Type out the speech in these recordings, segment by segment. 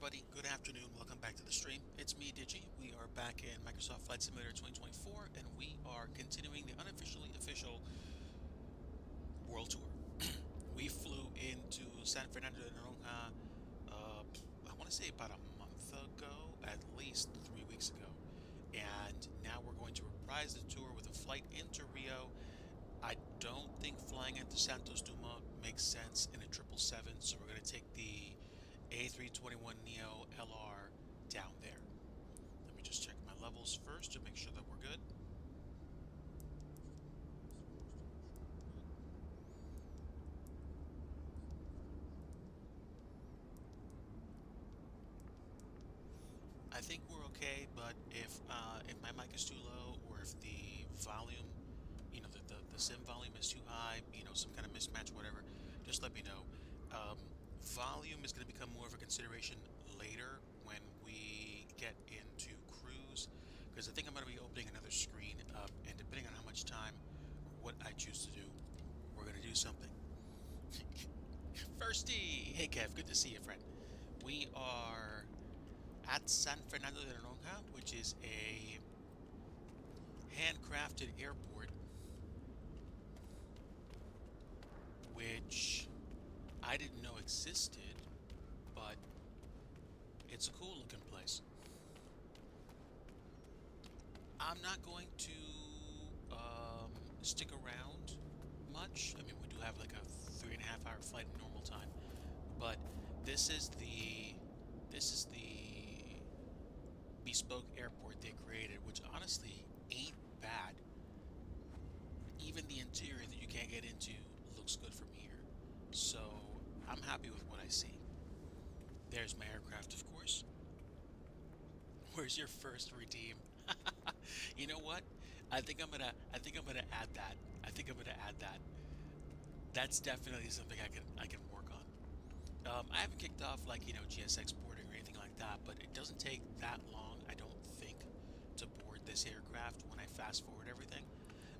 everybody, good afternoon, welcome back to the stream. It's me, DIGI. We are back in Microsoft Flight Simulator 2024, and we are continuing the unofficially official world tour. We flew into San Fernando de Noronha, I want to say about a month ago, at least 3 weeks ago. And now we're going to reprise the tour with a flight into Rio. I don't think flying into Santos Dumont makes sense in a 777, so we're going to take the A321neo LR down there. Let me just check my levels first to make sure that we're good. I think we're okay, but if my mic is too low or if the volume, the sim volume is too high, some kind of mismatch, whatever, just let me know. Volume is going to become more of a consideration later when we get into cruise, because I think I'm going to be opening another screen up, and depending on how much time or what I choose to do, we're going to do something. Firsty! Hey Kev, good to see you, friend. We are at San Fernando de Noronha, which is a handcrafted airport, which I didn't know existed, but it's a cool looking place. I'm not going to stick around much. I mean, we do have like a 3.5 hour flight in normal time, but this is the this is the bespoke airport they created, which honestly ain't bad. Even the interior that you can't get into looks good from here. So I'm happy with what I see. There's my aircraft, of course. Where's your first redeem? You know what? I think I'm gonna add that. I think I'm gonna add that. That's definitely something I can work on. I haven't kicked off like GSX boarding or anything like that, but it doesn't take that long, I don't think, to board this aircraft when I fast forward everything.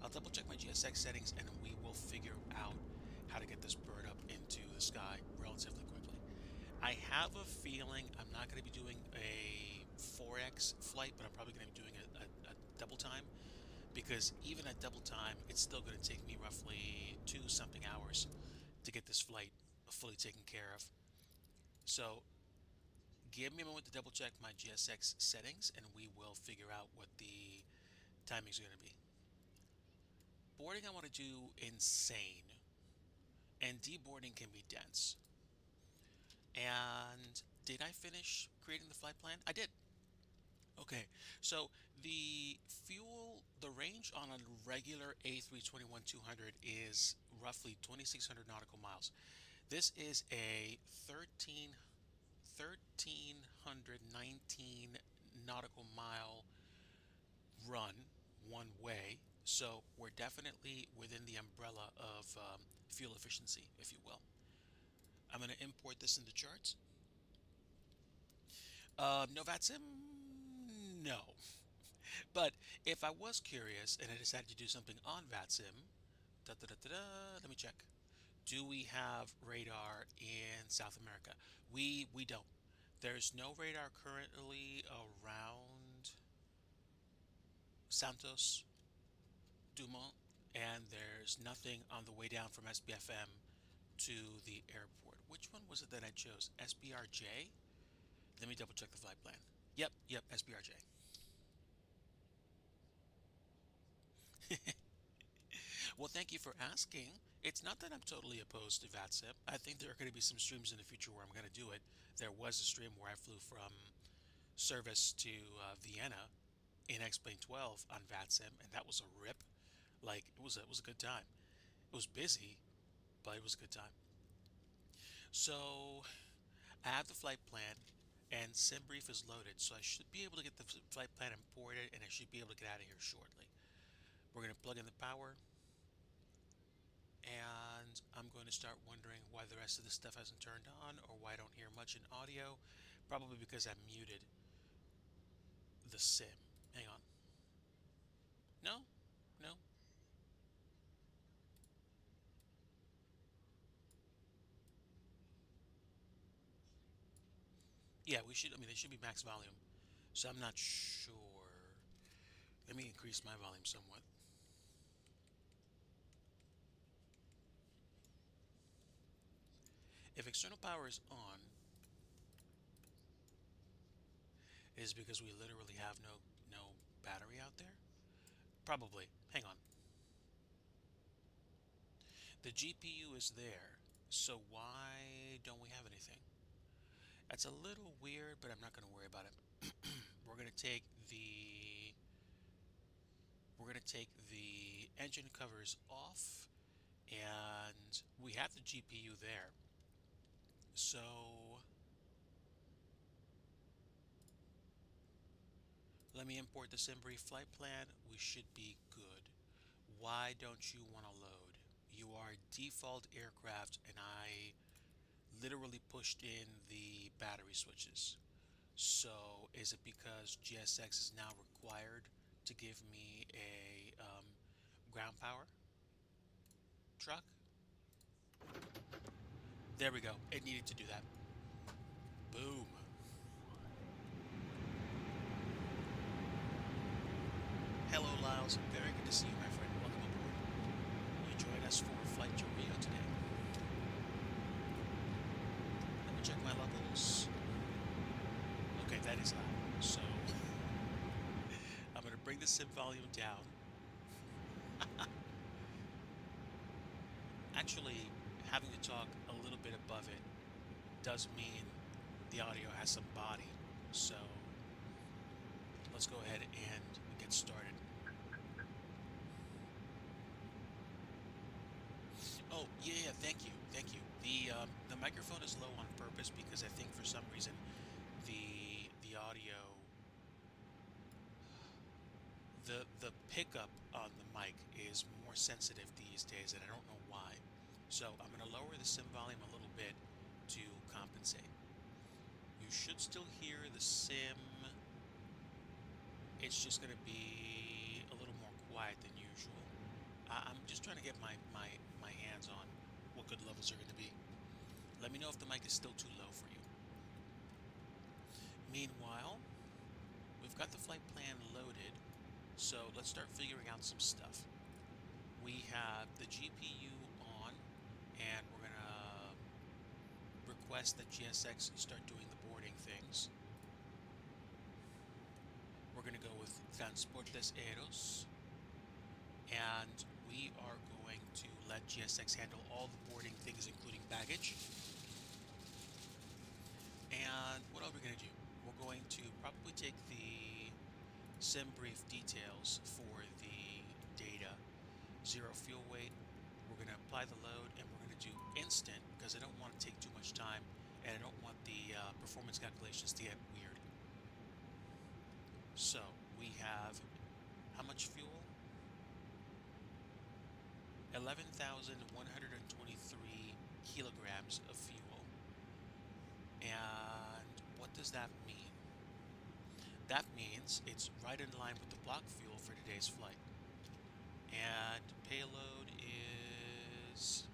I'll double check my GSX settings and we will figure out how to get this bird up into the sky relatively quickly. I have a feeling I'm not going to be doing a 4X flight, but I'm probably going to be doing a double time, because even at double time, it's still going to take me roughly two something hours to get this flight fully taken care of. So give me a moment to double check my GSX settings and we will figure out what the timings are going to be. Boarding I want to do insane, and deboarding can be dense. And did I finish creating the flight plan? I did. Okay, so the range on a regular A321-200 is roughly 2,600 nautical miles. This is a 1,319 nautical mile run one way. So we're definitely within the umbrella of fuel efficiency, if you will. I'm going to import this into charts. No VATSIM? No. But if I was curious and I decided to do something on VATSIM, let me check. Do we have radar in South America? We don't. There's no radar currently around Santos Dumont, and there's nothing on the way down from SBFM to the airport. Which one was it that I chose? SBRJ? Let me double check the flight plan. Yep, SBRJ. Well, thank you for asking. It's not that I'm totally opposed to VATSIP. I think there are going to be some streams in the future where I'm going to do it. There was a stream where I flew from service to Vienna in X-Plane 12 on VATSIM, and that was a rip. Like it was a good time. It was busy, but it was a good time. So I have the flight plan, and SimBrief is loaded, so I should be able to get the flight plan imported, and I should be able to get out of here shortly. We're going to plug in the power, and I'm going to start wondering why the rest of this stuff hasn't turned on or why I don't hear much in audio. Probably because I muted the sim. Hang on. No? No? Yeah, we should. I mean, they should be max volume. So I'm not sure. Let me increase my volume somewhat. If external power is on, is because we literally have no battery out there? Probably. Hang on. The GPU is there, so why don't we have anything? That's a little weird, but I'm not going to worry about it. We're going to take the engine covers off, and we have the GPU there. So let me import the SimBrief flight plan. We should be good. Why don't you want to load? You are default aircraft, and I literally pushed in the battery switches. So is it because GSX is now required to give me a ground power truck? There we go. It needed to do that. Boom. Hello, Lyles. Very good to see you, my friend. Welcome aboard. You joined us for a flight to Rio today. Let me check my levels. Okay, that is high. So I'm going to bring the sim volume down. Actually, having to talk a little bit above it does mean the audio has some body. So let's go ahead and get started. Oh, yeah, yeah, thank you. The microphone is low on purpose because I think for some reason the audio, the pickup on the mic is more sensitive these days, and I don't know why. So I'm going to lower the sim volume a little bit to compensate. You should still hear the sim. It's just going to be a little more quiet than usual. I'm just trying to get my hands on what good levels are going to be. Let me know if the mic is still too low for you. Meanwhile, we've got the flight plan loaded, so let's start figuring out some stuff. We have the GPU on, and we're going to request that GSX start doing the boarding things. We're going to go with Transportes Aeros, and we are going to let GSX handle all the boarding things, including baggage. And what are we going to do? We're going to probably take the SimBrief details for the data. Zero fuel weight. We're going to apply the load, and we're going to do instant because I don't want to take too much time, and I don't want the performance calculations to get weird. So we have how much fuel? 11,123 kilograms of fuel. And what does that mean? That means it's right in line with the block fuel for today's flight. And payload is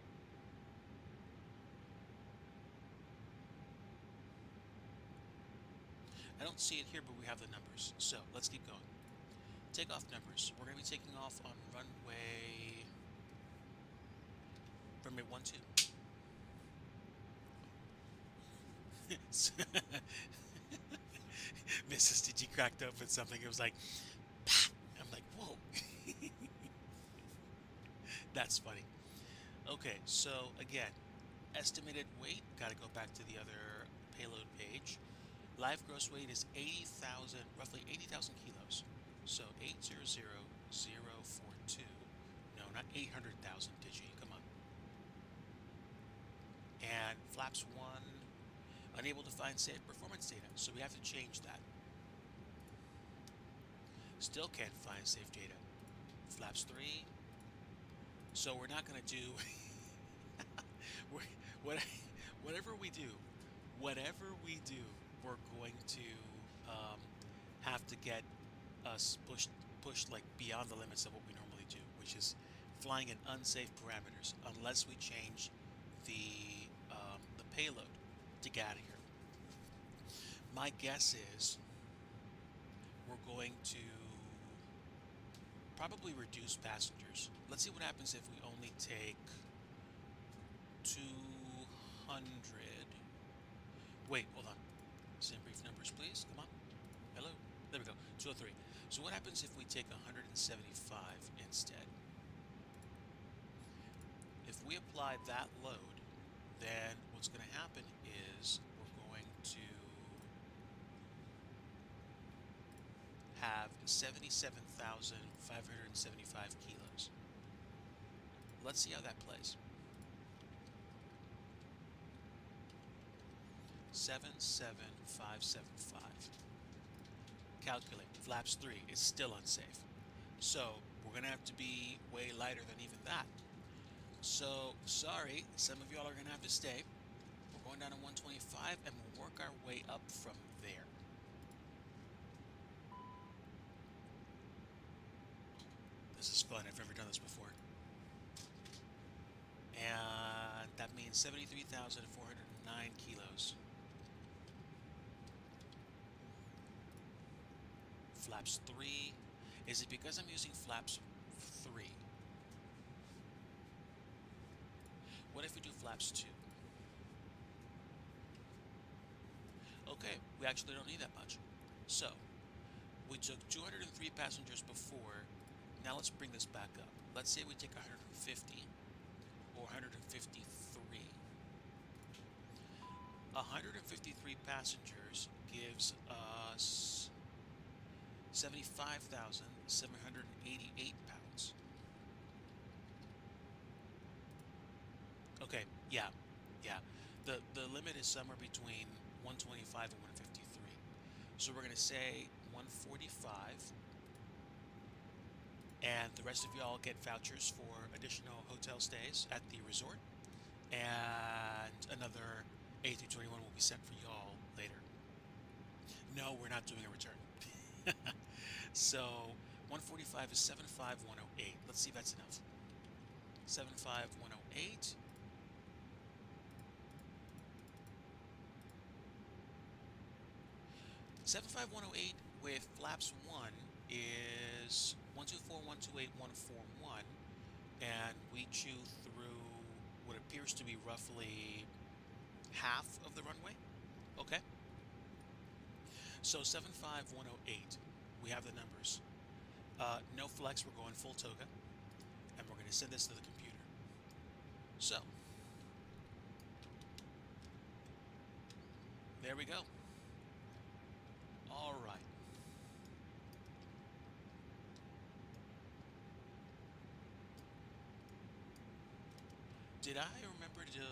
I don't see it here, but we have the numbers. So let's keep going. Takeoff numbers. We're going to be taking off on runway 12. Mrs. DG cracked open something. It was like, Pah! I'm like, whoa. That's funny. Okay, so again, estimated weight. Got to go back to the other payload page. Live gross weight is 80,000, roughly 80,000 kilos. So 800042. No, not 800,000 DIGI. Come on. And flaps 1, unable to find safe performance data. So we have to change that. Still can't find safe data. Flaps 3. So we're not going to do what, whatever we do, we're going to um, have to get us pushed like beyond the limits of what we normally do, which is flying in unsafe parameters, unless we change the payload to get out of here. My guess is we're going to probably reduce passengers. Let's see what happens if we only take 200. Wait, hold on. Send brief numbers, please. Come on. Hello. There we go. 203. So what happens if we take 175 instead? If we apply that load, then what's going to happen is we're going to have 77,575 kilos. Let's see how that plays. 77575. Calculate. Flaps 3 is still unsafe. So we're going to have to be way lighter than even that. So, sorry, some of y'all are going to have to stay. We're going down to 125 and we'll work our way up from there. This is fun. I've never done this before. And that means 73,409 kilos. Flaps 3. Is it because I'm using flaps 3? What if we do flaps 2? Okay, we actually don't need that much. So, we took 203 passengers before. Now let's bring this back up. Let's say we take 150 or 153. 153 passengers gives us 75,788 pounds. Okay, yeah. The limit is somewhere between 125 and 153. So we're going to say 145. And the rest of y'all get vouchers for additional hotel stays at the resort. And another A321 will be sent for y'all later. No, we're not doing a return. So 145 is 75108. Let's see if that's enough. 75108. $75108 with flaps 1 is 124,128,141, and we chew through what appears to be roughly half of the runway. Okay. So 75108, we have the numbers. No flex, we're going full toga, and we're going to send this to the computer. So, there we go. All right. Did I remember to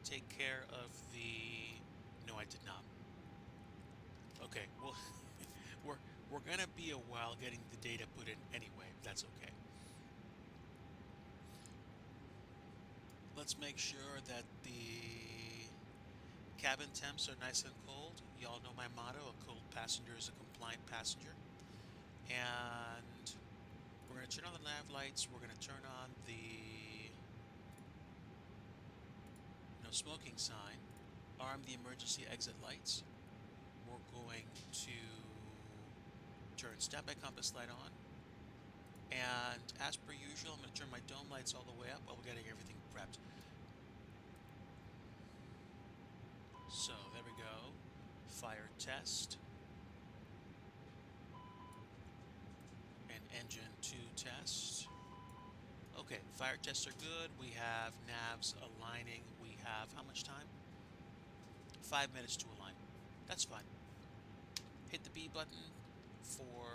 take care of the... No, I did not. Okay, well, we're gonna be a while getting the data put in anyway. That's okay. Let's make sure that the cabin temps are nice and cold. Y'all know my motto, a cold passenger is a compliant passenger. And we're going to turn on the nav lights. We're going to turn on the no smoking sign. Arm the emergency exit lights. We're going to turn standby compass light on. And as per usual, I'm going to turn my dome lights all the way up while we're getting everything prepped. So there we go. Fire test. And engine 2 test. Okay, fire tests are good. We have navs aligning. We have how much time? 5 minutes to align. That's fine. Hit the B button for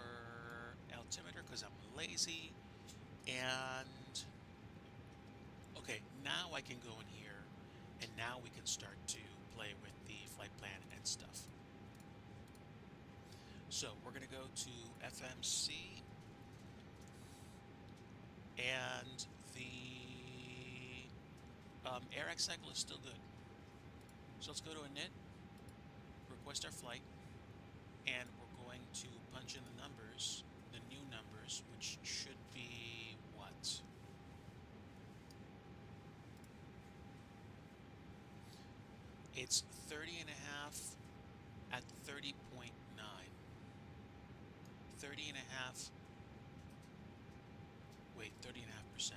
altimeter because I'm lazy. And okay, now I can go in here and now we can start to play with the flight plan and stuff. So we're going to go to FMC, and the AirX cycle is still good. So let's go to init, request our flight, and we're going to punch in the numbers, the new numbers, which should be what? It's 30 and a half at 30.9. 30.5. Wait, 30.5%.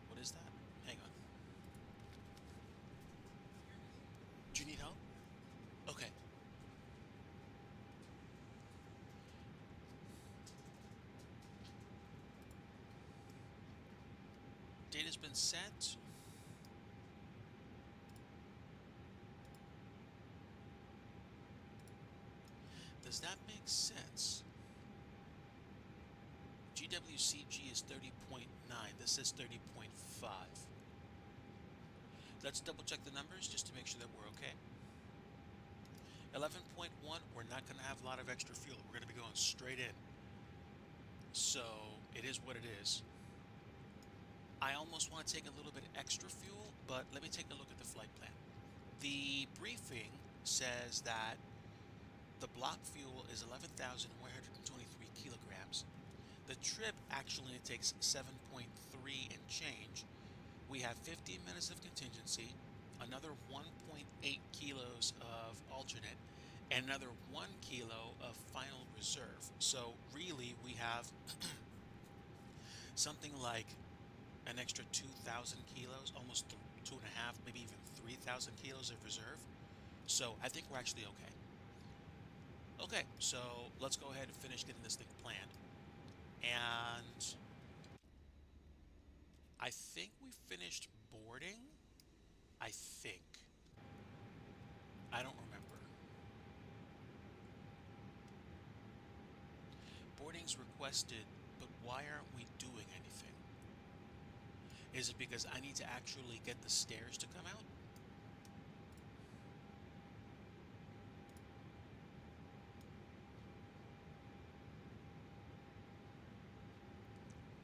What is that? Hang on. Do you need help? Okay. Data's been sent. Does that make sense? GWCG is 30.9. This says 30.5. Let's double check the numbers just to make sure that we're okay. 11.1, we're not going to have a lot of extra fuel. We're going to be going straight in. So it is what it is. I almost want to take a little bit extra fuel, but let me take a look at the flight plan. The briefing says that the block fuel is 11,123 kilograms. The trip actually takes 7.3 and change. We have 15 minutes of contingency, another 1.8 kilos of alternate, and another 1 kilo of final reserve. So really we have something like an extra 2,000 kilos, almost 2.5, maybe even 3,000 kilos of reserve. So I think we're actually okay. Okay, so let's go ahead and finish getting this thing planned. And I think we finished boarding. I think. I don't remember. Boarding's requested, but why aren't we doing anything? Is it because I need to actually get the stairs to come out?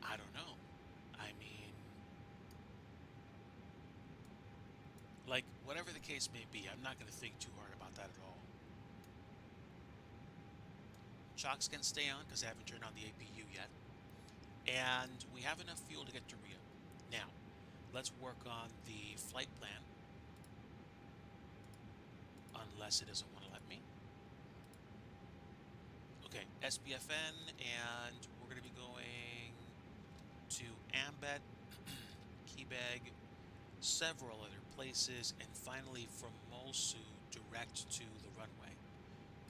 I don't know. I mean, like, whatever the case may be, I'm not going to think too hard about that at all. Chocks can stay on because I haven't turned on the APU yet. And we have enough fuel to get to Rio. Now, let's work on the flight plan. Unless it doesn't want to let me. Okay, SBFN, and we're going to be going to Ambet, Quebec, several other places, and finally from Molsu direct to the runway,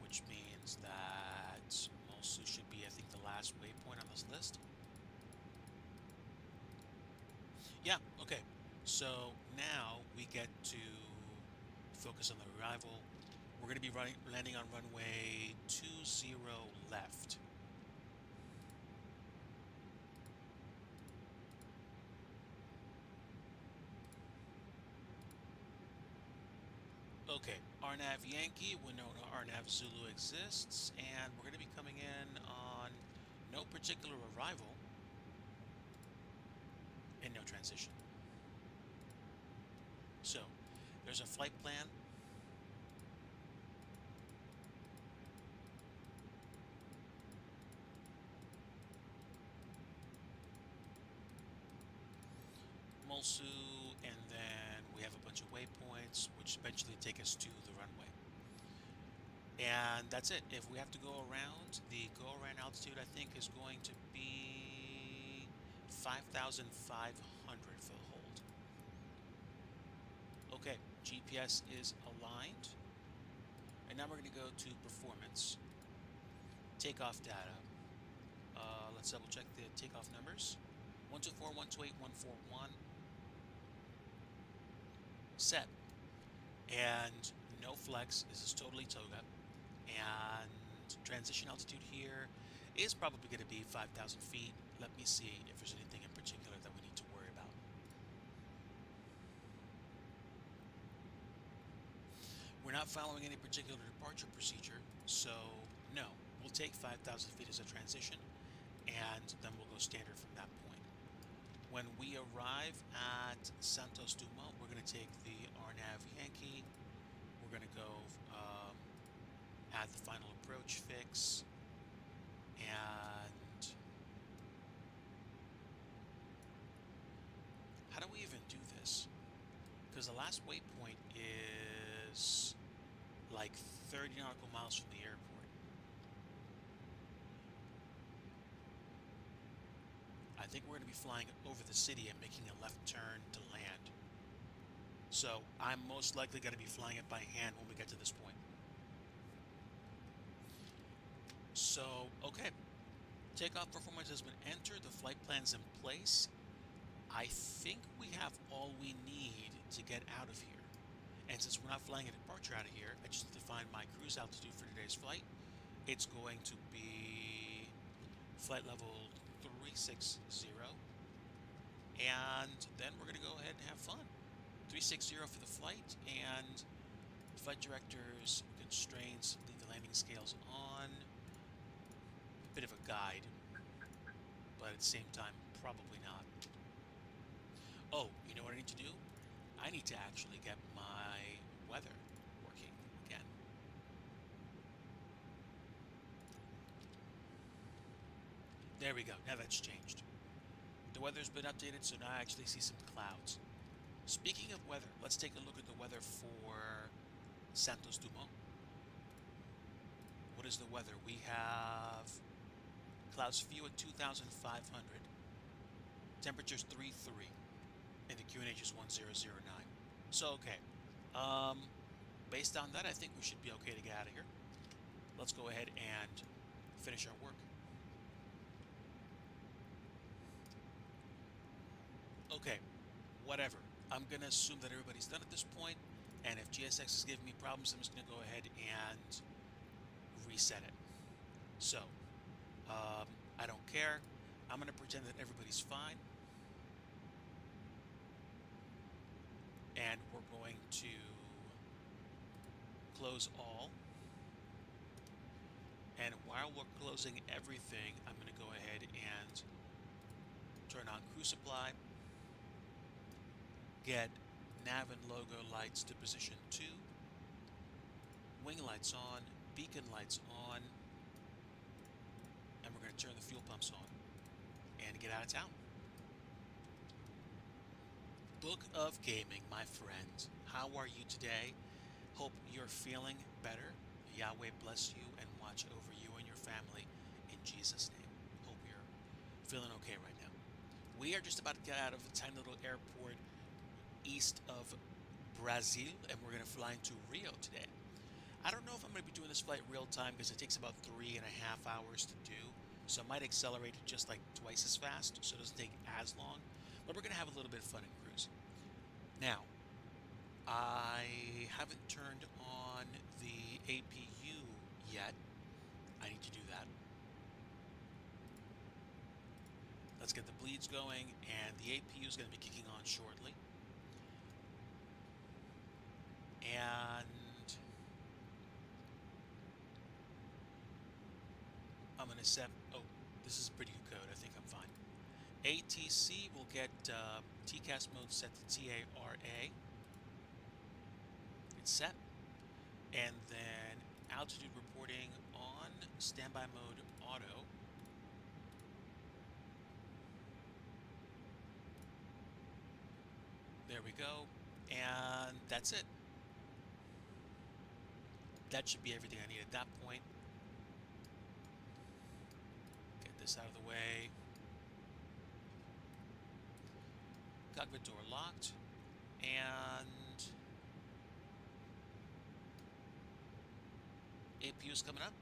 which means that Molsu should be, I think, the last waypoint on this list. Yeah, okay. So now we get to focus on the arrival. We're going to be landing on runway 20 left. Okay, RNAV Yankee, Winona RNAV Zulu exists, and we're going to be coming in on no particular arrival and no transition. So, there's a flight plan. Molsu, and then we have a bunch of waypoints, which eventually take us to the runway. And that's it. If we have to go around, the go-around altitude, I think, is going to be 5,500 for the hold. Okay, GPS is aligned. And now we're going to go to performance. Takeoff data. Let's double check the takeoff numbers. 124, 128, 141. Set. And no flex. This is totally toga. And transition altitude here is probably going to be 5,000 feet. Let me see if there's anything in particular that we need to worry about. We're not following any particular departure procedure, so no. We'll take 5,000 feet as a transition, and then we'll go standard from that point. When we arrive at Santos Dumont, we're going to take the RNAV Yankee. We're going to go add the final approach fix, and how do we even do this? Because the last waypoint is like 30 nautical miles from the airport. I think we're going to be flying over the city and making a left turn to land. So I'm most likely going to be flying it by hand when we get to this point. So, okay. Takeoff performance has been entered. The flight plan's in place. I think we have all we need to get out of here. And since we're not flying a departure out of here, I just need to find my cruise altitude for today's flight. It's going to be flight level 360. And then we're going to go ahead and have fun. 360 for the flight, and flight director's constraints leave the landing scales on. A bit of a guide, but at the same time, probably not. Oh, you know what I need to do? I need to actually get my weather working again. There we go. Now that's changed. The weather's been updated, so now I actually see some clouds. Speaking of weather, let's take a look at the weather for Santos Dumont. What is the weather? We have clouds few at 2,500. Temperature's 3.3. And the QNH is 1009. So, okay. Based on that, I think we should be okay to get out of here. Let's go ahead and finish our work. Okay, whatever. I'm going to assume that everybody's done at this point, and if GSX is giving me problems, I'm just going to go ahead and reset it. So, I don't care. I'm going to pretend that everybody's fine. And we're going to close all. And while we're closing everything, I'm going to go ahead and turn on crew supply. Get nav and logo lights to position 2. Wing lights on. Beacon lights on. And we're going to turn the fuel pumps on. And get out of town. Book of Gaming, my friends. How are you today? Hope you're feeling better. Yahweh bless you and watch over you and your family in Jesus' name. Hope you're feeling okay right now. We are just about to get out of a tiny little airport east of Brazil, and we're going to fly into Rio today. I don't know if I'm going to be doing this flight real time because it takes about 3.5 hours to do, so I might accelerate it just like twice as fast so it doesn't take as long, but we're going to have a little bit of fun in cruise. Now, I haven't turned on the APU yet. I need to do that. Let's get the bleeds going, and the APU is going to be kicking on shortly. And I'm going to set, oh, this is a pretty good code. I think I'm fine. ATC will get TCAS mode set to TARA. It's set. And then altitude reporting on, standby mode auto. There we go. And that's it. That should be everything I need at that point. Get this out of the way. Cockpit door locked. And APU is coming up.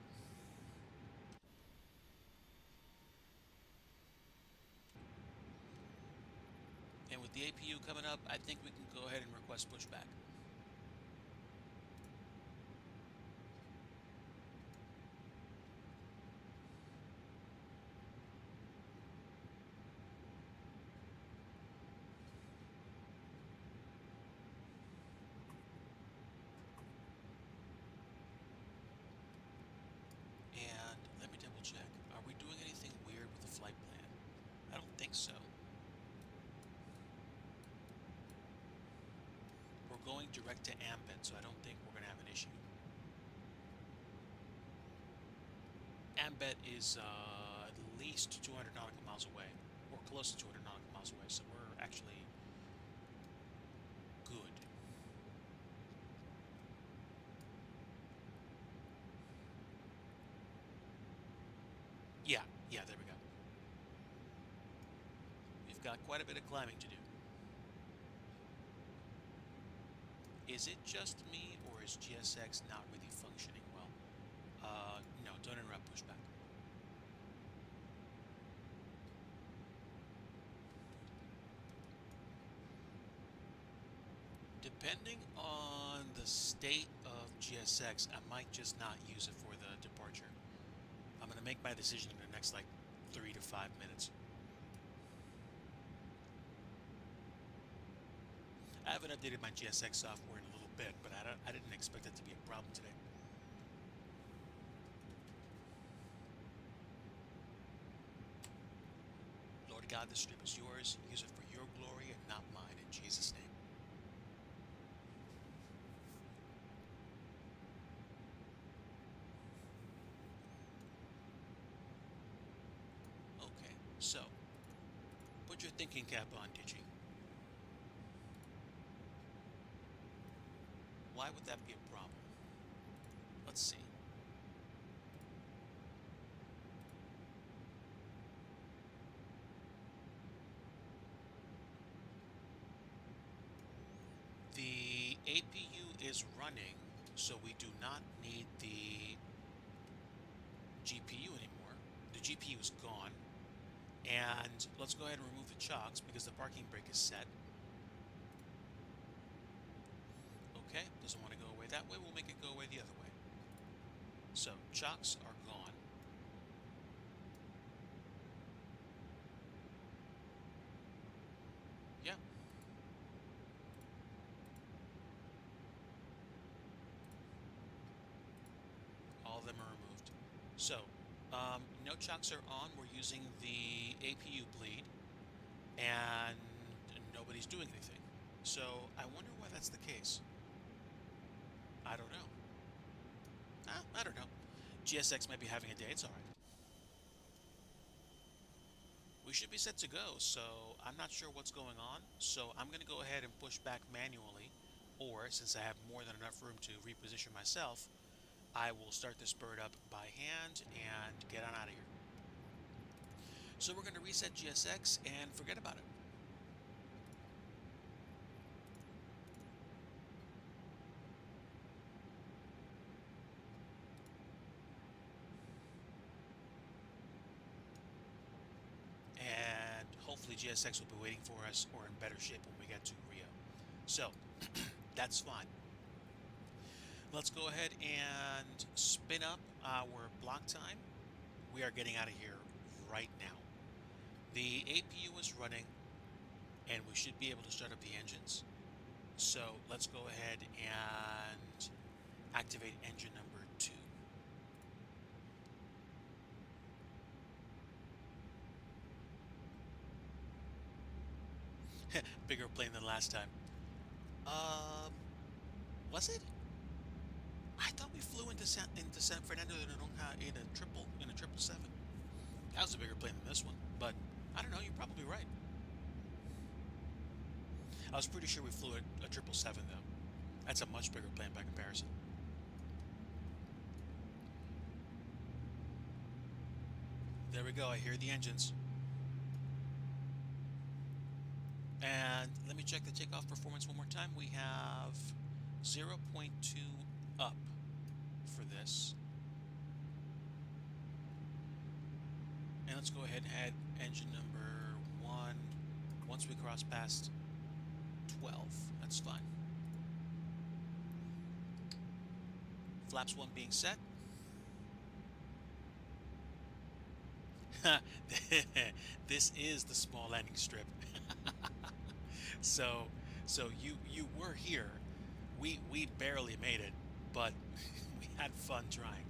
And with the APU coming up, I think we can go ahead and request pushback. And let me double check. Are we doing anything weird with the flight plan? I don't think so. We're going direct to Ambit, so I don't think we're going to have an issue. Ambit is at least 200 nautical miles away, or close to 200 nautical miles away, so we're actually good. Yeah, there we go. We've got quite a bit of climbing to do. Is it just me, or is GSX not really functioning well? No, don't interrupt pushback. Depending on the state of GSX, I might just not use it for the departure. I'm going to make my decision in the next, like, 3 to 5 minutes. I haven't updated my GSX software in a little bit, but I didn't expect that to be a problem today. Lord God, this strip is yours. Use it for your glory and not mine, in Jesus' name. Okay, so put your thinking cap on, Digi. Why would that be a problem? Let's see. The APU is running, so we do not need the GPU anymore. The GPU is gone. And let's go ahead and remove the chocks because the parking brake is set. Okay, doesn't want to go away that way. We'll make it go away the other way. So, chocks are gone. Yeah. All of them are removed. So, no chocks are on. We're using the APU bleed, and nobody's doing anything. So, I wonder why that's the case. I don't know. I don't know. GSX might be having a day. It's all right. We should be set to go, so I'm not sure what's going on. So I'm going to go ahead and push back manually, or since I have more than enough room to reposition myself, I will start this bird up by hand and get on out of here. So we're going to reset GSX and forget about it. And hopefully GSX will be waiting for us or in better shape when we get to Rio. So that's fine. Let's go ahead and spin up our block time. We are getting out of here right now. The APU is running, and we should be able to start up the engines. So let's go ahead and activate engine number 2. Bigger plane than last time. Was it? I thought we flew into San Fernando de Noronha in a 777. That was a bigger plane than this one, but I don't know. You're probably right. I was pretty sure we flew a 777 though. That's a much bigger plane by comparison. There we go. I hear the engines. And let me check the takeoff performance one more time. We have 0.2 up for this. And let's go ahead and add engine number 1 once we cross past 12. That's fine. Flaps 1 being set. This is the small landing strip. So you were here. We barely made it, but we had fun trying.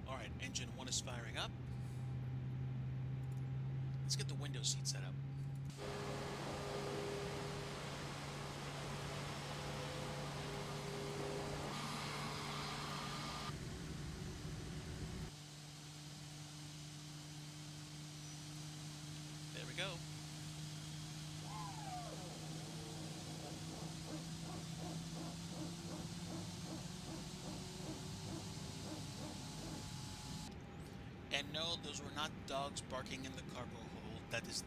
All right, engine 1 is firing up. Let's get the window seat set up. There we go. And no, those were not dogs barking in the cargo hold. That is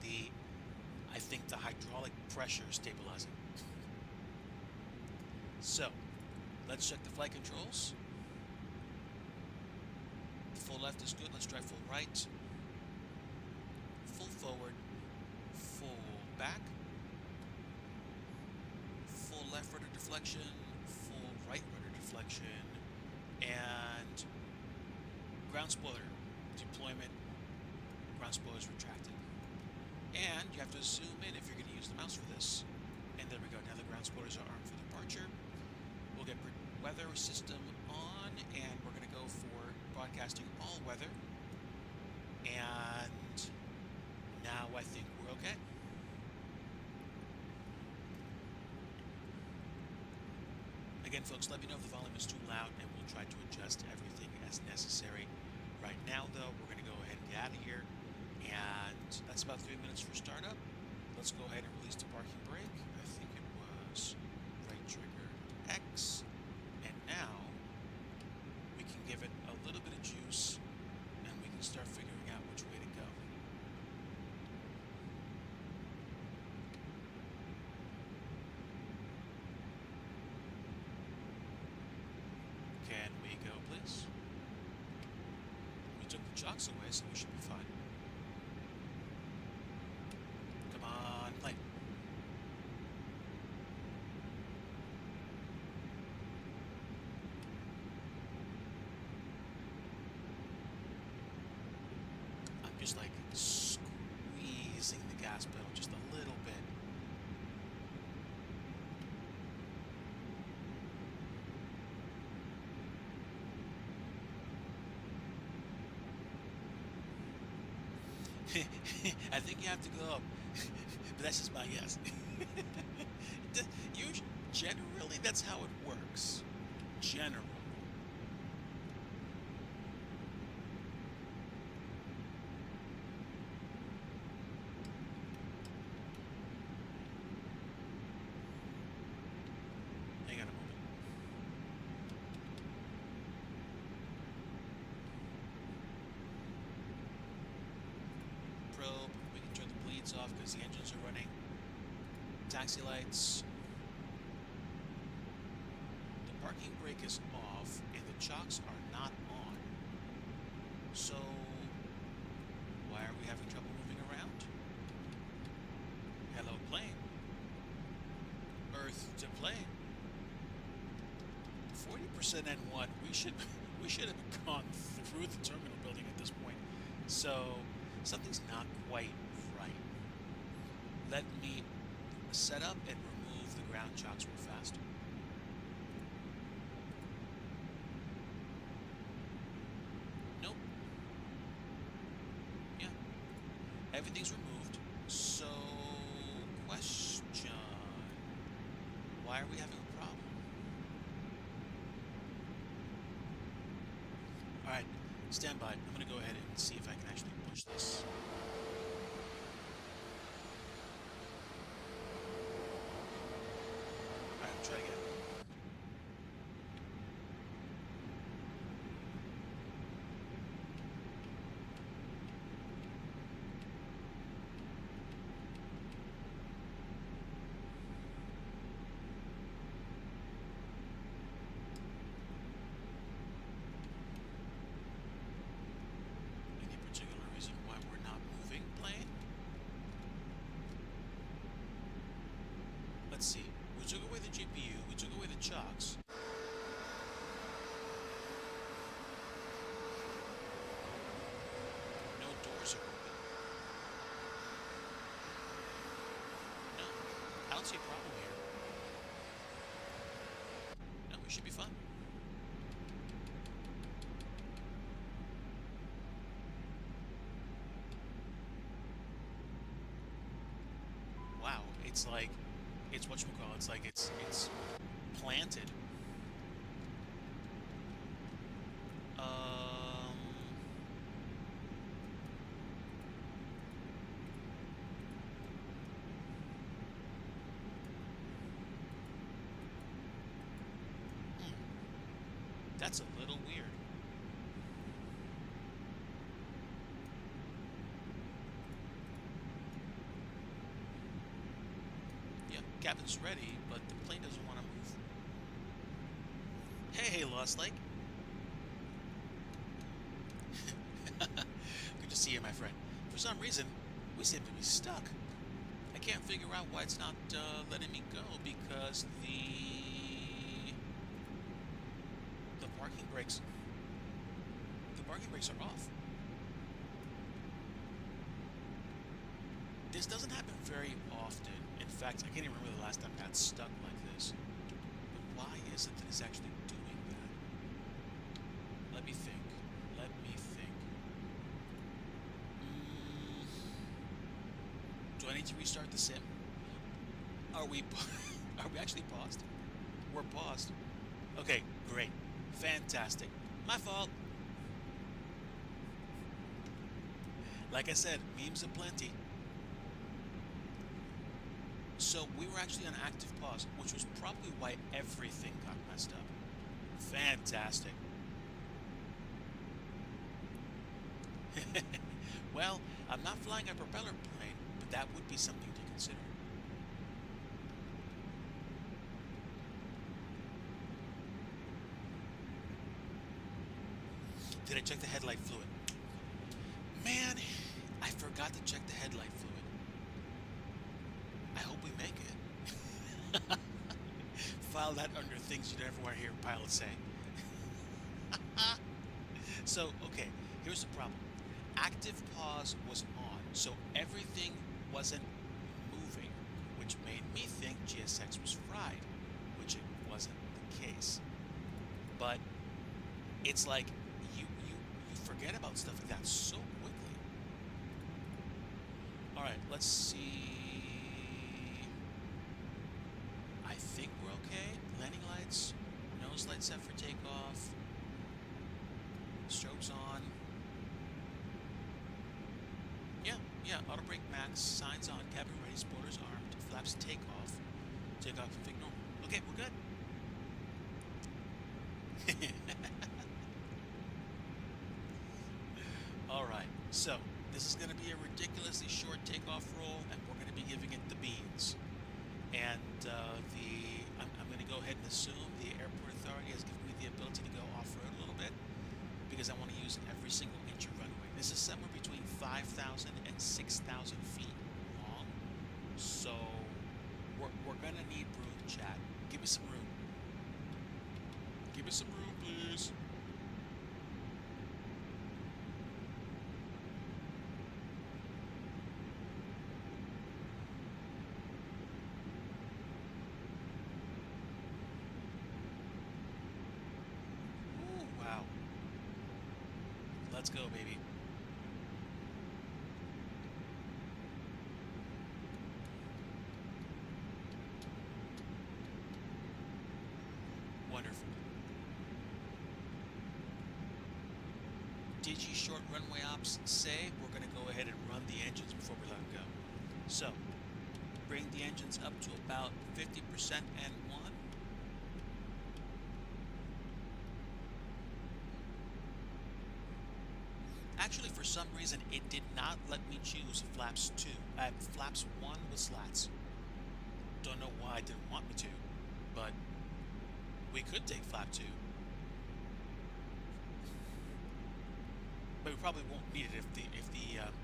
I think, the hydraulic pressure stabilizing. So, let's check the flight controls. Full left is good. Let's try full right. Full forward. Full back. Full left rudder deflection. Full right rudder deflection. And ground spoiler deployment. Ground spoilers retracted. And you have to zoom in if you're going to use the mouse for this. And there we go. Now the ground spoilers are armed for departure. We'll get weather system on, and we're going to go for broadcasting all weather. And now I think we're okay. Again, folks, let me know if the volume is too loud, and we'll try to adjust everything as necessary. Right now, though, we're going to go ahead and get out of here. And that's about 3 minutes for startup. Let's go ahead and release the parking brake. I think it was right trigger X. And now we can give it a little bit of juice, and we can start figuring out which way to go. Can we go, please? We took the chocks away, so we should be fine. Come on, plane. I'm just like squeezing the gas pedal just a little bit. I think you have to go up, but that's just my guess. Generally, that's how it works. Generally. Hang on a moment. Probe. We can turn the bleeds off because the engines are running. Taxi lights. The parking brake is off and the chocks are not on. So why are we having trouble moving around? Hello, plane. Earth to plane. 40% N1. We should have gone through the terminal building at this point. So something's not quite right. Let me set up and remove the ground chocks real fast. Nope. Yeah. Everything's removed. So, question. Why are we having a problem? Alright, stand by. I'm going to go ahead and see if I can actually push this. Alright, try again. Any particular reason why we're not moving, plane? Let's see. We took away the GPU, we took away the chocks. No doors are open. No, I don't see a problem here. No, we should be fine. Wow, it's like, it's whatchamacallit, it's like it's planted. That's a little weird. cabin's ready, but the plane doesn't want to move. Hey, Lost Lake. Good to see you, my friend. For some reason, we seem to be stuck. I can't figure out why it's not letting me go, because the parking brakes are off. This doesn't happen very often. In fact, I can't even remember the last time I got stuck like this. But why is it that it's actually doing that? Let me think. Do I need to restart the sim? Are we actually paused? We're paused. Okay, great. Fantastic. My fault. Like I said, memes aplenty. So we were actually on active pause, which was probably why everything got messed up. Fantastic. Well, I'm not flying a propeller plane, but that would be something to consider. Did I check the headlight fluid? Man, I forgot to check the headlight fluid. I hope we make it. File that under things you never want to hear pilots say. So, okay, here's the problem. Active pause was on, so everything wasn't moving, which made me think GSX was fried, which it wasn't the case. But it's like you forget about stuff like that so quickly. All right, let's see. I think we're okay. Landing lights, nose lights set for takeoff. Strobes on. Yeah, auto brake max, signs on, cabin ready, spoilers armed, flaps takeoff. Takeoff config normal. Okay, we're good. Alright, so this is going to be a ridiculously short takeoff roll, and we're going to be giving it the beans. And I'm going to go ahead and assume the airport authority has given me the ability to go off-road a little bit, because I want to use every single inch of runway. This is somewhere between 5,000 and 6,000 feet long, so we're going to need room, chat. Give me some room. Give me some room, please. Ooh, wow. Let's go, baby. Wonderful. DIGI short runway ops say we're going to go ahead and run the engines before we let them go. So, bring the engines up to about 50% and 1. Actually, for some reason, it did not let me choose flaps 2. Flaps 1 with slats. Don't know why it didn't want me to, but we could take flap 2. But we probably won't need it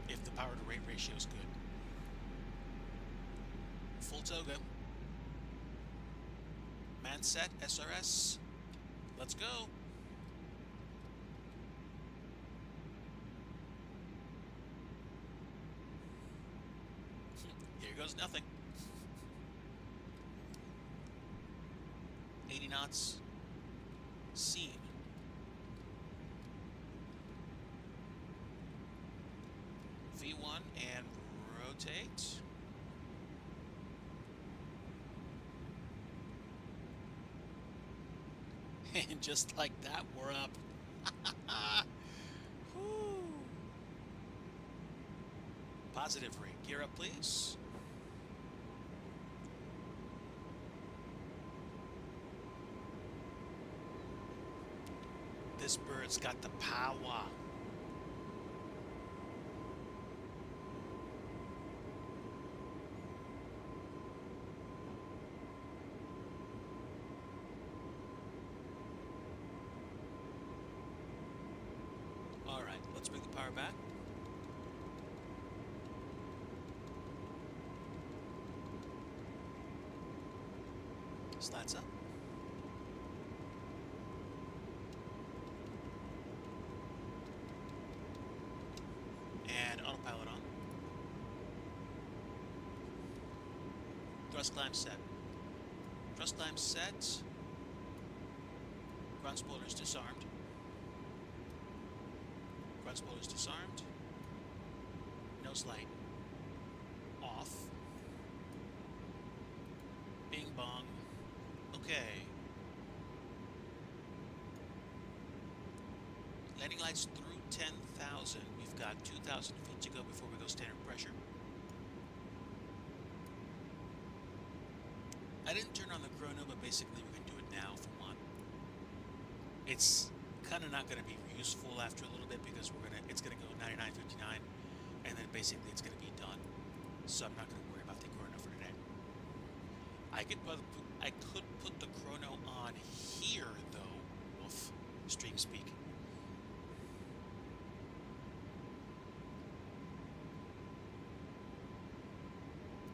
if the power to rate ratio is good. Full toga. Man set, SRS. Let's go. Here goes nothing. 80 knots. Scene. V1 and rotate. And just like that, we're up. Positive rate. Gear up, please. This bird's got the power. Slats up. And autopilot on. Thrust climb set. Thrust climb set. Ground spoilers disarmed. Ground spoilers disarmed. Nose light off. Bing bong. Okay. Landing lights through 10,000. We've got 2,000 feet to go before we go standard pressure. I didn't turn on the chrono, but basically we can do it now for one. It's kind of not going to be useful after a little bit because it's gonna go 99:59, and then basically it's gonna be done. So I'm not gonna worry about the chrono for today. I could put the chrono on here though. Oof, stream speak.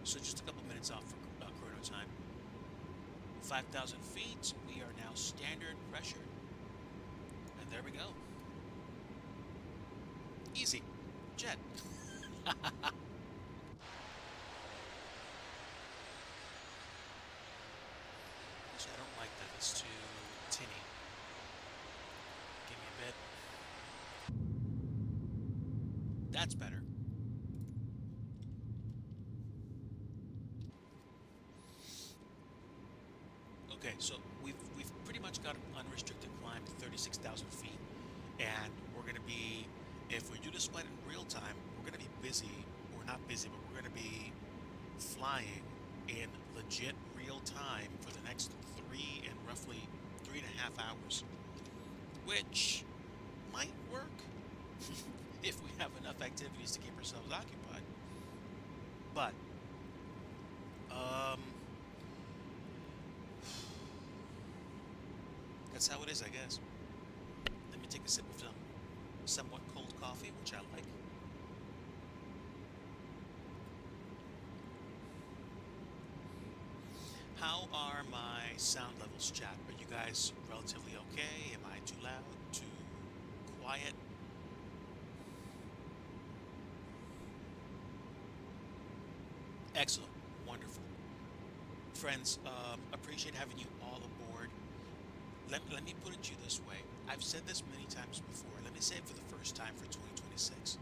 So just a couple minutes off for chrono time. 5,000 feet, we are now standard pressure. And there we go. Easy. Jet. Actually, I don't like that. It's too tinny. Give me a bit. That's better. Okay, so we've pretty much got an unrestricted climb to 36,000 feet, and we're going to be, if we do this flight in real time, we're going to be busy, or not busy, but we're going to be flying in legit real time for the next roughly 3.5 hours, which might work if we have enough activities to keep ourselves occupied. But that's how it is, I guess. Let me take a sip of some somewhat cold coffee, which I like. How are my sound levels, chat? Are you guys relatively okay? Am I too loud? Too quiet? Excellent. Wonderful. Friends, appreciate having you all aboard. Let me put it to you this way. I've said this many times before. Let me say it for the first time for 2026.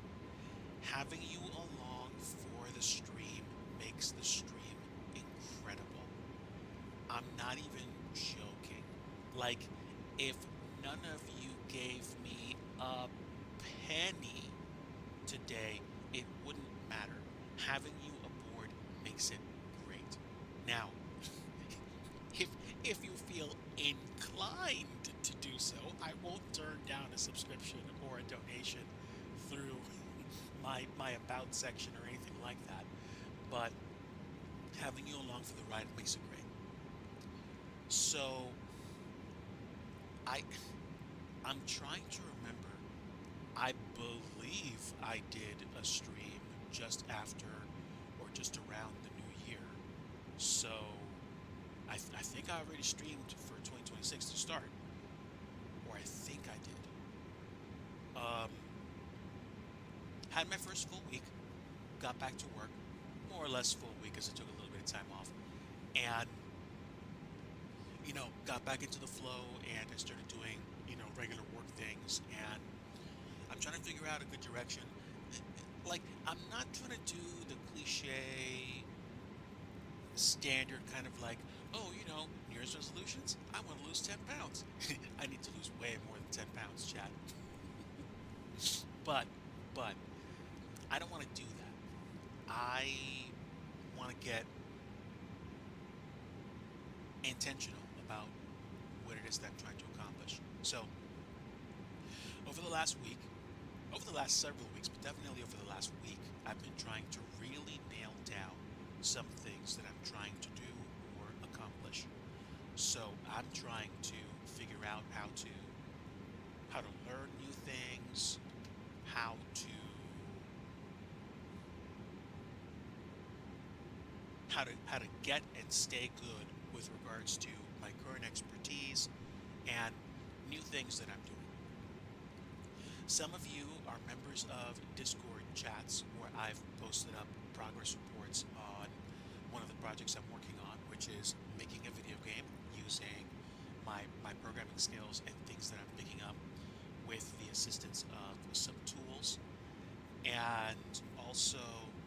Having you along for the stream makes the stream incredible. I'm not even joking. Like, if none of you gave me a penny today, it wouldn't matter. Having you aboard makes it great. Now, if you feel inclined to do so, I won't turn down a subscription or a donation through my about section or anything like that. But having you along for the ride makes it great. So I'm trying to remember. I believe I did a stream just after or just around the new year. So I think I already streamed for 2026 to start. Or I think I did. Had my first full week, got back to work, more or less full week because I took a little bit of time off. And, got back into the flow and I started doing, regular work things. And I'm trying to figure out a good direction. Like, I'm not trying to do the cliche standard kind of like, oh, New Year's resolutions, I want to lose 10 pounds. I need to lose way more than 10 pounds, Chad. But, I don't want to do that. I want to get intentional about what it is that I'm trying to accomplish. So, over the last several weeks, but definitely over the last week, I've been trying to really nail down some things that I'm trying to do or accomplish. So I'm trying to figure out how to learn new things, how to get and stay good with with regards to my current expertise and new things that I'm doing. Some of you are members of Discord chats where I've posted up progress reports on one of the projects I'm working on, which is making a video game using my programming skills and things that I'm picking up with the assistance of some tools, and also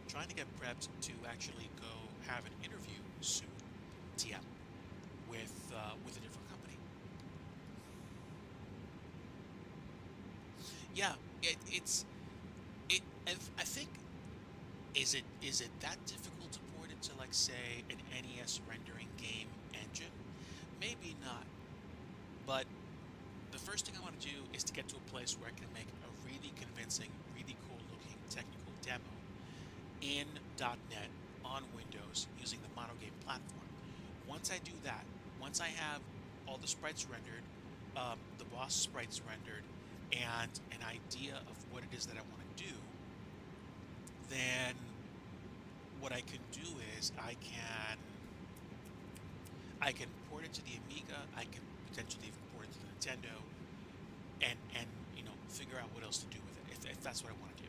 trying to get prepped to actually go have an interview soon, TM, with a different company. Yeah, I think, is it that difficult to port into, like, say, an NES rendering game engine? Maybe not, but the first thing I want to do is to get to a place where I can make a really convincing, really cool looking technical demo in .NET on Windows using the monogame platform. Once I do that, once I have all the sprites rendered, the boss sprites rendered, and an idea of what it is that I want to do, then what I can do is I can port it to the Amiga. I can potentially even port it to the Nintendo, and figure out what else to do with it if that's what I want to do.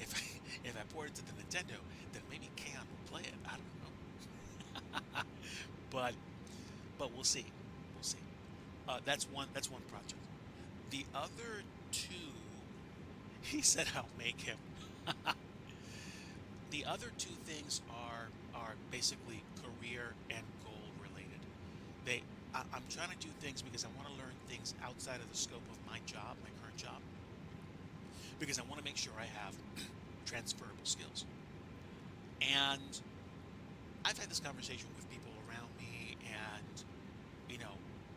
If I port it to the Nintendo, then maybe Kaon will play it. I don't know, but we'll see. We'll see. That's one project. The other two, he said I'll make him. The other two things are basically career and goal related. I'm trying to do things because I want to learn things outside of the scope of my job, my current job, because I want to make sure I have transferable skills. And I've had this conversation with people around me, and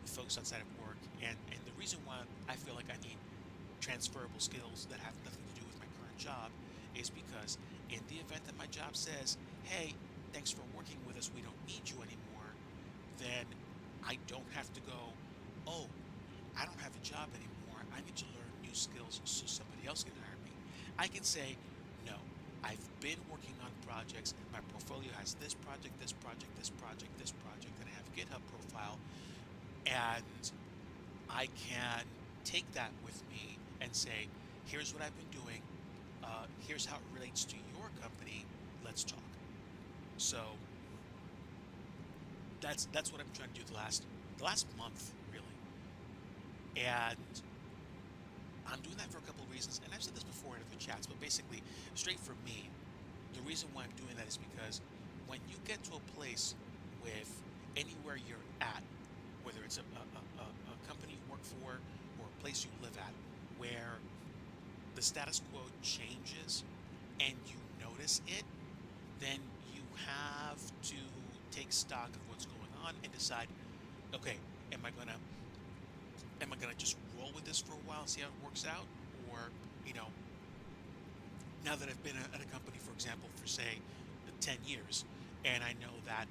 folks outside of work, and the reason why I feel like I need transferable skills that have nothing to do with my current job is because in the event that my job says, hey, thanks for working with us, we don't need you anymore, then I don't have to go, oh, I don't have a job anymore, I need to learn new skills so somebody else can hire me. I can say, no, I've been working on projects, my portfolio has this project, this project, this project, this project, and I have a GitHub profile, and I can take that with me and say, here's what I've been doing, here's how it relates to your company, let's talk. So that's what I'm trying to do the last month, really. And I'm doing that for a couple of reasons, and I've said this before in other chats, but basically, straight for me, the reason why I'm doing that is because when you get to a place with anywhere you're at, whether it's a company you work for or a place you live at, where the status quo changes and you notice it, then you have to take stock of what's going on and decide, okay, am I gonna just roll with this for a while, see how it works out, or now that I've been at a company, for example, for say 10 years, and I know that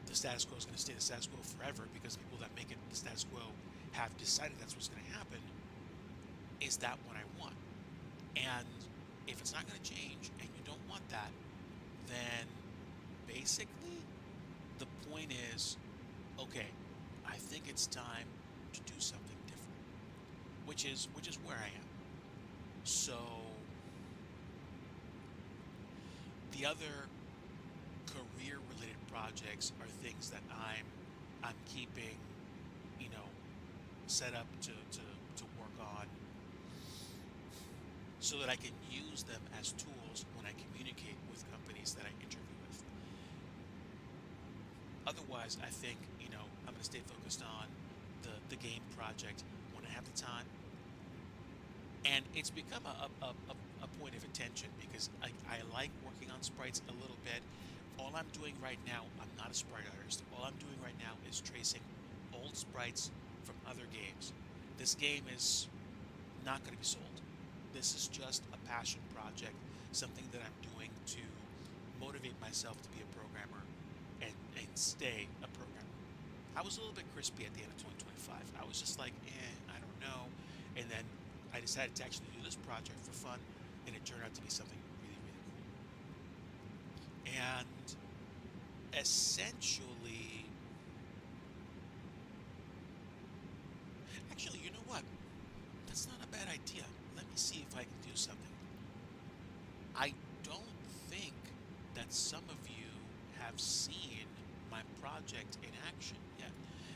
the status quo is going to stay the status quo forever because people that make it the status quo have decided that's what's going to happen, is that what I want? And if it's not going to change and you don't want that, then basically the point is, okay, I think it's time to do something different, which is where I am. So the other career related projects are things that I'm keeping, set up to work on, so that I can use them as tools when I communicate with companies that I interview with. Otherwise, I think, I'm going to stay focused on the game project when I have the time. And it's become a point of attention because I like working on sprites a little bit. All I'm doing right now, I'm not a sprite artist. All I'm doing right now is tracing old sprites from other games. This game is not going to be sold. This is just a passion project, something that I'm doing to motivate myself to be a programmer and stay a programmer. I was a little bit crispy at the end of 2025. I was just like, I don't know. And then I decided to actually do this project for fun, and it turned out to be something really, really cool. And essentially, I don't think that some of you have seen my project in action yet.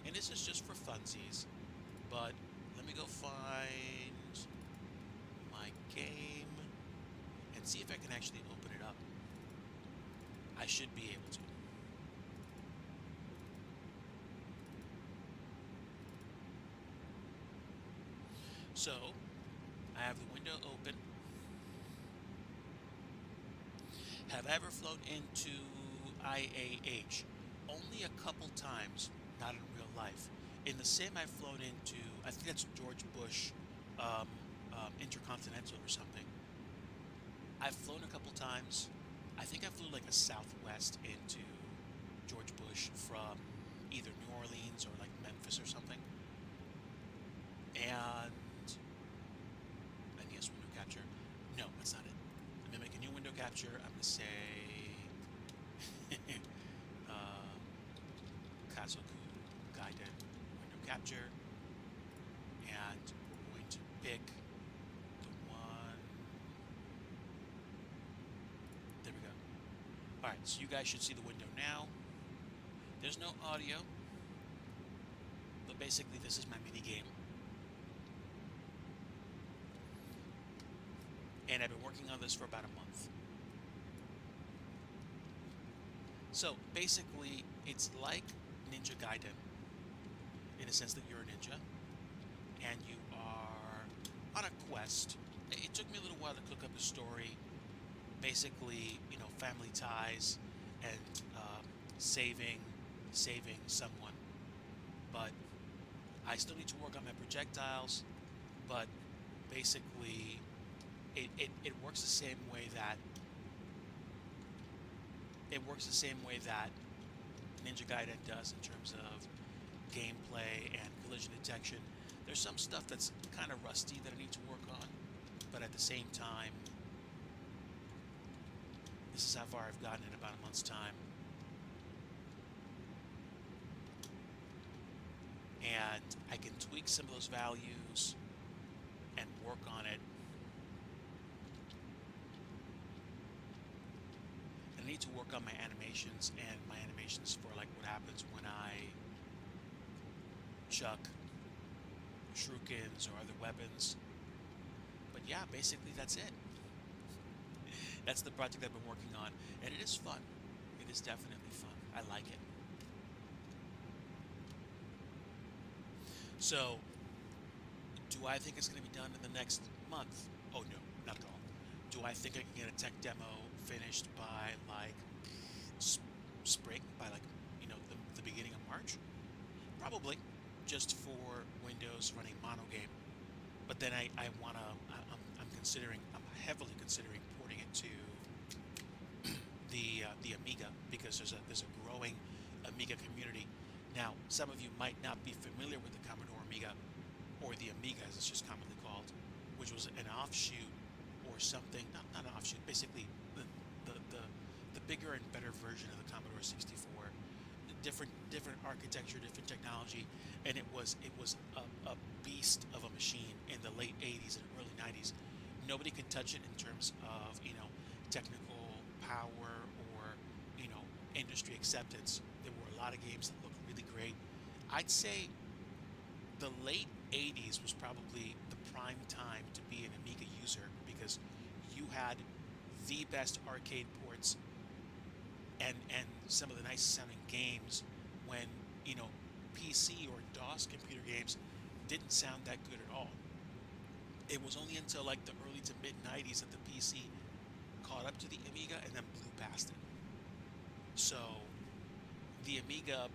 And this is just for funsies, but let me go find my game and see if I can actually open it up. I should be able to. So, I have the window open. Have I ever flown into IAH? Only a couple times, not in real life. In the sim I've flown into, I think that's George Bush um, Intercontinental or something. I've flown a couple times. I think I flew like a Southwest into George Bush from either New Orleans or like Memphis or something. And yes, window capture. No, that's not it. I'm gonna make a new window capture. I'm gonna say Kazoku Gaiden window capture, and we're going to pick the one. There we go. All right, so you guys should see the window now. There's no audio, but basically this is my mini game. And I've been working on this for about a month. So basically, it's like Ninja Gaiden in the sense that you're a ninja and you are on a quest. It took me a little while to cook up the story. Basically, family ties and saving someone. But I still need to work on my projectiles. But basically, it works the same way that Ninja Gaiden does in terms of gameplay and collision detection. There's some stuff that's kind of rusty that I need to work on, but at the same time, this is how far I've gotten in about a month's time. And I can tweak some of those values and work on it. I need to work on my animations and my animations for like what happens when I chuck shurikens or other weapons. But yeah, basically that's it. That's the project I've been working on, and it is fun. It is definitely fun. I like it. So, do I think it's going to be done in the next month? Oh no, not at all. Do I think I can get a tech demo finished by like spring, by like the beginning of March? Probably, just for Windows running mono game. But then I'm heavily considering porting it to the Amiga, because there's a growing Amiga community. Now, some of you might not be familiar with the Commodore Amiga, or the Amiga as it's just commonly called, which was an offshoot or something, not an offshoot, basically the bigger and better version of the Commodore 64. Different architecture, different technology, and it was a beast of a machine in the late 80s and early 90s. Nobody could touch it in terms of technical power or industry acceptance. There were a lot of games that looked really great. I'd say the late 80s was probably the prime time to be an Amiga user, because you had the best arcade ports and some of the nicest sounding games when PC or DOS computer games didn't sound that good at all. It was only until like the early to mid 90s that the PC caught up to the Amiga and then blew past it. So the Amiga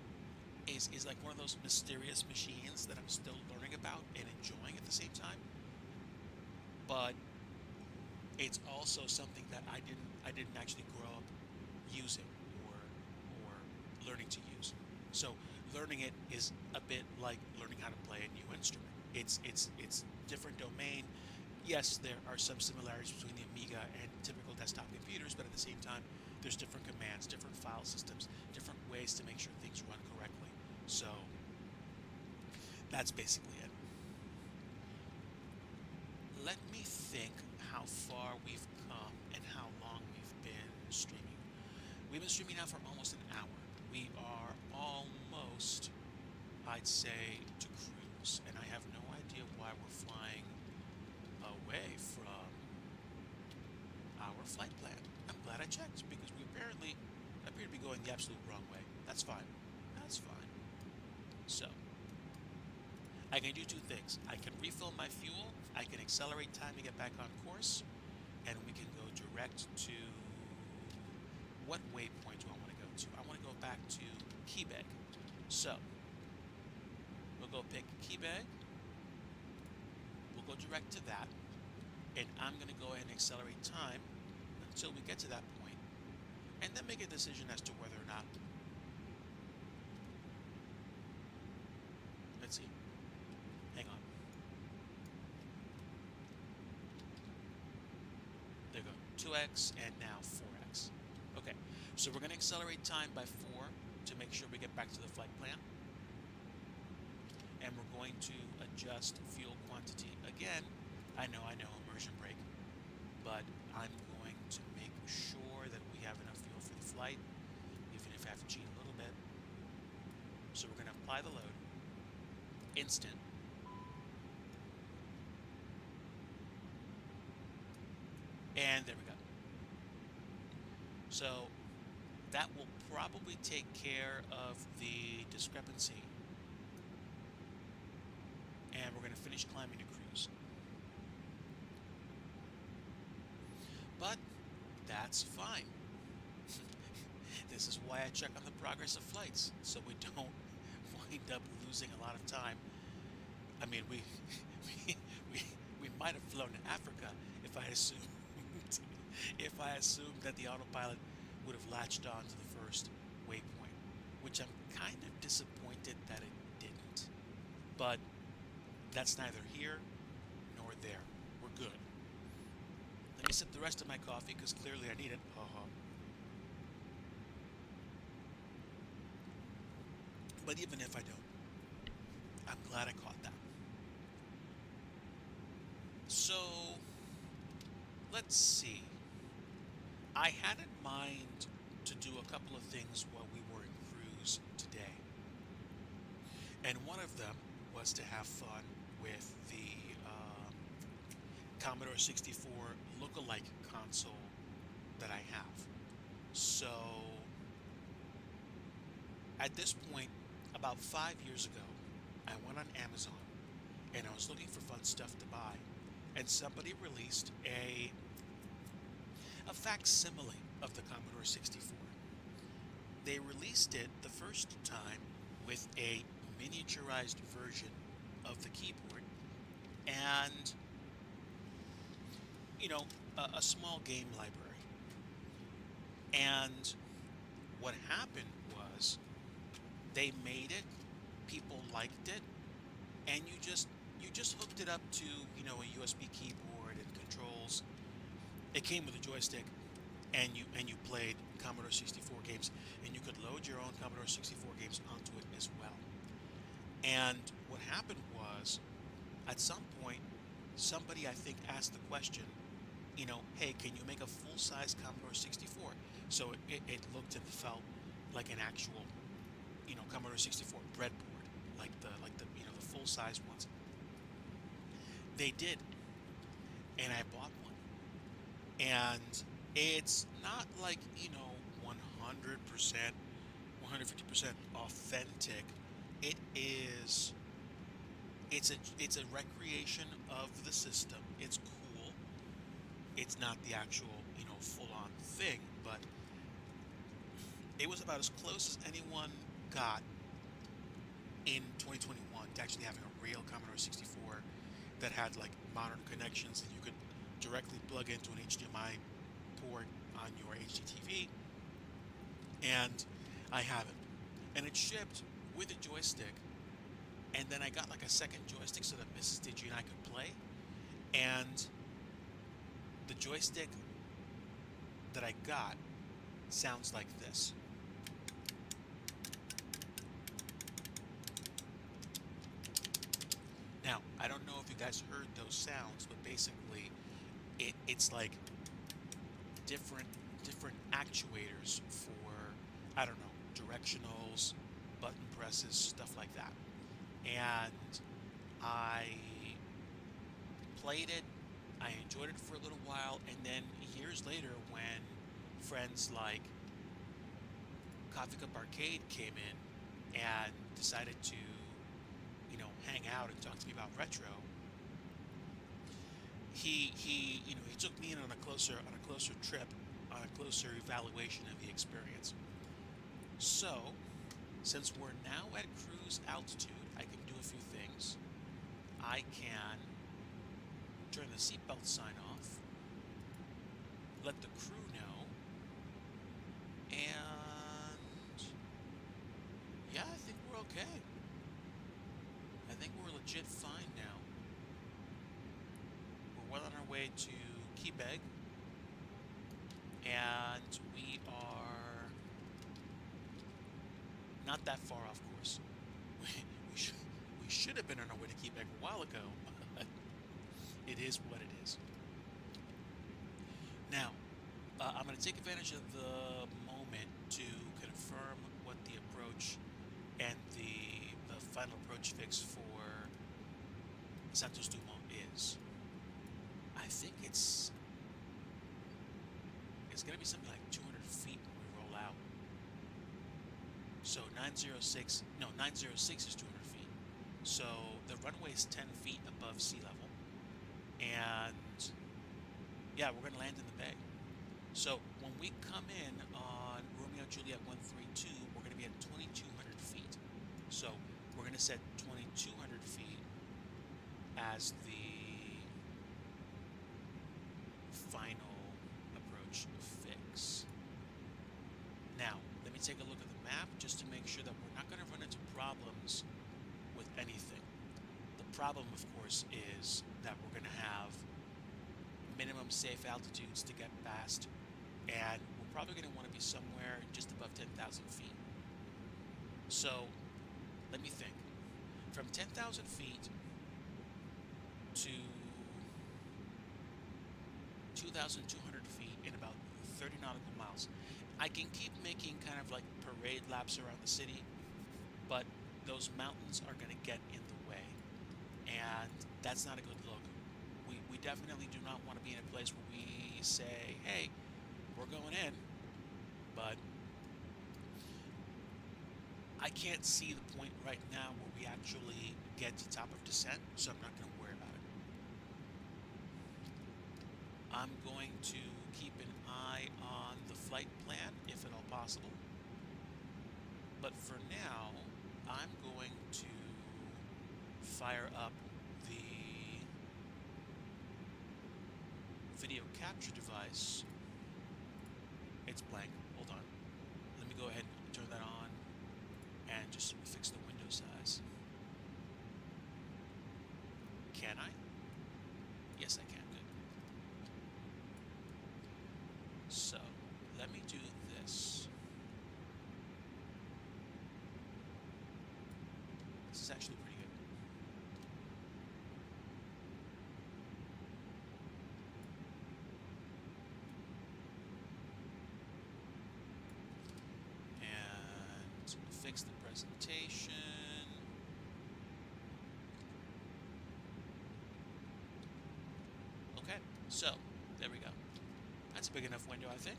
is like one of those mysterious machines that I'm still learning about and enjoying at the same time. But it's also something that I didn't actually grow up using or learning to use. So learning it is a bit like learning how to play a new instrument. It's different domain. Yes, there are some similarities between the Amiga and typical desktop computers, but at the same time, there's different commands, different file systems, different ways to make sure things run correctly. So that's basically it. Let me think how far we've come and how long been streaming now for almost an hour. We are almost, I'd say, to cruise, and I have no idea why we're flying away from our flight plan. I'm glad I checked because we apparently appear to be going the absolute wrong way. That's fine. That's fine. So, I can do two things. I can refill my fuel, I can accelerate time to get back on course, and we can go direct to... What waypoint do I want to go to? I want to go back to Quebec. So, we'll go pick Quebec. We'll go direct to that. And I'm going to go ahead and accelerate time until we get to that point, and then make a decision as to whether or not... Let's see. Hang on. There we go. 2x and now 4x. Okay, so we're going to accelerate time by 4 to make sure we get back to the flight plan. And we're going to adjust fuel quantity. Again, I know, immersion break. But I'm going to make sure that we have enough fuel for the flight, even if I have to cheat a little bit. So we're going to apply the load. Instant. And there we go. So that will probably take care of the discrepancy. And we're going to finish climbing to cruise. But that's fine. This is why I check on the progress of flights, so we don't wind up losing a lot of time. I mean, we might have flown to Africa if I assumed that the autopilot would have latched on to the first waypoint, which I'm kind of disappointed that it didn't. But that's neither here nor there. We're good. Let me sip the rest of my coffee because clearly I need it. But even if I don't, I'm glad I caught that. So, let's see. I had in mind to do a couple of things while we were in cruise today. And one of them was to have fun with the Commodore 64 look-alike console that I have. So, at this point, about 5 years ago, I went on Amazon and I was looking for fun stuff to buy, and somebody released a facsimile of the Commodore 64. They released it the first time with a miniaturized version of the keyboard and, you know, a small game library. And what happened was they made it, people liked it, and you just hooked it up to, you know, a USB keyboard and controls. It came with a joystick, and you played Commodore 64 games, and you could load your own Commodore 64 games onto it as well. And what happened was, at some point, somebody, I think, asked the question, you know, hey, can you make a full-size Commodore 64? So it looked and felt like an actual, you know, Commodore 64 breadboard, like the you know, the full-size ones. They did, and I bought one. And it's not like, you know, 100%, 150% authentic. It's a recreation of the system. It's cool. It's not the actual, you know, full-on thing, but it was about as close as anyone got in 2021 to actually having a real Commodore 64 that had like modern connections that you could directly plug into an HDMI port on your HDTV. And I have it. And it shipped with a joystick. And then I got like a second joystick so that Mrs. Digi and I could play. And the joystick that I got sounds like this. Now, I don't know if you guys heard those sounds, but basically it's like different actuators for I don't know, directionals, button presses, stuff like that. And I played it, I enjoyed it for a little while, and then years later, when friends like Coffee Cup Arcade came in and decided to, hang out and talk to me about retro, he took me in on a closer trip, on a closer evaluation of the experience. So, since we're now at cruise altitude, I can do a few things. I can turn the seatbelt sign off, let the crew know, and yeah, I think we're okay. I think we're legit fine now. We're well on our way to Quebec, and we are not that far off course. We, we, should, we should have been on our way to Quebec a while ago, but it is what it is. Now, I'm going to take advantage of the moment to confirm what the approach and the final approach fix for Santos Dumont is. I think it's going to be something like 200 feet when we roll out. So 906, no, 906 is 200 feet. So the runway is 10 feet above sea level. And yeah, we're going to land in the bay. So when we come in on Romeo Juliet 132, we're going to be at 2,200 feet. So we're going to set 2,200 feet as the final approach fix. Now, let me take a look at the map just to make sure that we're not going to run into problems with anything. The problem, of course, is that we're going to have minimum safe altitudes to get past, and we're probably going to want to be somewhere just above 10,000 feet. So, let me think. From 10,000 feet to 2,200 feet in about 30 nautical miles. I can keep making kind of like parade laps around the city, but those mountains are going to get in the way, and that's not a good look. We definitely do not want to be in a place where we say, hey, we're going in, but I can't see the point right now where we actually get to top of descent, so I'm not going to worry about it. I'm going to keep an eye on the flight plan, if at all possible. But for now, I'm going to fire up the video capture device. It's blank. Hold on. Let me go ahead and turn that on and just fix the window size. Can I? Yes, I can. Good. So, let me do this. This is actually pretty good. And fix the presentation. Okay, so there we go. That's a big enough window, I think.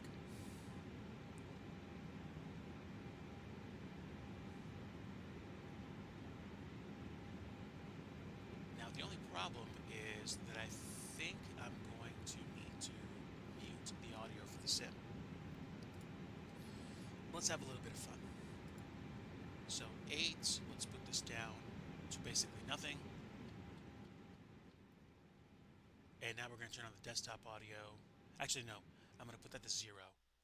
Now, the only problem is that I think I'm going to need to mute the audio for the sim. Let's have a little bit of fun. So 8, let's put this down to basically nothing. And now we're going to turn on the desktop audio. Actually, no, I'm going to put that to 0.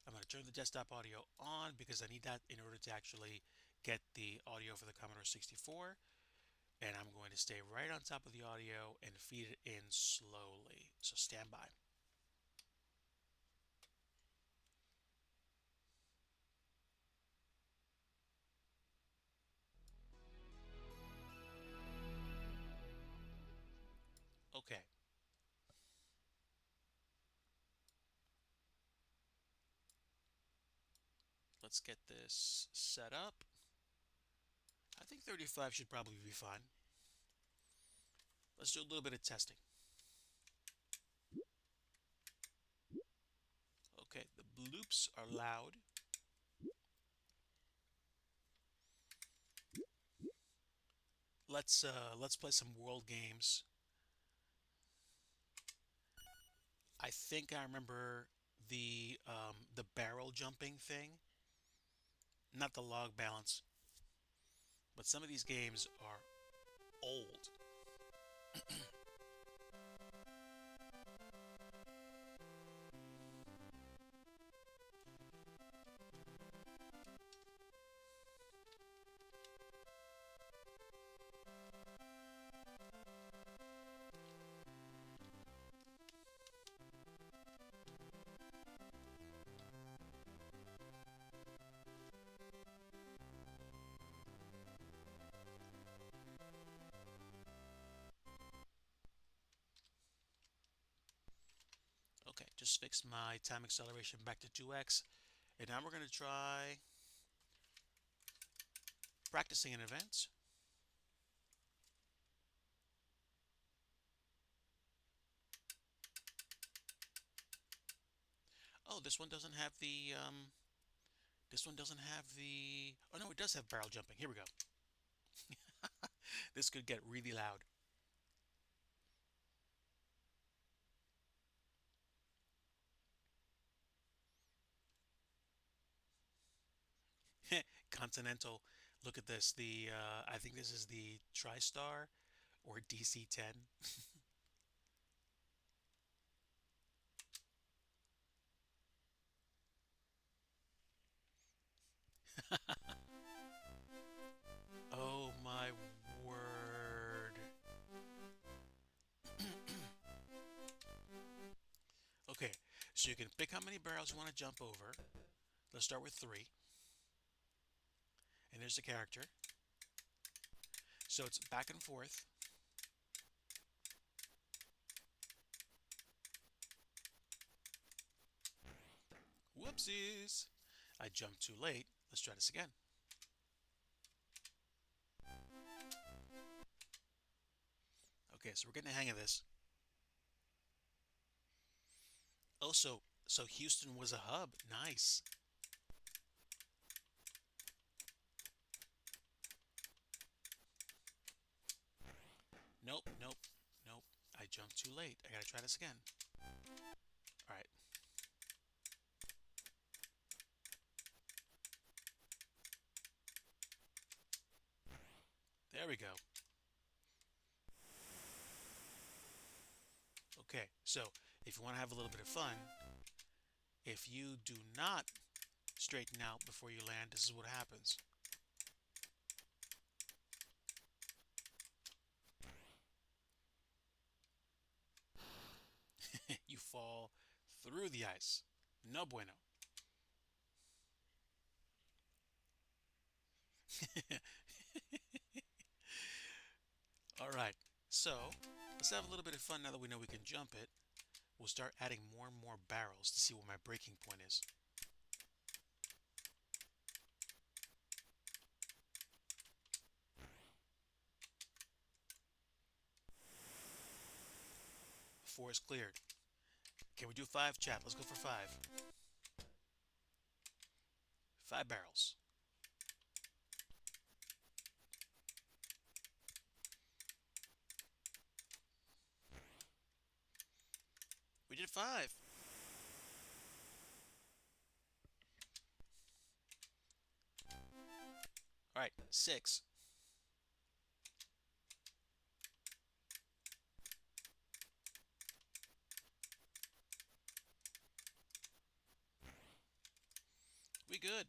I'm going to turn the desktop audio on because I need that in order to actually get the audio for the Commodore 64. And I'm going to stay right on top of the audio and feed it in slowly. So stand by. Okay. let's get this set up. I think 35 should probably be fine. Let's do a little bit of testing. Okay, the bloops are loud. Let's play some world games. I think I remember the barrel jumping thing, not the log balance, but some of these games are old. Okay, just fixed my time acceleration back to 2x, and now we're going to try practicing an event. Oh, this one doesn't have the this one doesn't have the. Oh no, it does have barrel jumping. Here we go. This could get really loud. Continental. Look at this. The I think this is the TriStar or DC-10. Oh my word. Okay, so you can pick how many barrels you want to jump over. Let's start with 3. And there's the character. So it's back and forth. Whoopsies. I jumped too late. Let's try this again. Okay, so we're getting the hang of this. Oh, so Houston was a hub. Nice. Nope, nope, nope. I jumped too late. I gotta try this again. All right. There we go. Okay, so if you want to have a little bit of fun, if you do not straighten out before you land, this is what happens. You fall through the ice. No bueno. All right, so let's have a little bit of fun now that we know we can jump it. We'll start adding more and more barrels to see what my breaking point is. Four is cleared. Can we do 5, chat? Let's go for 5. 5 barrels. We did 5. All right, 6. We good.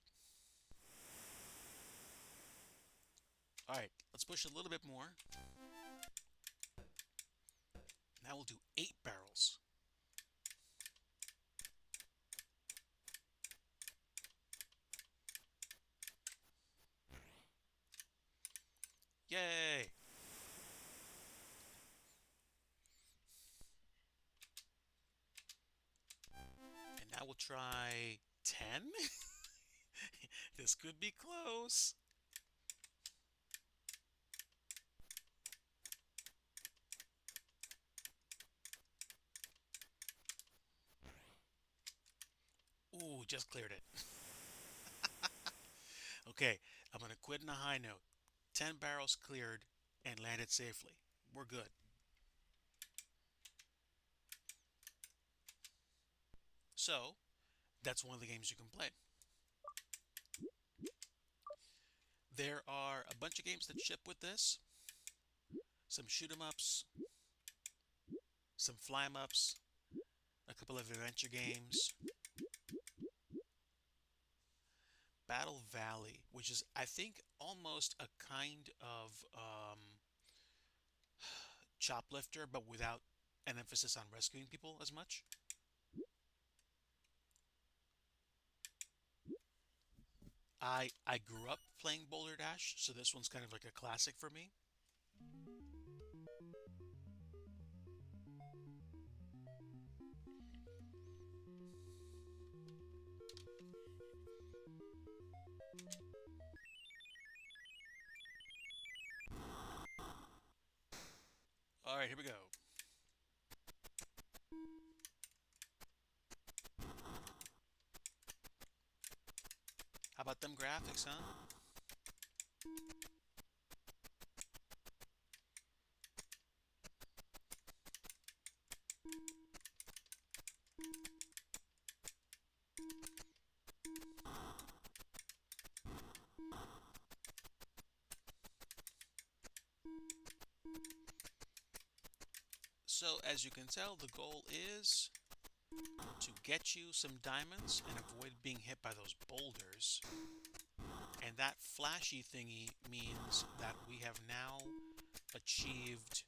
All right, let's push a little bit more. Now we'll do 8 barrels. Yay! And now we'll try 10. This could be close. Ooh, just cleared it. Okay, I'm going to quit in a high note. 10 barrels cleared and landed safely. We're good. So, that's one of the games you can play. There are a bunch of games that ship with this. Some shoot 'em ups, some fly 'em ups, a couple of adventure games. Battle Valley, which is, I think, almost a kind of choplifter, but without an emphasis on rescuing people as much. I grew up playing Boulder Dash, so this one's kind of like a classic for me. All right, here we go. How about them graphics, huh? So, as you can tell, the goal is to get you some diamonds and avoid being hit by those boulders. And that flashy thingy means that we have now achieved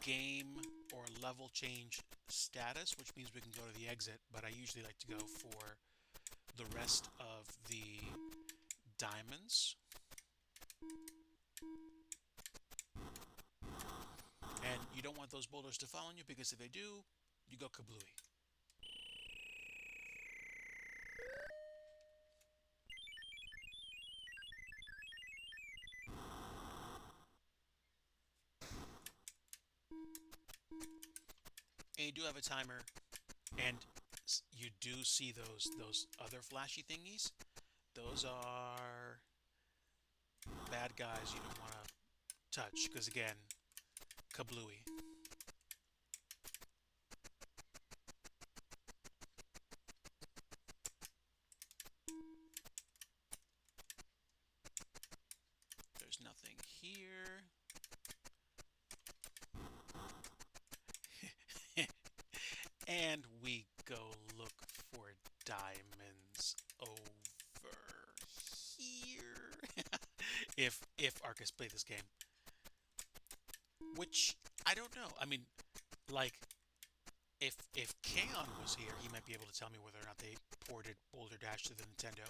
game or level change status, which means we can go to the exit, but I usually like to go for the rest of the diamonds. And you don't want those boulders to fall on you because if they do, you go kablooey. And you do have a timer, and you do see those other flashy thingies. Those are bad guys you don't want to touch because again, kablooey. There's nothing here. And we go look for diamonds over here. If Arcus played this game, which I don't know. I mean, like if Kaon was here, he might be able to tell me whether or not they ported Boulder Dash to the Nintendo.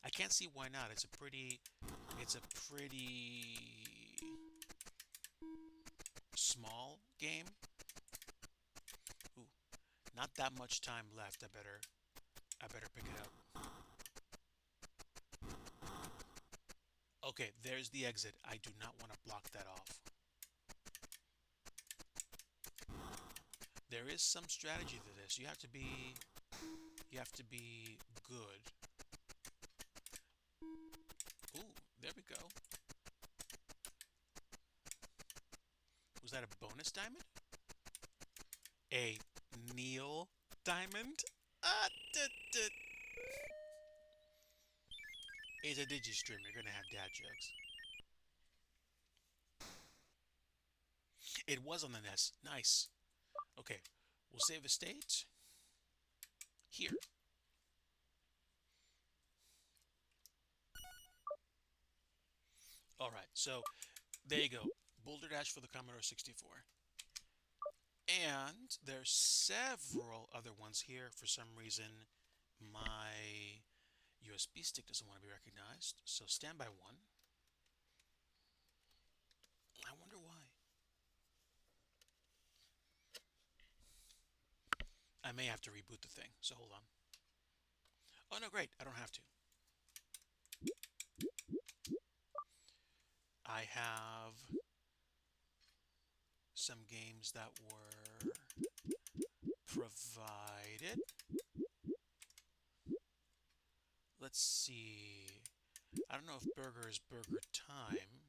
I can't see why not. It's a pretty small game. Ooh, not that much time left. I better pick it up. Okay, there's the exit. I do not want to block that off. There is some strategy to this. You have to be good. Ooh, there we go. Was that a bonus diamond? A Neil diamond? It's a digi stream. You're gonna have dad jokes. It was on the NES. Nice. Okay, we'll save a state here. All right, so there you go. Boulder Dash for the Commodore 64. And there's several other ones here. For some reason, my USB stick doesn't want to be recognized. So stand by one. I wonder why. I may have to reboot the thing. So hold on. Oh no, great. I don't have to. I have some games that were provided. Let's see. I don't know if burger is burger time.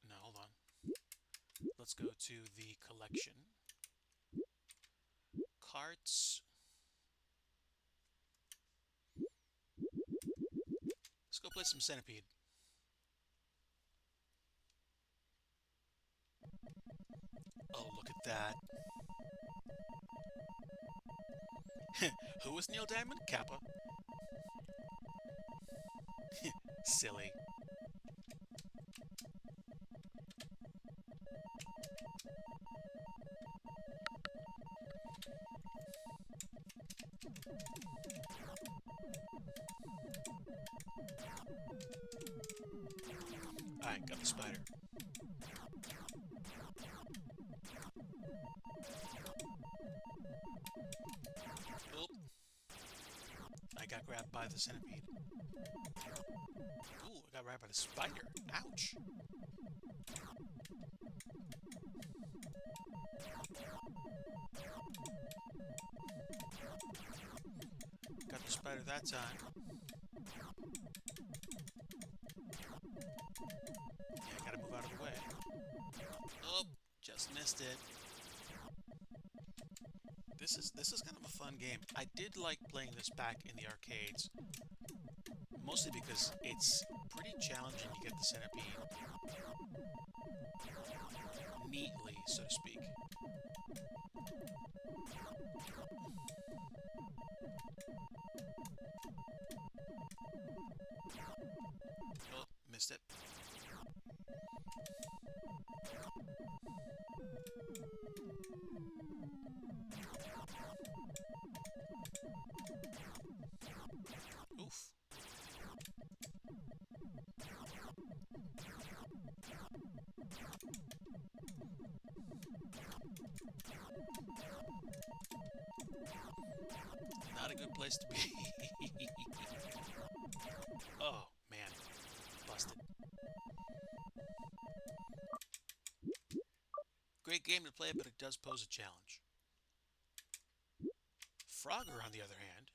No, hold on. Let's go to the collection. Carts. Let's go play some Centipede. Oh, look at that. Who was Neil Diamond? Kappa. Silly. Alright, got the spider. Oop. I got grabbed by the centipede. Ooh, I got grabbed by the spider. Ouch. Got the spider that time. Yeah, I gotta move out of the way. Oh, just missed it. This is kind of a fun game. I did like playing this back in the arcades, mostly because it's pretty challenging to get the centipede neatly, so to speak. Oh, missed it. Oof. Not a good place to be. Oh, man. Busted. Great game to play, but it does pose a challenge. Frogger, on the other hand.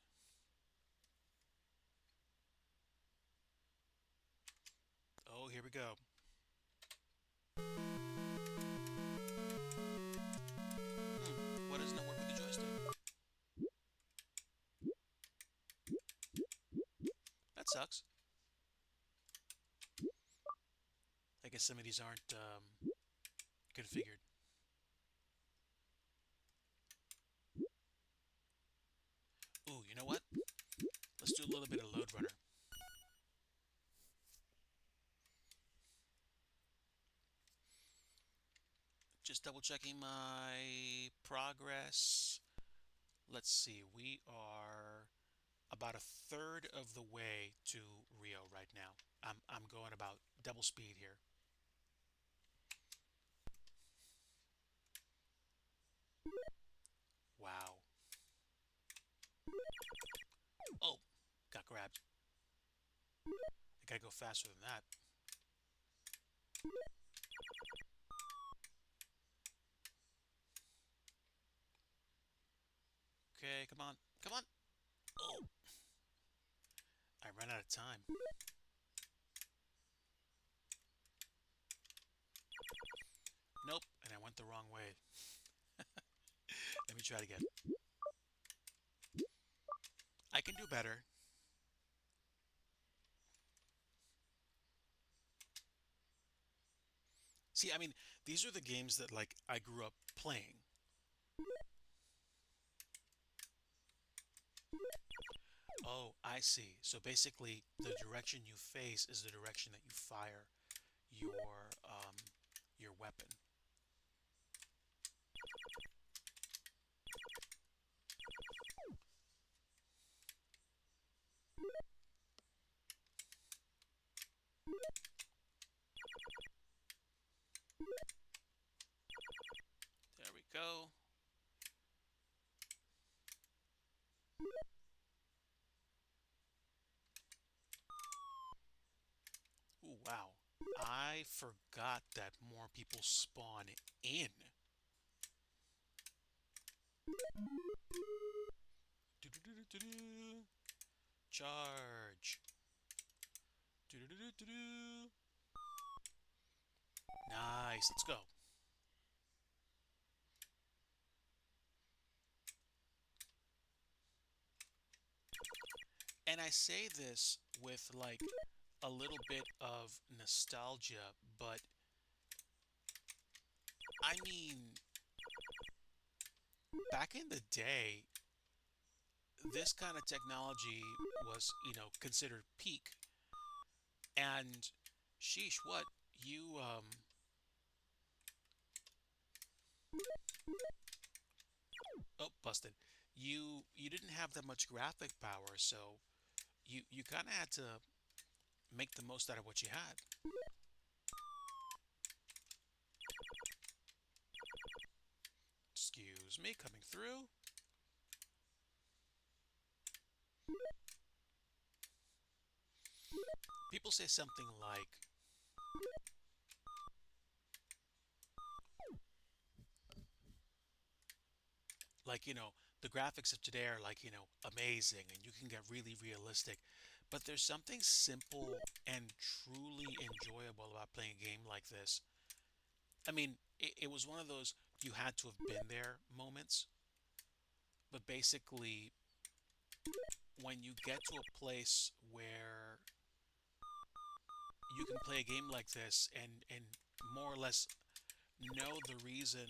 Oh, here we go. Why doesn't it work with the joystick? That sucks. I guess some of these aren't configured. Ooh, you know what? Let's do a little bit of Load Runner. Just double checking my progress. Let's see, we are about a third of the way to Rio right now. I'm going about double speed here. Wow. Oh, got grabbed. I gotta go faster than that. Okay, come on. Come on. Oh. I ran out of time. Nope, and I went the wrong way. Let me try it again. I can do better. See, I mean, these are the games that like I grew up playing. Oh, I see. So basically, the direction you face is the direction that you fire your weapon. There we go. I forgot that more people spawn in. Do-do-do-do-do-do. Charge. Do-do-do-do-do-do. Nice. Let's go. And I say this with like a little bit of nostalgia, but I mean, back in the day, this kind of technology was, considered peak. And sheesh, what you oh, busted. You didn't have that much graphic power, so you kind of had to make the most out of what you had. Excuse me, coming through. People say something like the graphics of today are like amazing and you can get really realistic, but there's something simple and truly enjoyable about playing a game like this. I mean, it was one of those you had to have been there moments, but basically when you get to a place where you can play a game like this and more or less know the reason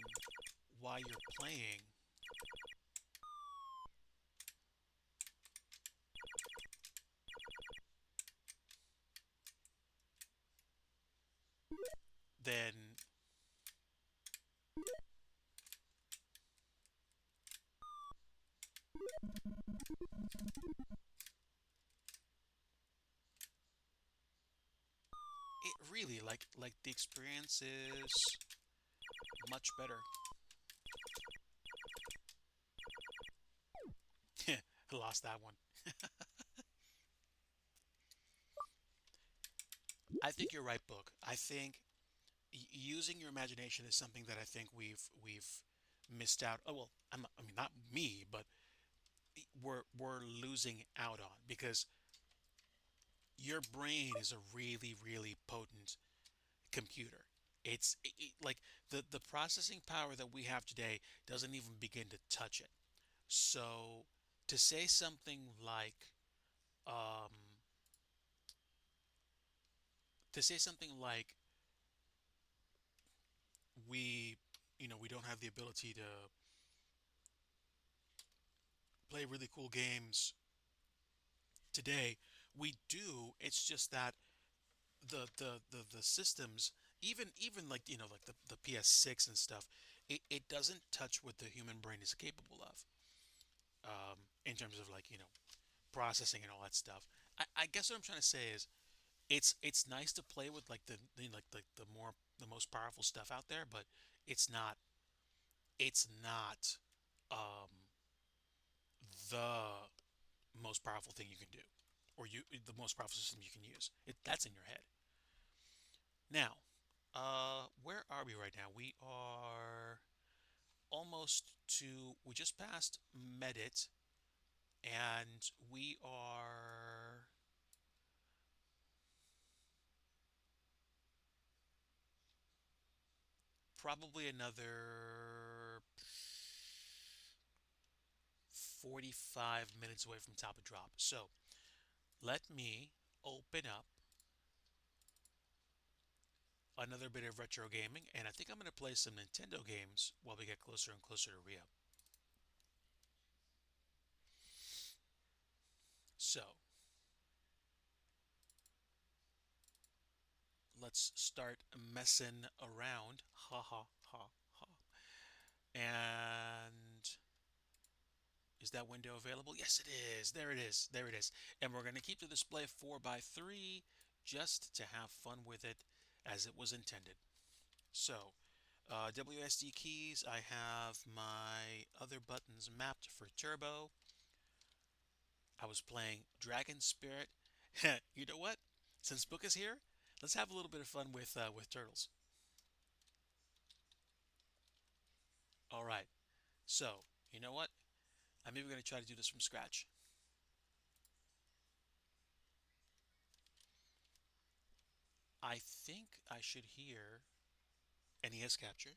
why you're playing, then it really like the experience is much better. I lost that one. I think you're right, Book. I think using your imagination is something that I think we've missed out. Oh well, I mean not me, but we're losing out on because your brain is a really potent computer. Like the processing power that we have today doesn't even begin to touch it. So to say something like um, to say something like we we don't have the ability to play really cool games today, we do. It's just that the systems, even like like the PS6 and stuff, it doesn't touch what the human brain is capable of, in terms of like processing and all that stuff. I guess what I'm trying to say is it's nice to play with like the most powerful stuff out there, but it's not it's not um, the most powerful thing you can do, or the most powerful system you can use. That's in your head. Now, where are we right now? We are we just passed Medit, and we are probably another 45 minutes away from top of drop. So let me open up another bit of retro gaming, and I think I'm going to play some Nintendo games while we get closer and closer to RIO. So let's start messing around. Ha ha ha ha. And is that window available? Yes, it is. There it is. There it is. And we're going to keep the display 4:3 just to have fun with it as it was intended. So, WSD keys, I have my other buttons mapped for turbo. I was playing Dragon Spirit. You know what? Since Book is here, Let's have a little bit of fun with turtles. All right. So, you know what? I'm even going to try to do this from scratch. I think I should hear NES capture.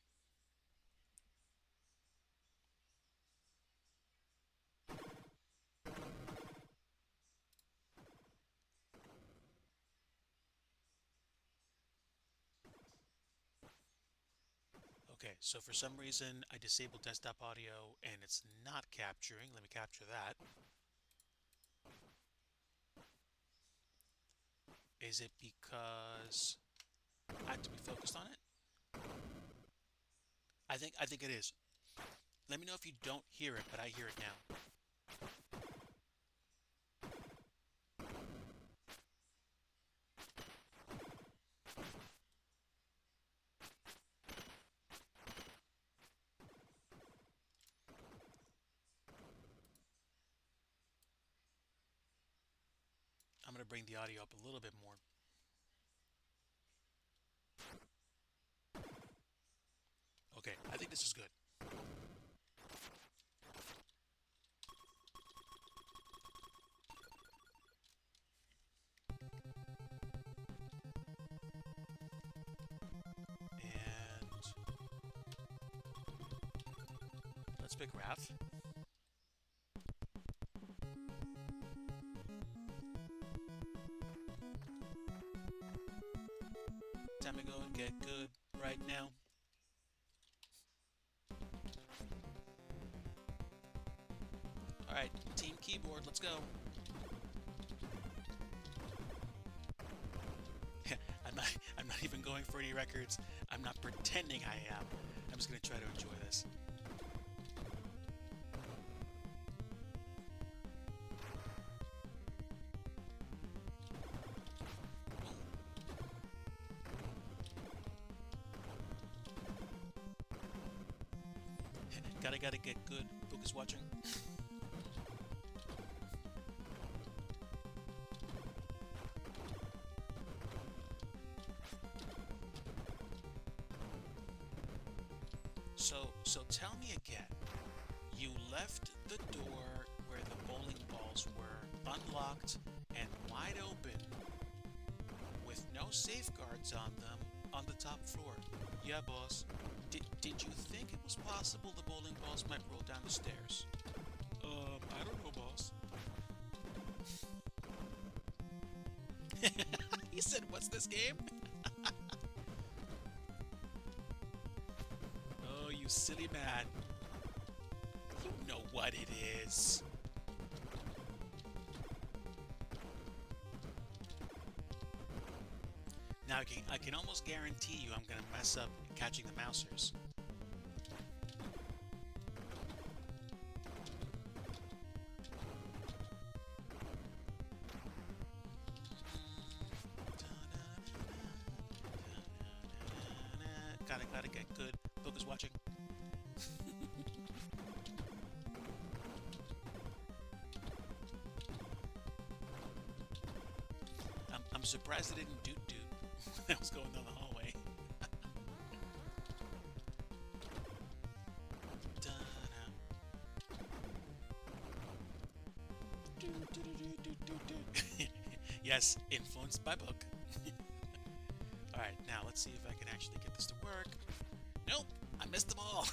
Okay, so for some reason I disabled desktop audio and it's not capturing. Let me capture that. Is it because I have to be focused on it? I think it is. Let me know if you don't hear it, but I hear it now. I'm going to bring the audio up a little bit more. Okay, I think this is good. And let's pick Raph. Time to go and get good right now. All right, team keyboard, let's go. I'm not even going for any records. I'm not pretending I am. I'm just gonna try to enjoy this. Gotta get good. Focus watching. So tell me again. You left the door where the bowling balls were unlocked and wide open with no safeguards on them on the top floor. Yeah, boss. Did you think it was possible the bowling balls might roll down the stairs? I don't know, boss. He said, what's this game? Oh, you silly man. You know what it is. Now I can almost guarantee you I'm gonna mess up catching the mousers. Gotta get good. Focus watching. I'm surprised it didn't doot doot when I was going down the hallway. Yes, influenced by book. Alright, now let's see if I can actually get this to work. Nope, I missed them all.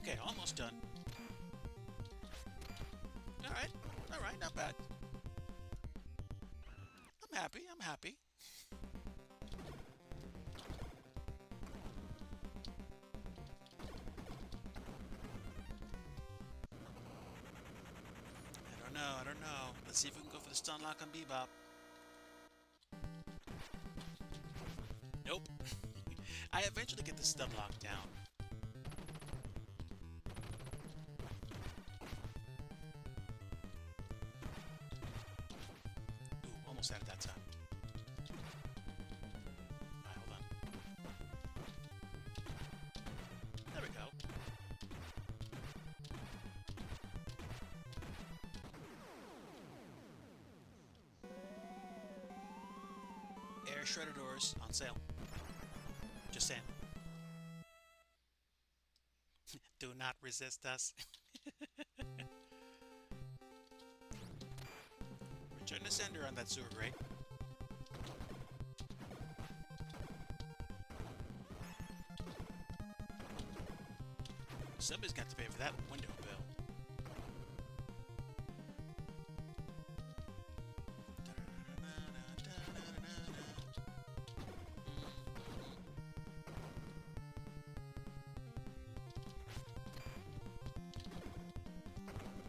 Okay, almost done. Alright, not bad. I'm happy. I don't know. Let's see if we can go for the stun lock on Bebop. Nope. I eventually get the stun lock down. Ooh, almost had it that time. Alright, hold on. There we go. shredder doors on sale. Just saying. Do not resist us. Return to sender on that sewer grate. Somebody's got to pay for that window bill.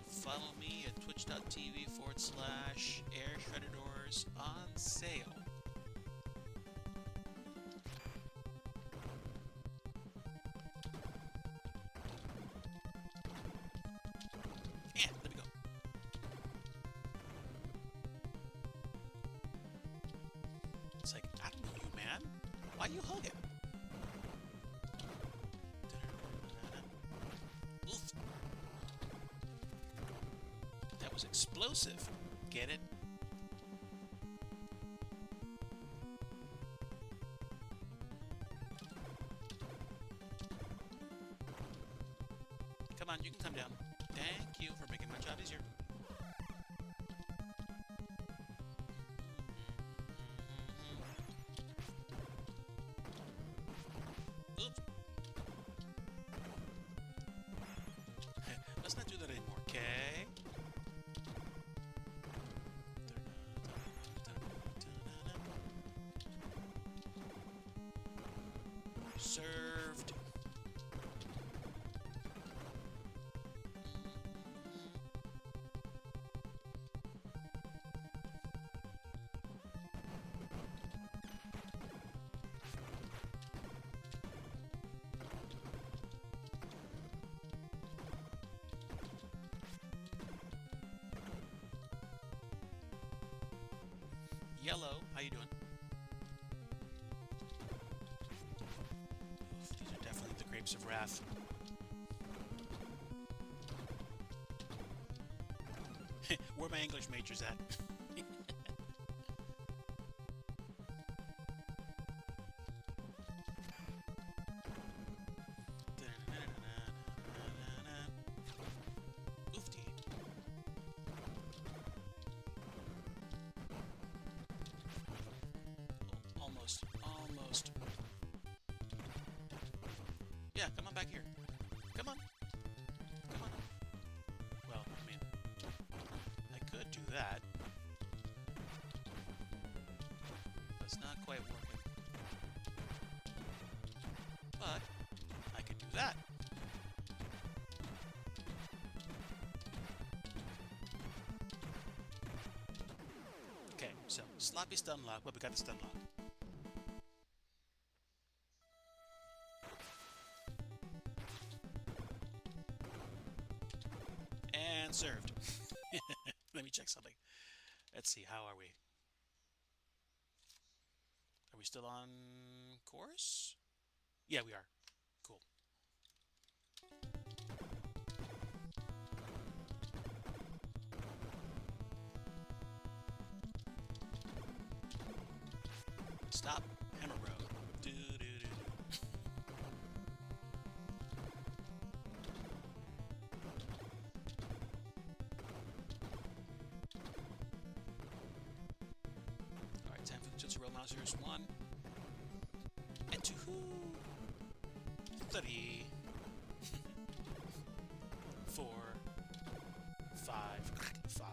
Follow me at twitch.tv/airshredders on sale. Yeah, let me go. It's like, I don't know you, man. Why you hugging? Oof. That was explosive. Get it? Come on, you can come down. Thank you for making my job easier. Oops. Let's not do that anymore, okay? Served. Yellow, how you doing? Oof, these are definitely the grapes of wrath. Where my English majors at? Oofty. Almost. Yeah, come on back here. Come on. Come on. Well, I mean, I could do that. That's not quite working. But I could do that. Okay, so sloppy stun lock. Well, we got the stun lock. And served. Let me check something. Let's see, how are we? Are we still on course? Yeah, we are. Cool. Stop. Hammer Road. Do-do-do-do. Alright, time for the Tootsie Roll Mousers. 1 and 2. 3. 4. 5. 5.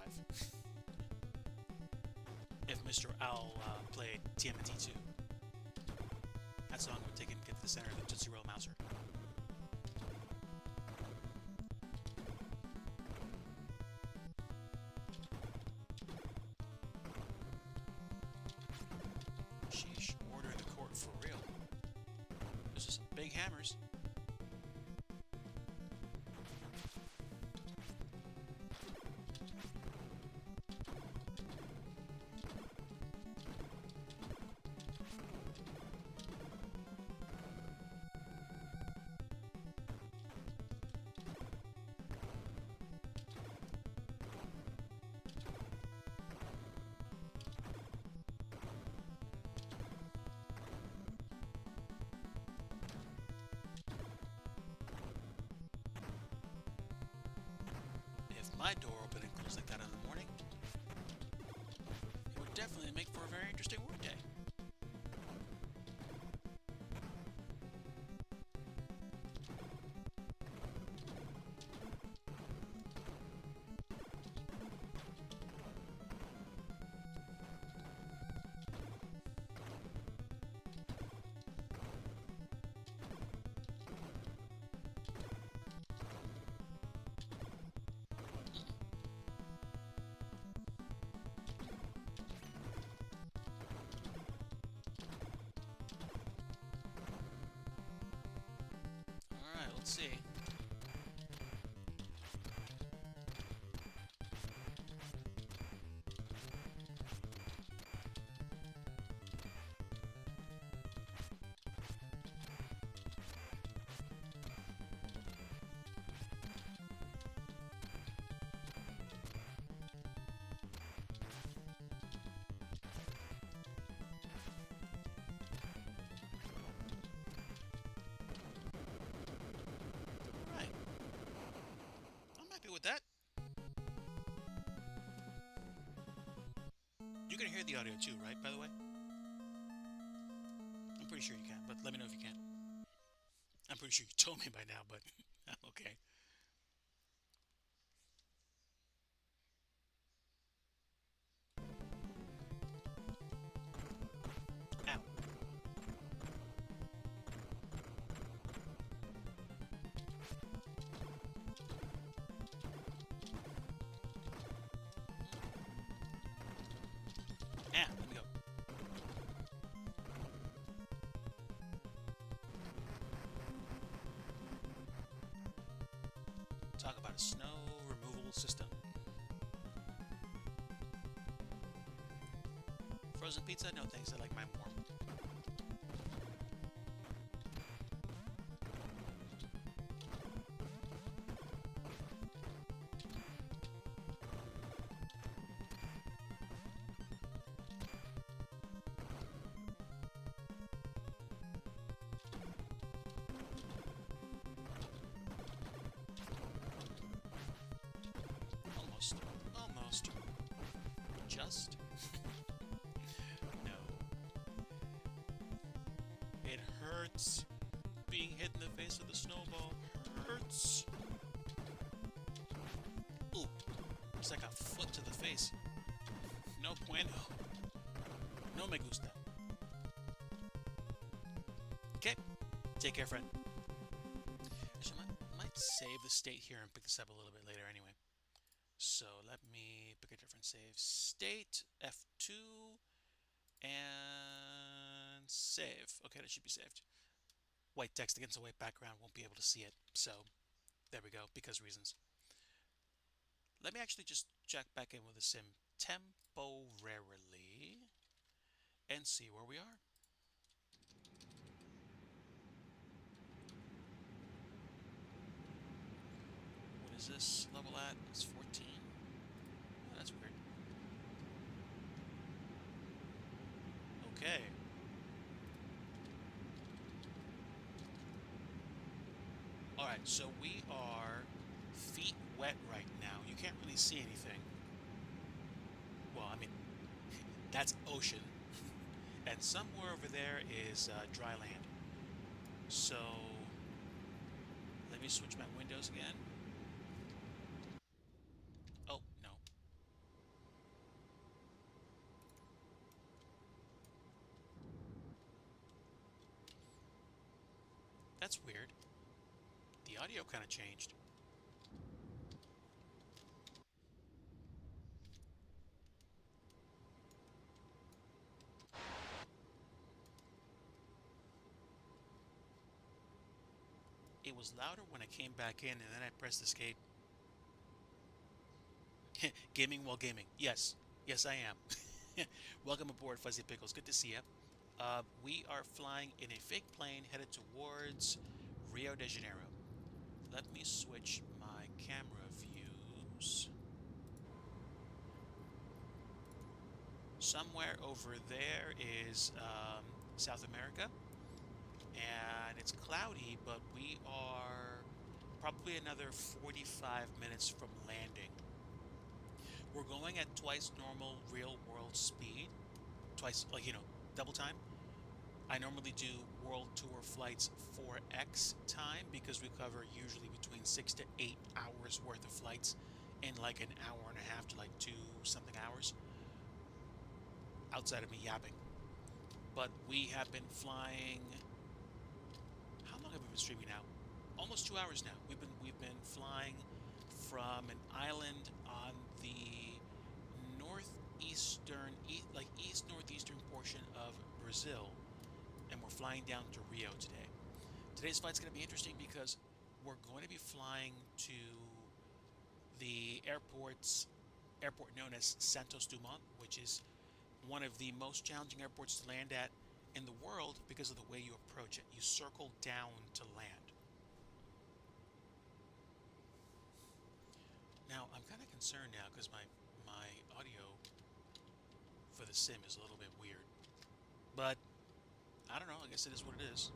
If Mr. Owl played TMNT 2. That song would take him to get to the center of the Tootsie Roll Mouser. Sheesh, order in the court for real. Those are some big hammers. my door open and close like that in the morning, it would definitely make for a very interesting workday. Alright, let's see. Alright, I'm happy with that. You can hear the audio too, right, by the way? I'm pretty sure you can, but let me know if you can. I'm pretty sure you told me by now, but okay. Ow. Ah, let me go. Talk about a snow removal system. Frozen pizza? No thanks, I like mine warm. Almost. Almost. Just? No. It hurts. Being hit in the face with a snowball hurts. Ooh. It's like a foot to the face. No bueno. No me gusta. Okay. Take care, friend. Actually, I might save the state here and pick this up a little bit later anyway. So let me pick a different save state, F2, and save. Okay, that should be saved. White text against a white background, won't be able to see it. So there we go, because reasons. Let me actually just check back in with the sim temporarily and see where we are. What is this level at? It's 14. Oh, that's weird. Okay. Alright, so we are feet wet right now. You can't really see anything. Well, I mean, that's ocean. And somewhere over there is dry land. So, let me switch my windows again. Oh, no. That's weird. The audio kind of changed. It was louder when I came back in, and then I pressed escape. Gaming while gaming. Yes. Yes, I am. Welcome aboard, Fuzzy Pickles. Good to see you. We are flying in a fake plane headed towards Rio de Janeiro. Let me switch my camera views. Somewhere over there is South America. And it's cloudy, but we are probably another 45 minutes from landing. We're going at twice normal real world speed, twice, like, double time. I normally do world tour flights 4x time because we cover usually between 6 to 8 hours worth of flights in like an hour and a half to like 2 something hours outside of me yapping. But we have been flying. How long have we been streaming now? Almost 2 hours now. We've been flying from an island on the northeastern, like east northeastern portion of Brazil, and we're flying down to Rio today. Today's flight's going to be interesting because we're going to be flying to the airport known as Santos Dumont, which is one of the most challenging airports to land at in the world because of the way you approach it. You circle down to land. Now, I'm kind of concerned now because my audio for the sim is a little bit weird. But I don't know. I guess it is what it is.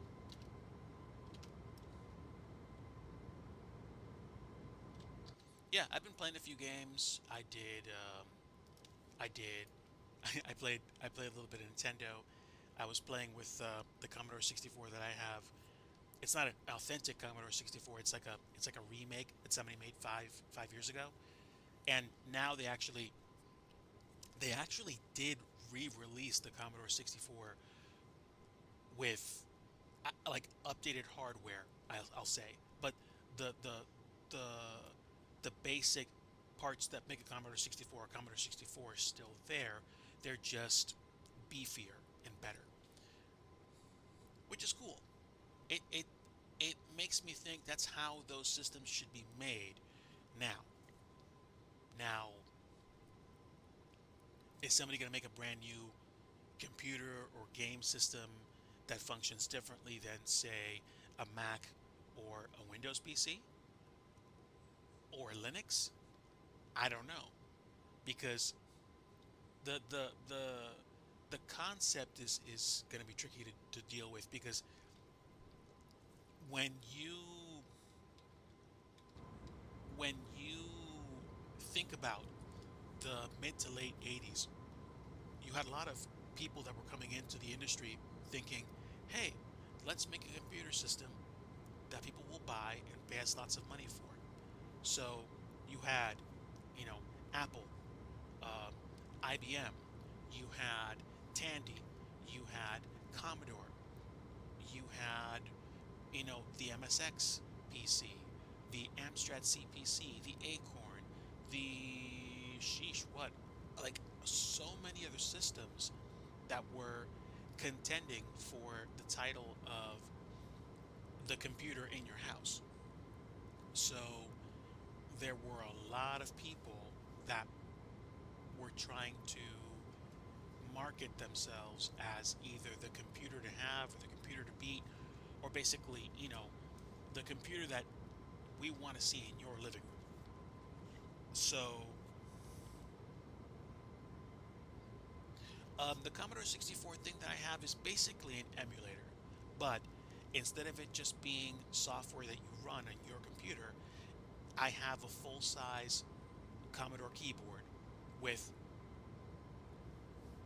Yeah, I've been playing a few games. I did. I played a little bit of Nintendo. I was playing with the Commodore 64 that I have. It's not an authentic Commodore 64. It's like a remake that somebody made five years ago. And now they actually did re-release the Commodore 64 with like updated hardware. I'll say, but the the the the basic parts that make a Commodore 64 is still there. They're just beefier and better, which is cool. It makes me think that's how those systems should be made now. Now, is somebody going to make a brand new computer or game system that functions differently than, say, a Mac or a Windows PC or Linux? I don't know, because the the the the concept is going to be tricky to deal with, because when you when you think about the mid to late 80s, you had a lot of people that were coming into the industry thinking, hey, let's make a computer system that people will buy and pay us lots of money for. So you had, Apple, uh, IBM, you had Tandy, you had Commodore, you had, the MSX PC, the Amstrad CPC, the Acorn, the sheesh, what, like so many other systems that were contending for the title of the computer in your house. So there were a lot of people that were trying to market themselves as either the computer to have or the computer to beat, or basically, the computer that we want to see in your living room. So, the Commodore 64 thing that I have is basically an emulator, but instead of it just being software that you run on your computer, I have a full-size Commodore keyboard with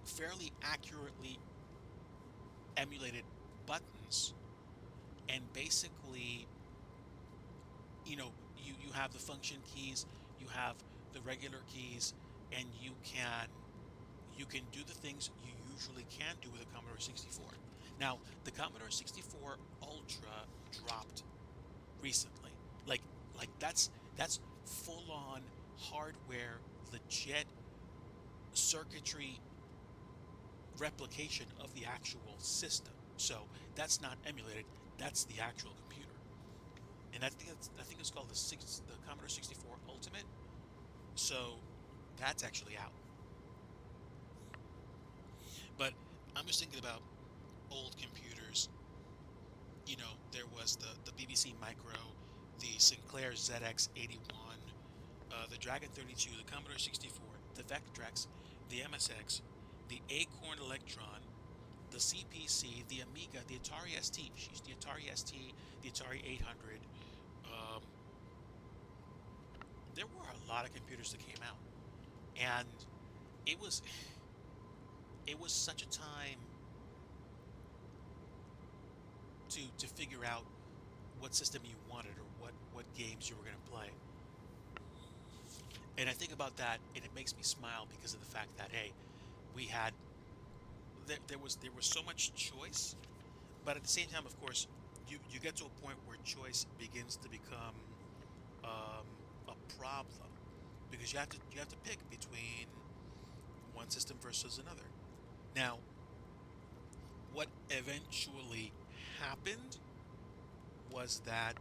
fairly accurately emulated buttons, and basically, you have the function keys, you have the regular keys, and you can do the things you usually can do with a Commodore 64. Now, the Commodore 64 Ultra dropped recently. Like that's full on hardware, legit circuitry replication of the actual system. So that's not emulated. That's the actual computer. And I think it's called the Commodore 64 Ultimate. So that's actually out. But I'm just thinking about old computers. There was the BBC Micro, the Sinclair ZX81, the Dragon 32, the Commodore 64, the Vectrex, the MSX, the Acorn Electron, the CPC, the Amiga, the Atari ST, the Atari ST, the Atari 800. Um, there were a lot of computers that came out, and it was it was such a time to figure out what system you wanted or what games you were going to play. And I think about that, and it makes me smile because of the fact that hey, we had there was so much choice, but at the same time, of course, you get to a point where choice begins to become um, a problem because you have to pick between one system versus another. Now, what eventually happened was that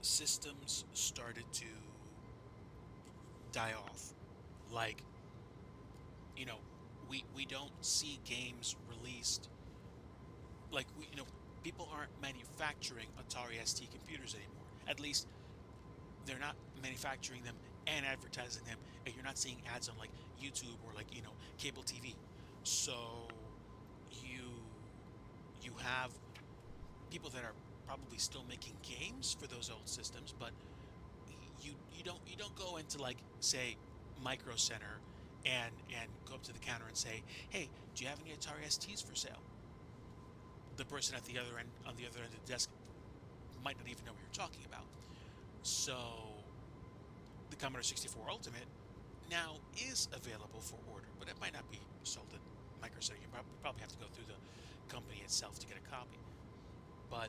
systems started to die off. Like, you know, we don't see games released like people aren't manufacturing Atari ST computers anymore. At least they're not manufacturing them and advertising them, and you're not seeing ads on like YouTube or like cable TV. So you you have people that are probably still making games for those old systems, but you don't go into like say Micro Center and go up to the counter and say, "Hey, do you have any Atari STs for sale?" The person at the other end on the other end of the desk might not even know what you're talking about. So the Commodore 64 Ultimate now is available for order, but it might not be sold at Micro Center. You probably have to go through the company itself to get a copy. But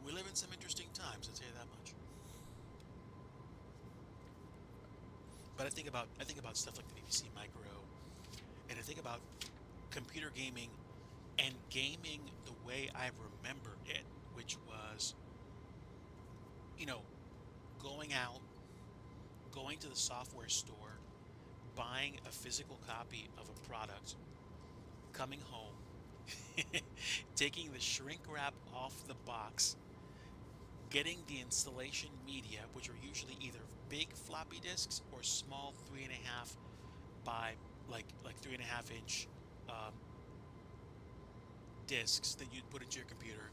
we live in some interesting times, I'll tell you that much. But I think about stuff like the BBC Micro, and I think about computer gaming and gaming the way I remember it, which was, you know, going out, going to the software store, buying a physical copy of a product, coming home, taking the shrink wrap off the box, getting the installation media, which are usually either big floppy disks or small 3.5 by like 3.5 inch um, disks that you'd put into your computer,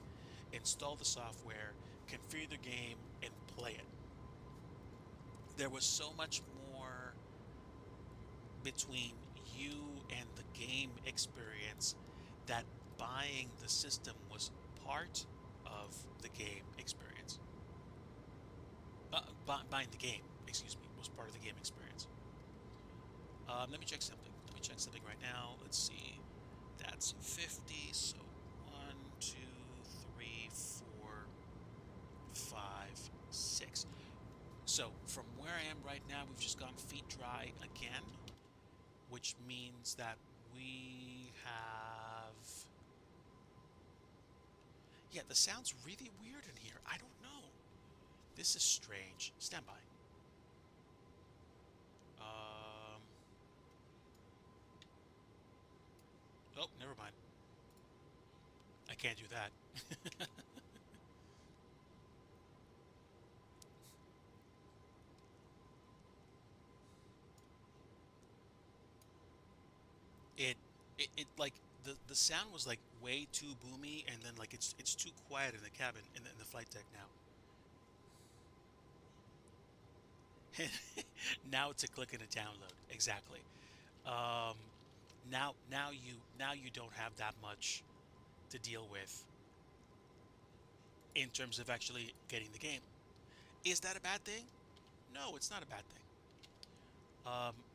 install the software, configure the game, and play it. There was so much more between you and the game experience that buying the system was part of the game experience. Buying the game, excuse me, was part of the game experience. Let me check something. Let me check something right now. Let's see. That's 50. So one, two, three, four, five, six. So from where I am right now, we've just gone feet dry again, which means that we have. Yeah, the sound's really weird in here. I don't know. This is strange. Stand by. Um. Oh, never mind. I can't do that. it, it like the sound was like way too boomy, and then like it's too quiet in the cabin in the flight deck now. Now it's a click and a download. Exactly. Um, now you don't have that much to deal with in terms of actually getting the game. Is that a bad thing? No, it's not a bad thing.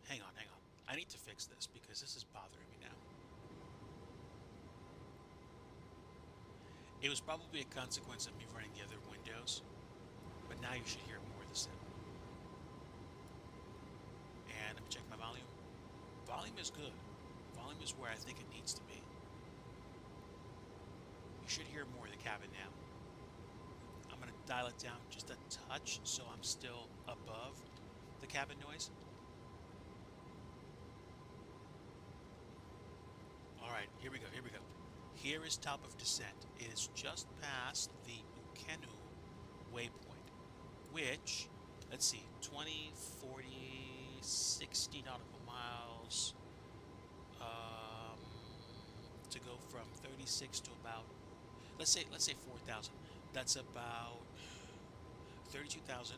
Hang on. I need to fix this because this is bothering me now. It was probably a consequence of me running the other windows, but now you should hear more of the sound. And let me check my volume. Volume is good. Volume is where I think it needs to be. You should hear more of the cabin now. I'm going to dial it down just a touch so I'm still above the cabin noise. All right, here we go. Here we go. Here is top of descent. It is just past the Ukenu waypoint, which, let's see, 20, 40, 60 nautical miles to go from 36 to about, let's say 4,000. That's about 32,000.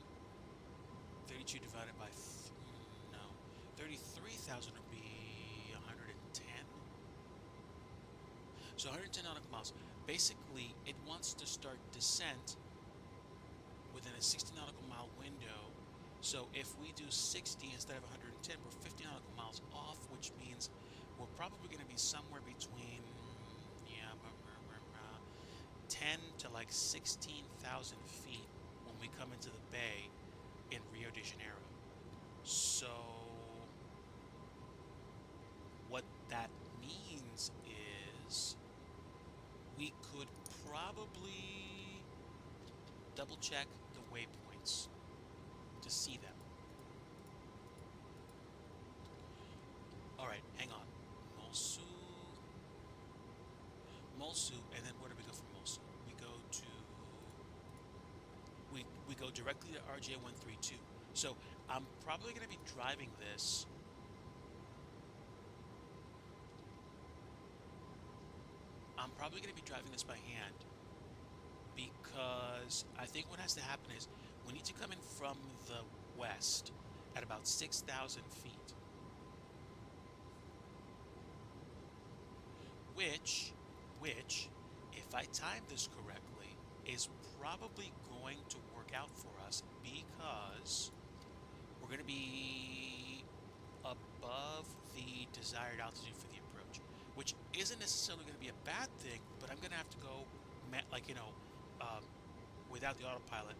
32 divided by 60,000 would be 110. So 110 nautical miles. Basically, it wants to start descent within a 60 nautical mile window. So if we do 60 instead of 110, we're 50 nautical miles off, which means we're probably going to be somewhere between, yeah, 10 to like 16,000 feet when we come into the bay in Rio de Janeiro. So what that means is we could probably double check the waypoints to see them. All right, hang on. Mosul, and then where do we go from Mosul? We go directly to RJ 132. So I'm probably going to be driving this. By hand because I think what has to happen is we need to come in from the west at about 6,000 feet, which, if I time this correctly, is probably going to work out for us because we're going to be above the desired altitude for the approach, which isn't necessarily going to be a bad thing, but I'm going to have to go, without the autopilot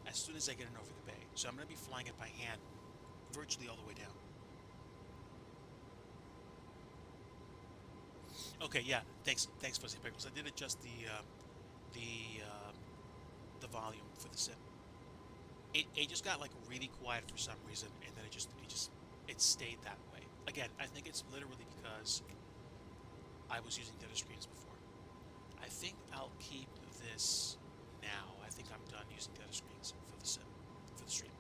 as soon as I get in over the bay. So I'm going to be flying it by hand virtually all the way down. Okay, yeah, thanks, Fuzzy Pickles. I did adjust the volume for the sim. It just got like really quiet for some reason, and then it stayed that way. Again, I think it's literally because I was using the other screens before. I think I'll keep this now. I think I'm done using the other screens for the stream.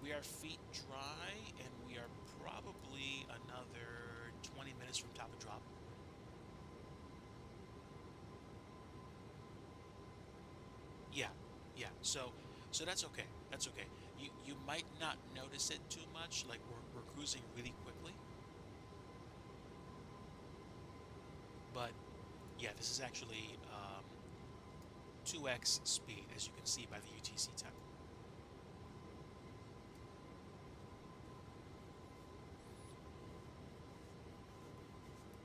We are feet dry, and we are probably another 20 minutes from top of drop. Yeah, yeah. So that's okay. That's okay. You might not notice it too much. Like we're cruising really quickly, but yeah, this is actually 2x speed, as you can see by the UTC time.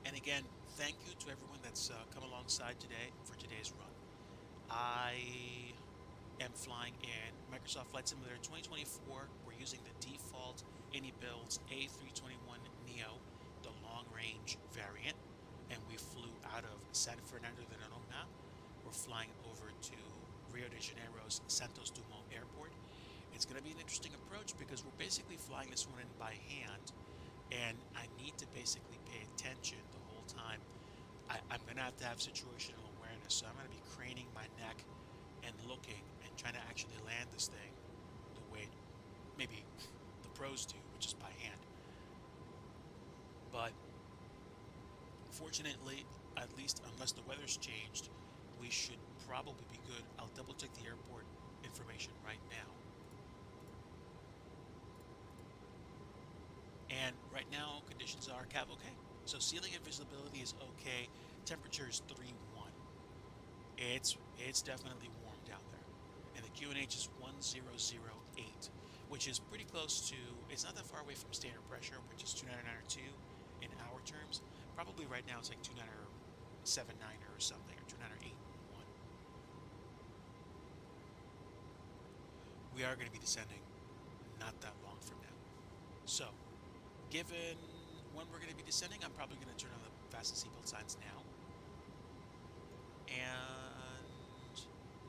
And again, thank you to everyone that's come alongside today for today's run. I am flying in Microsoft Flight Simulator 2024. We're using the default AnyBuilds A321neo, the long-range variant, and we flew out of San Fernando de Noronha. We're flying over to Rio de Janeiro's Santos Dumont Airport. It's going to be an interesting approach because we're basically flying this one in by hand, and I need to basically pay attention the whole time. I'm going to have situational awareness, so I'm going to be craning my neck and looking and trying to actually land this thing the way maybe the pros do, which is by hand. But fortunately, at least unless the weather's changed, we should probably be good. I'll double check the airport information right now. And right now, conditions are cav okay. So ceiling and visibility is okay. Temperature is 3-1. It's definitely warm down there. And the QNH is 1008, which is pretty close to, it's not that far away from standard pressure, which is 2992 in hour terms. Probably right now it's like 2979 or something, or 2981. We are going to be descending not that long from now. So, given when we're going to be descending, I'm probably going to turn on the fasten seatbelt signs now. And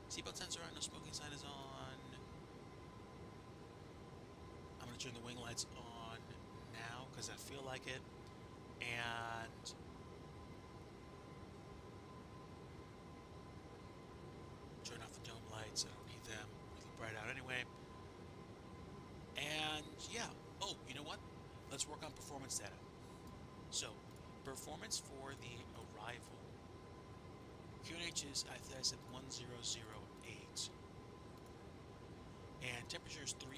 seatbelt signs are on, no smoking sign is on. I'm going to turn the wing lights on now because I feel like it. And turn off the dome lights. I don't need them. Really bright out anyway. And yeah. Oh, you know what? Let's work on performance data. So, performance for the arrival. QNH is, I said 1008. And temperature is 3-1.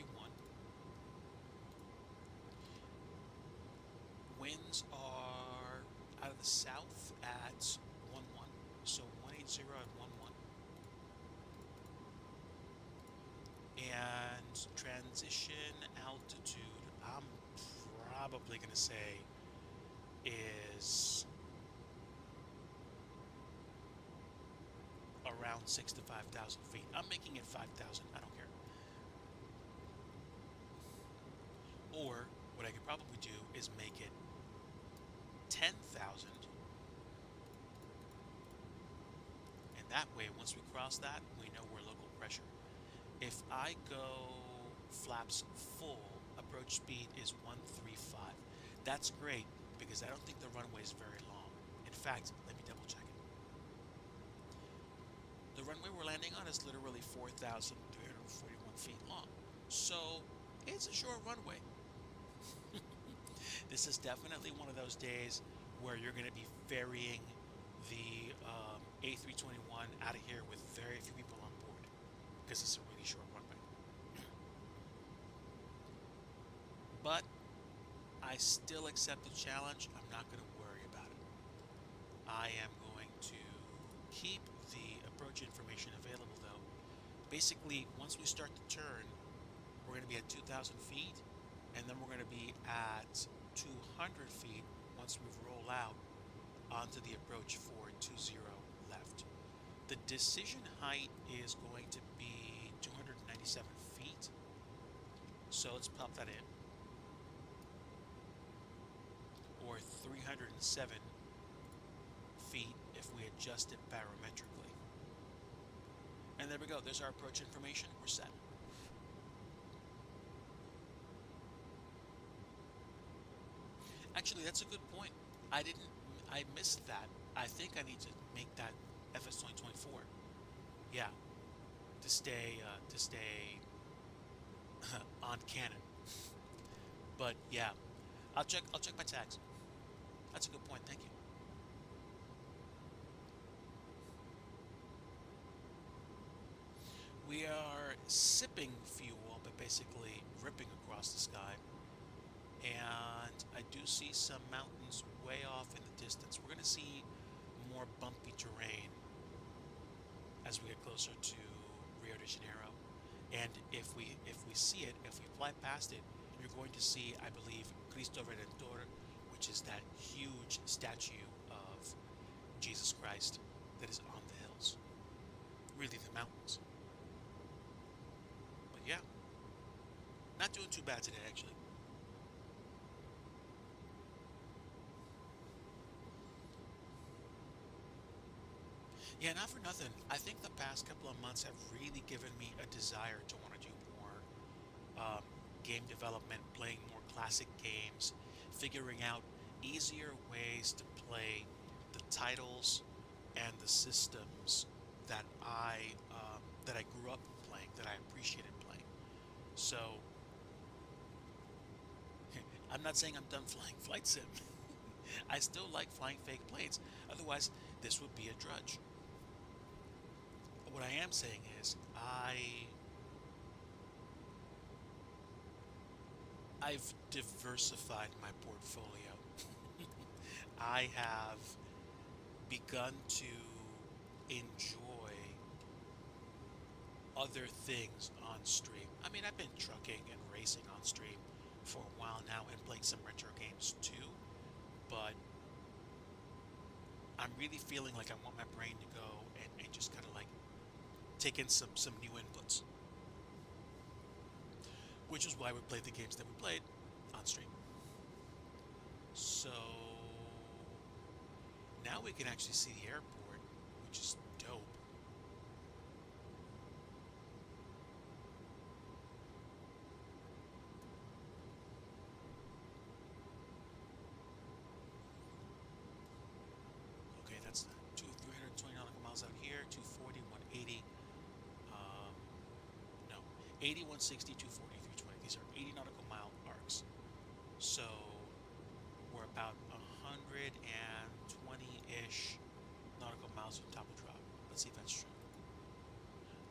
winds are out of the south at 1-1, so 180 at 1-1. And transition altitude, I'm probably going to say is around 6 to 5,000 feet. I'm making it 5,000. I don't care. Or what I could probably do is make it 10,000. And that way, once we cross that, we know we're local pressure. If I go flaps full, approach speed is 135. That's great because I don't think the runway is very long. In fact, let me double check it. The runway we're landing on is literally 4,341 feet long. So it's a short runway. This is definitely one of those days where you're going to be ferrying the A321 out of here with very few people on board because it's a really short runway. But I still accept the challenge. I'm not going to worry about it. I am going to keep the approach information available though. Basically, once we start the turn, we're going to be at 2,000 feet, and then we're going to be at 200 feet once we roll out onto the approach for 20 left. The decision height is going to be 297 feet. So let's pop that in. Or 307 feet if we adjust it barometrically. And there we go. There's our approach information. We're set. Actually, that's a good point. I missed that. I think I need to make that FS 2024. Yeah, to stay on canon. But yeah, I'll check my tags. That's a good point. Thank you. We are sipping fuel, but basically ripping across the sky. And I do see some mountains way off in the distance. We're going to see more bumpy terrain as we get closer to Rio de Janeiro. And if we see it, if we fly past it, you're going to see, I believe, Cristo Redentor, which is that huge statue of Jesus Christ that is on the hills. Really the mountains. But yeah, not doing too bad today, actually. Yeah, not for nothing. I think the past couple of months have really given me a desire to want to do more game development, playing more classic games, figuring out easier ways to play the titles and the systems that I grew up playing, that I appreciated playing. So I'm not saying I'm done flying flight sim. I still like flying fake planes. Otherwise, this would be a drudge. What I am saying is I've diversified my portfolio. I have begun to enjoy other things on stream. I mean, I've been trucking and racing on stream for a while now and playing some retro games too, but I'm really feeling like I want my brain to go and just kind of like take in some new inputs, which is why we played the games that we played on stream. So now we can actually see the airport, which is dope. Okay, that's 320 nautical miles out here, 240, 180. No, 80, 160, 240, 320. These are 80 nautical mile arcs. So we're about 120-ish nautical miles from top of drop. Let's see if that's true.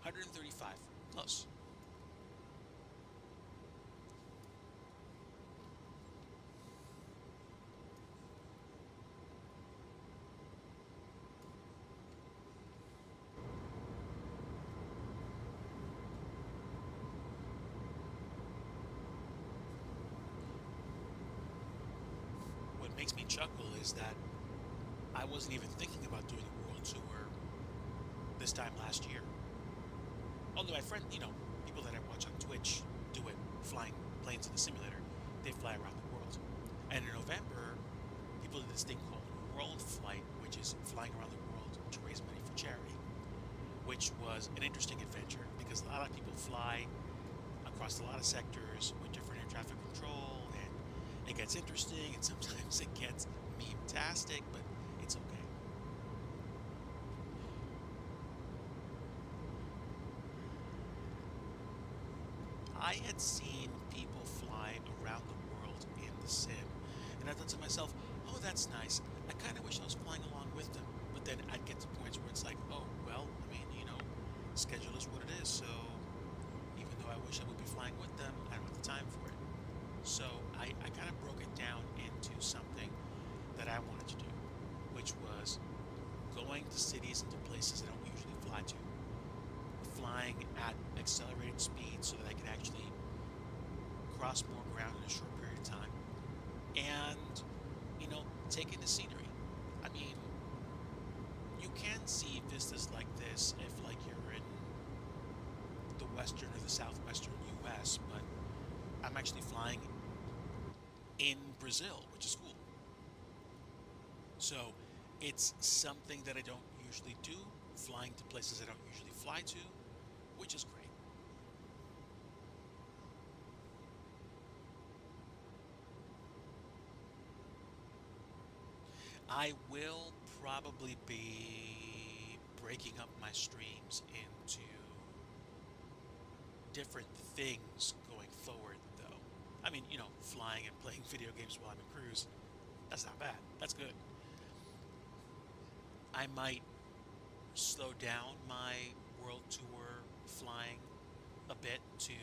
135. Close. makes me chuckle is that I wasn't even thinking about doing a world tour this time last year. Although my friend, people that I watch on Twitch do it, flying planes in the simulator. They fly around the world. And in November, people did this thing called World Flight, which is flying around the world to raise money for charity, which was an interesting adventure because a lot of people fly across a lot of sectors with different air traffic control, and it gets interesting, and sometimes it gets meme-tastic, but it's okay. I had seen people fly around the world in the sim, and I thought to myself, oh, that's nice. I kind of wish I was flying along with them. But then I'd get to points where it's like, oh, well, I mean, schedule is what it is, so even though I wish I would be flying with them, I don't have the time for it. So I kind of broke it down into something that I wanted to do, which was going to cities and to places I don't usually fly to, flying at accelerated speed so that I can actually cross more ground in a short period of time, and taking the scenery. I mean, you can see vistas like this if like you're in the western or the southwestern U.S., but I'm actually flying in Brazil, which is cool. So it's something that I don't usually do, flying to places I don't usually fly to, which is great. I will probably be breaking up my streams into different things going forward, though. I mean, flying and playing video games while I'm in cruise, that's not bad. That's good. I might slow down my world tour flying a bit to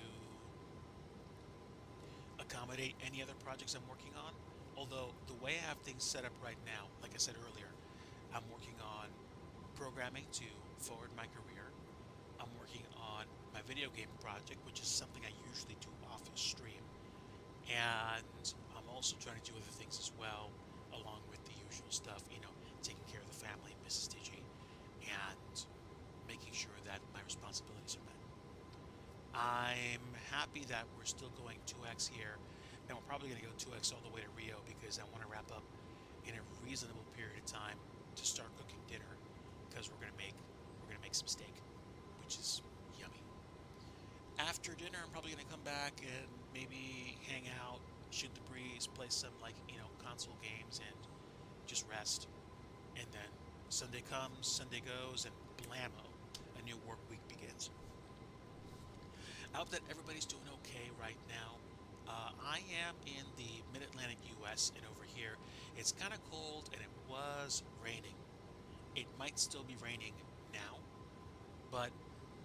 accommodate any other projects I'm working on. Although the way I have things set up right now, like I said earlier, I'm working on programming to forward my career. I'm working on my video game project, which is something I usually do off stream. And I'm also trying to do other things as well, along with the usual stuff, taking care of the family, Mrs. DIGI, and making sure that my responsibilities are met. I'm happy that we're still going 2x here, and we're probably going to go 2x all the way to Rio because I want to wrap up in a reasonable period of time to start cooking dinner because we're gonna make some steak, which is yummy. After dinner, I'm probably gonna come back and maybe hang out, shoot the breeze, play some console games, and just rest. And then Sunday comes, Sunday goes, and blammo, a new work week begins. I hope that everybody's doing okay right now. I am in the mid-Atlantic U.S., and over here it's kind of cold and it was raining. It might still be raining now, but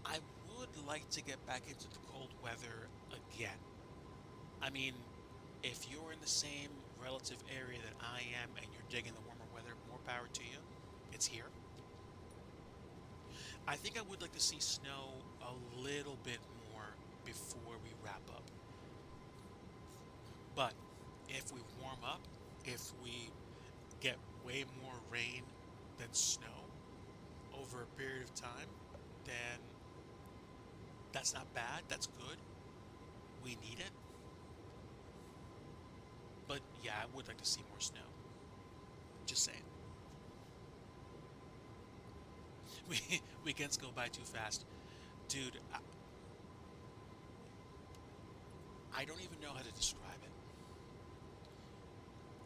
I would like to get back into the cold weather again. I mean, if you're in the same relative area that I am and you're digging the warmer weather, more power to you. It's here. I think I would like to see snow a little bit more before we wrap up. But if we warm up, if we get way more rain than snow over a period of time, then that's not bad. That's good. We need it. But yeah, I would like to see more snow. Just saying. Weekends go by too fast. Dude, I don't even know how to describe it.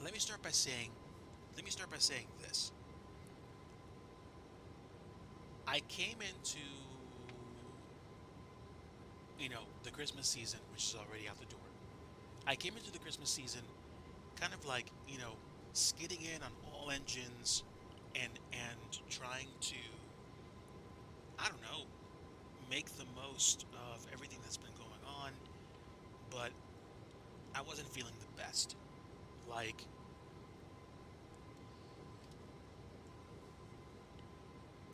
Let me start by saying this. I came into the Christmas season, which is already out the door. I came into the Christmas season kind of like, skidding in on all engines and trying to, I don't know, make the most of everything that's been going on, but I wasn't feeling the best. Like,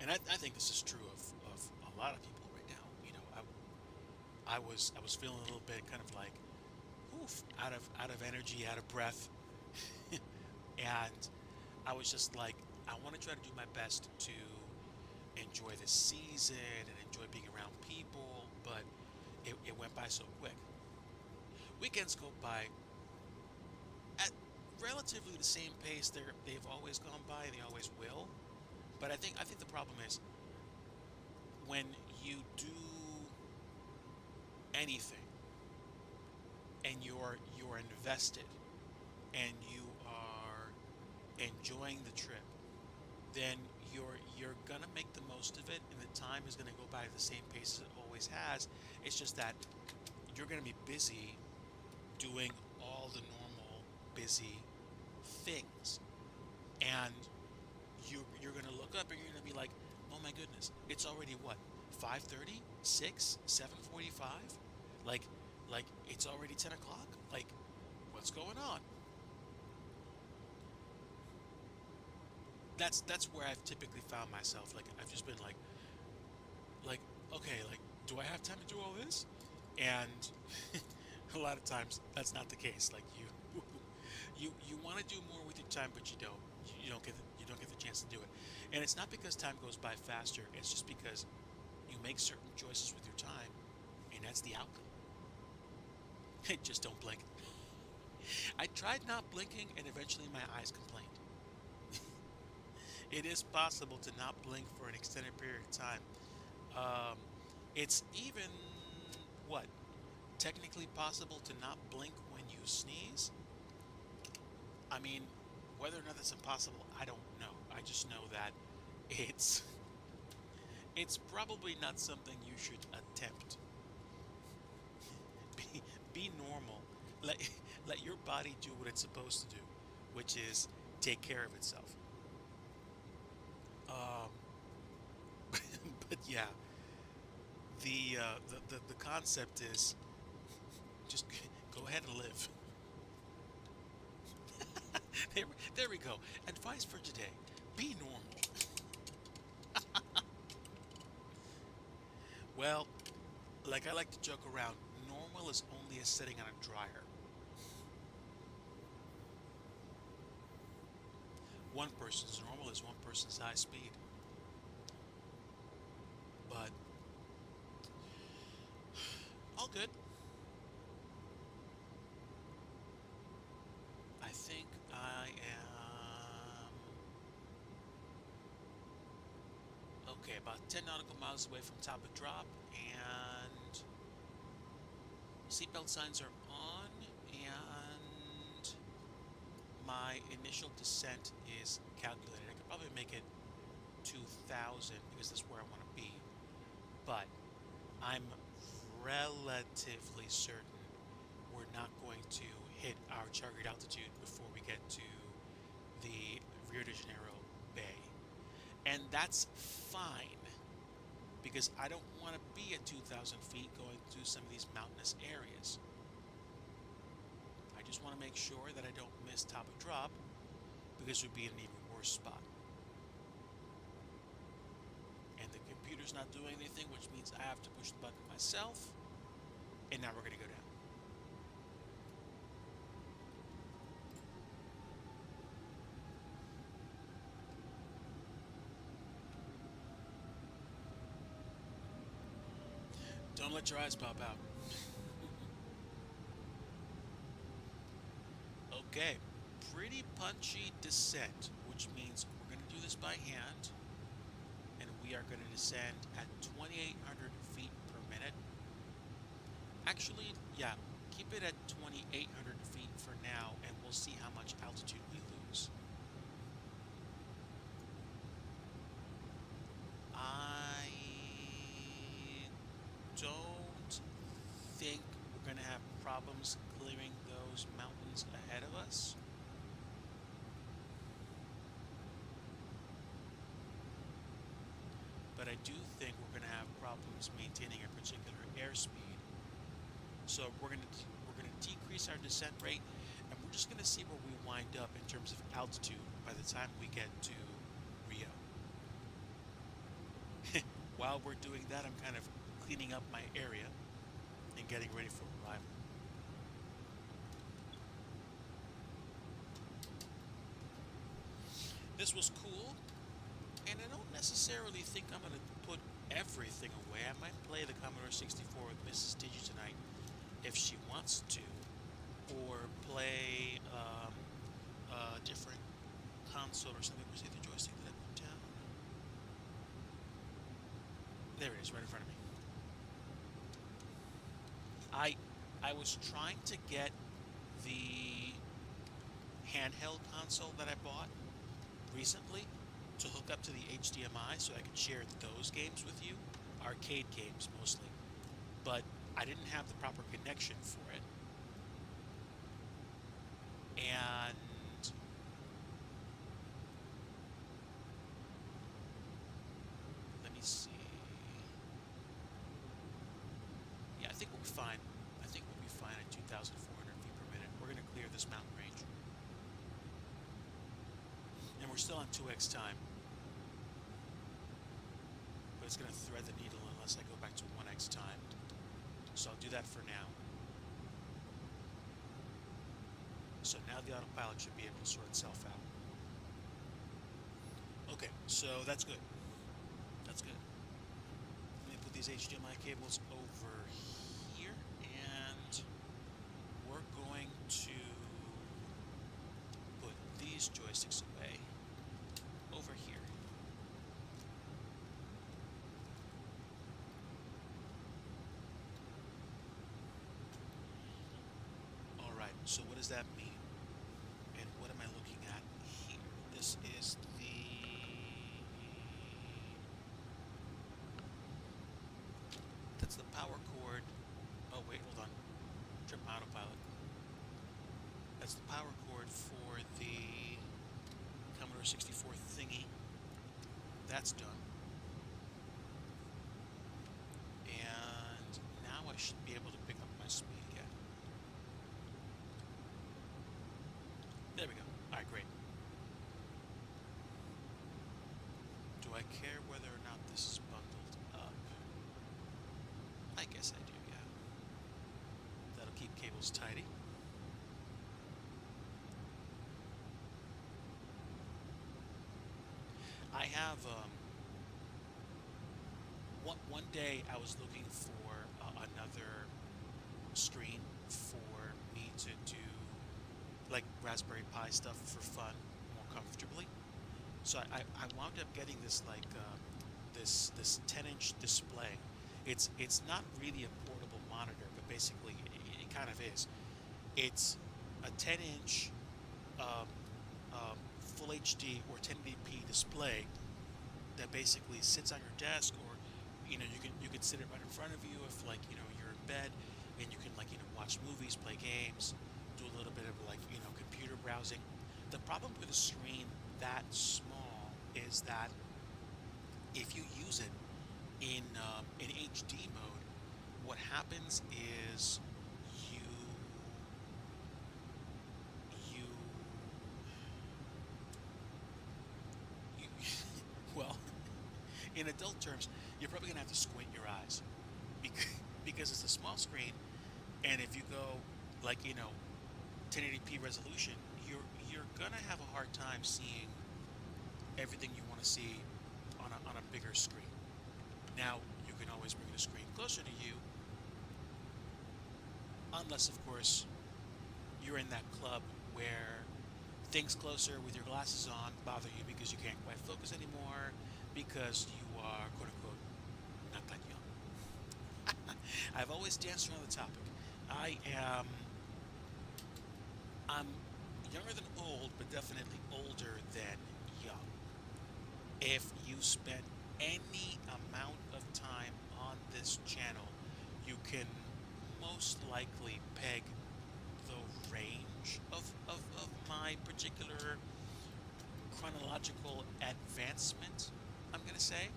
and I think this is true of a lot of people right now. I was feeling a little bit kind of like, oof, out of energy, out of breath, And I was just like, I want to try to do my best to enjoy the season and enjoy being around people, but it went by so quick. Weekends go by at relatively the same pace they've always gone by, and they always will. But I think the problem is when you do anything and you're invested and you are enjoying the trip, then you're gonna make the most of it, and the time is gonna go by at the same pace as it always has. It's just that you're gonna be busy doing all the normal busy things, and you're gonna look up and you're gonna be like, oh my goodness, it's already what, 5:30, 6, 7:45, like like it's already 10 o'clock. Like, what's going on? That's where I've typically found myself. Like, I've just been like okay, like, do I have time to do all this? And a lot of times that's not the case. Like, you want to do more with your time, but you don't get the chance to do it. And it's not because time goes by faster. It's just because you make certain choices with your time, and that's the outcome. Just don't blink. I tried not blinking, and eventually my eyes complained. It is possible to not blink for an extended period of time. Um, it's even, what, technically possible to not blink when you sneeze. I mean, whether or not that's impossible, I don't know. I just know that it's it's probably not something you should attempt. Be be normal. Let let your body do what it's supposed to do, which is take care of itself. Um, but yeah, the concept is just go ahead and live. there, there we go. Advice for today: be normal. Well, like I like to joke around, normal is only a setting on a dryer. One person's normal is one person's high speed. But all good. I think I am okay, about 10 nautical miles away from top of drop, and seatbelt signs are on, and my initial descent is calculated. I could probably make it 2,000 because that's where I want to be, but I'm relatively certain we're not going to hit our target altitude before we get to the Rio de Janeiro Bay. And that's fine because I don't want to be at 2,000 feet going through some of these mountainous areas. I just want to make sure that I don't miss top of drop because we'd be in an even worse spot. And the computer's not doing anything, which means I have to push the button myself. And now we're going to go down. Don't let your eyes pop out. Okay, pretty punchy descent, which means we're going to do this by hand, and we are going to descend at 2,800 feet per minute. Actually, yeah, keep it at 2,800 feet for now, and we'll see how much altitude we lose. I don't think we're going to have problems clearing those mountains ahead of us. But I do think we're going to have problems maintaining a particular airspeed. So we're going to decrease our descent rate, and we're just going to see where we wind up in terms of altitude by the time we get to Rio. While we're doing that, I'm kind of cleaning up my area and getting ready for arrival. This was cool, and I don't necessarily think I'm going to put everything away. I might play the Commodore 64 with Mrs. Digi tonight if she wants to, or play a different console or something. Where's the joystick that I put down? There it is, right in front of me. I was trying to get the handheld console that I bought recently to hook up to the HDMI so I could share those games with you, arcade games mostly, but I didn't have the proper connection for it. And let me see. Yeah, I think we'll be fine. I think we'll be fine at 2,400 feet per minute. We're going to clear this mountain range. And we're still on 2x time. But it's going to thread the needle unless I go back to 1x time. So I'll do that for now. So now the autopilot should be able to sort itself out. Okay, so that's good. That's good. Let me put these HDMI cables over here, and we're going to put these joysticks away over here. All right, so what does that mean? And what am I looking at here? This is that's the power cord. Oh wait, hold on. Trip my autopilot. That's the power cord for the Commodore 64 thingy. That's done. And now I should be able to pick up my speed again. There we go. Alright, great. Do I care whether or not this is bundled up? I guess I do, yeah. That'll keep cables tidy. I have, one day I was looking for another screen for me to do like Raspberry Pi stuff for fun more comfortably. So I wound up getting this like this 10-inch display. It's not really a portable monitor, but basically it kind of is. It's a 10-inch full HD or 1080p display that basically sits on your desk, or you know you can sit it right in front of you if like you're in bed, and you can like watch movies, play games, do a little bit of like computer browsing. The problem with a screen that small is that if you use it in HD mode, what happens is you you you well, in adult terms, you're probably gonna have to squint your eyes because it's a small screen, and if you go like 1080p resolution, you're gonna have a hard time seeing everything you want to see on a bigger screen. Now you can always bring the screen closer to you, unless of course you're in that club where things closer with your glasses on bother you because you can't quite focus anymore because you are quote unquote not that young. I've always danced around the topic. I'm younger than old, but definitely older than young. If you spend any amount of time on this channel, you can most likely peg the range of my particular chronological advancement, I'm going to say.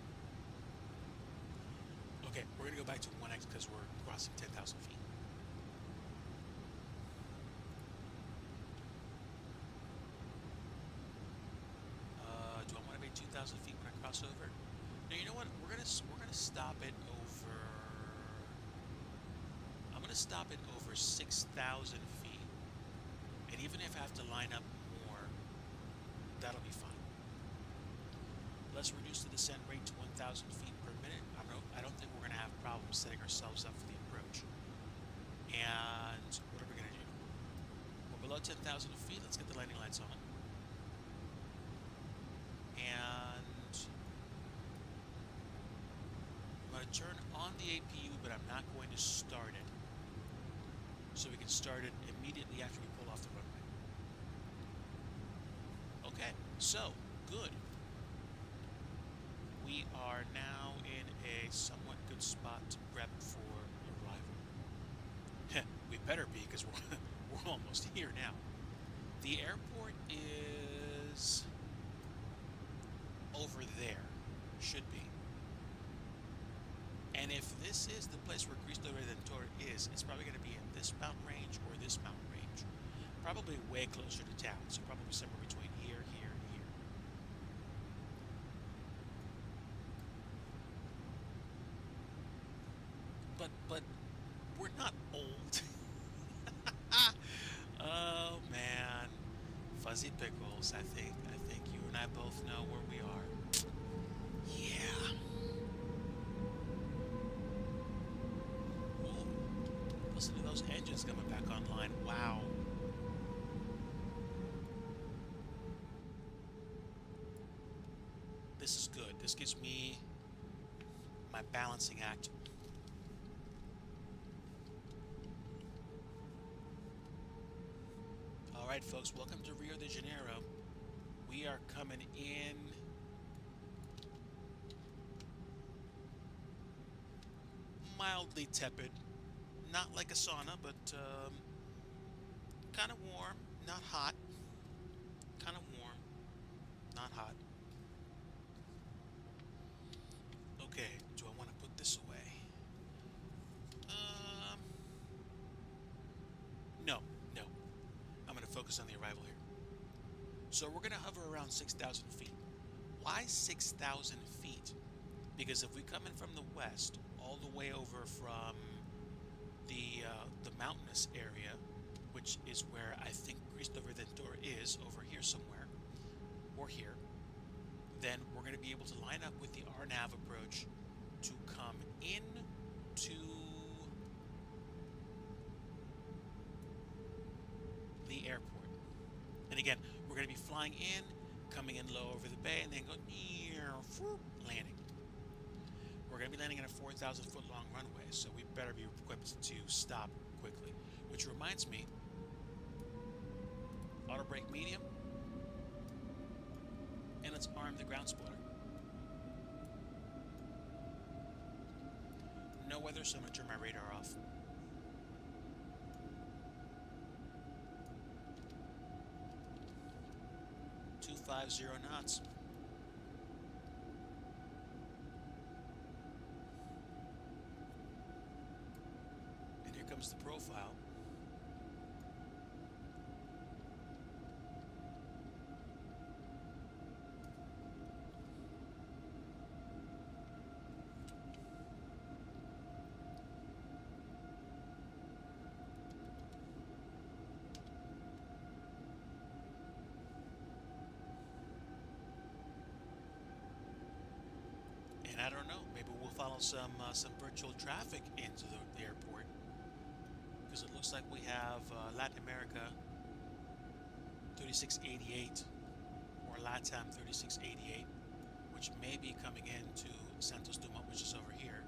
Okay, we're going to go back to 1x because we're crossing 10,000 feet. Do I want to be 2,000 feet when I cross over? Now, you know what? We're gonna stop it over. I'm gonna stop it over 6,000 feet, and even if I have to line up more, that'll be fine. Let's reduce the descent rate to 1,000 feet per minute. I don't think we're going to have problems setting ourselves up for the approach. And what are we going to do? We're below 10,000 feet. Let's get the landing lights on. And I'm going to turn on the APU, but I'm not going to start it. So we can start it immediately after we pull off the runway. Okay, so, good. We are now in a somewhat good spot to prep for arrival. We better be, because we're almost here now. The airport is over there. Should be. And if this is the place where Cristo Redentor is, it's probably going to be in this mountain range or this mountain range. Probably way closer to town, so probably somewhere between here, here, and here. But we're not old. Oh man, fuzzy pickles. I think you and I both know where we are. Yeah. Ooh, listen to those engines coming back online. Wow. This is good. This gives me my balancing act. All right, folks, welcome to Rio de Janeiro. We are coming in mildly tepid. Not like a sauna, but kind of warm, not hot. Kind of warm, not hot. Okay, do I want to put this away? No, no. I'm going to focus on the arrival here. So we're going to hover around 6,000 feet. Why 6,000 feet? Because if we come in from the west, all the way over from the mountainous area, which is where I think Cristo Redentor is, over here somewhere, or here, then we're going to be able to line up with the RNAV approach to come in to the airport. And again, we're going to be flying in, coming in low over the bay, and then go landing. We're going to be landing on a 4,000 foot long runway, so we better be equipped to stop quickly. Which reminds me, auto brake medium, and let's arm the ground spoiler. No weather, so I'm going to turn my radar off. .250 knots. And here comes the profile. And I don't know, maybe we'll follow some virtual traffic into the airport, because it looks like we have Latin America 3688 or LATAM 3688, which may be coming into Santos Dumont, which is over here.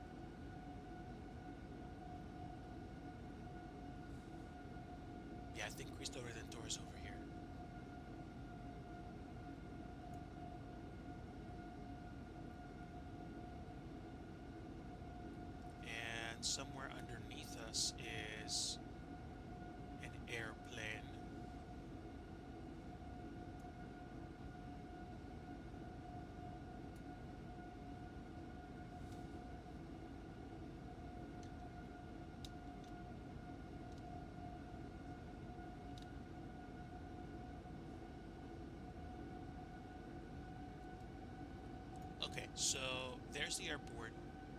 Yeah, I think Cristo Redentor is over here. And somewhere underneath us is an airplane. Okay, so there's the airport.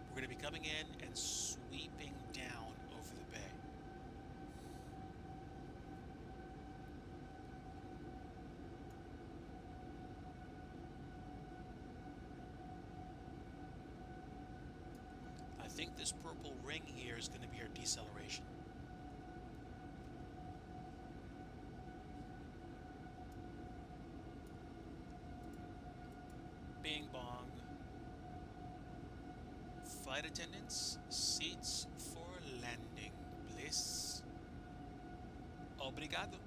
We're going to be coming in and sweeping down over the bay. this purple ring here is going to be our deceleration. Bing bong. Flight attendants, seats for landing, please. Obrigado.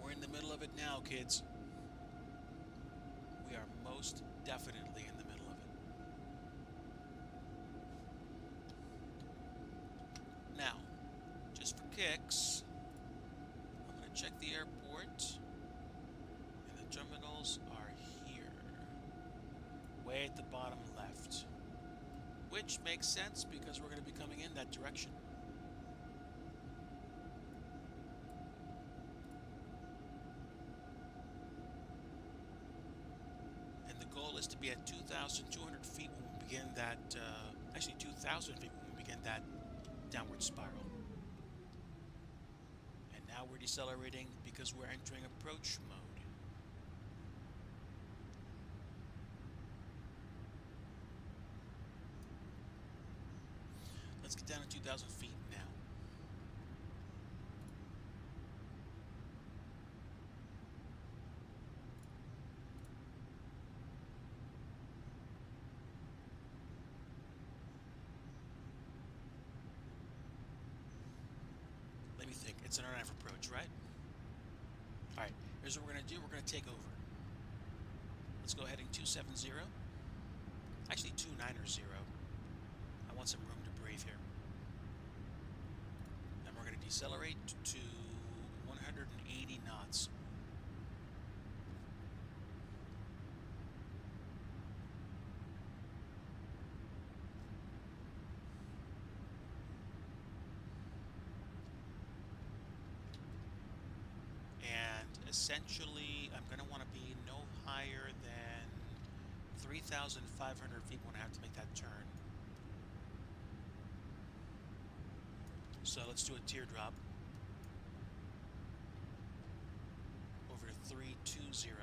We're in the middle of it now, kids. We are most definitely in the middle of it. Now, just for kicks, I'm going to check the airport. And the terminals are here. Way at the bottom left. Which makes sense because we're going to be coming in that direction. And the goal is to be at 2,200 feet when we begin that, actually 2,000 feet when we begin that downward spiral. And now we're decelerating because we're entering approach mode. Let's get down to 2,000 feet now. Let me think. It's an RF approach, right? Alright, here's what we're going to do. We're going to take over. Let's go heading 270. Actually, 290. I want some room to breathe here. Then we're going to decelerate to 180 knots. And essentially, I'm going to want to be no higher than 3,500 feet when I have to make that turn. So let's do a teardrop over to 320.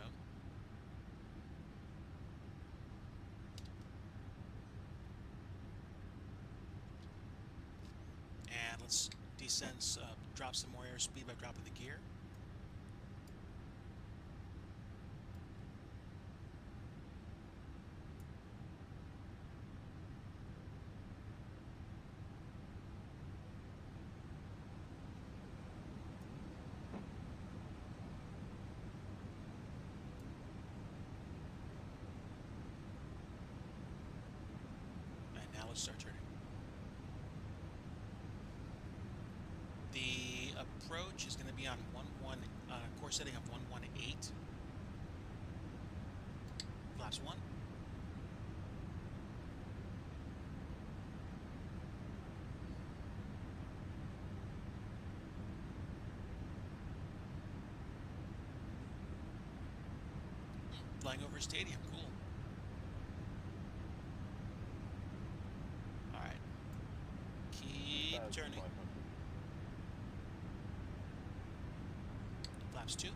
And let's descend, drop some more airspeed by dropping the gear. Now let's start turning. The approach is going to be on course setting of 118. Flaps 1. Flying over a stadium, cool. Alright. Keep turning. Flaps 2.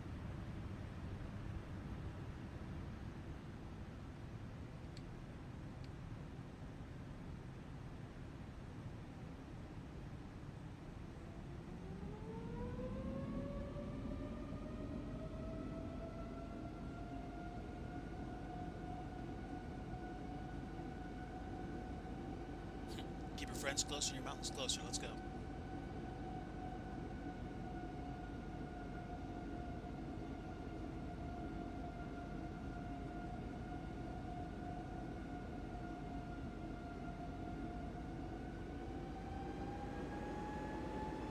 Keep your friends closer and your mountains closer. Let's go.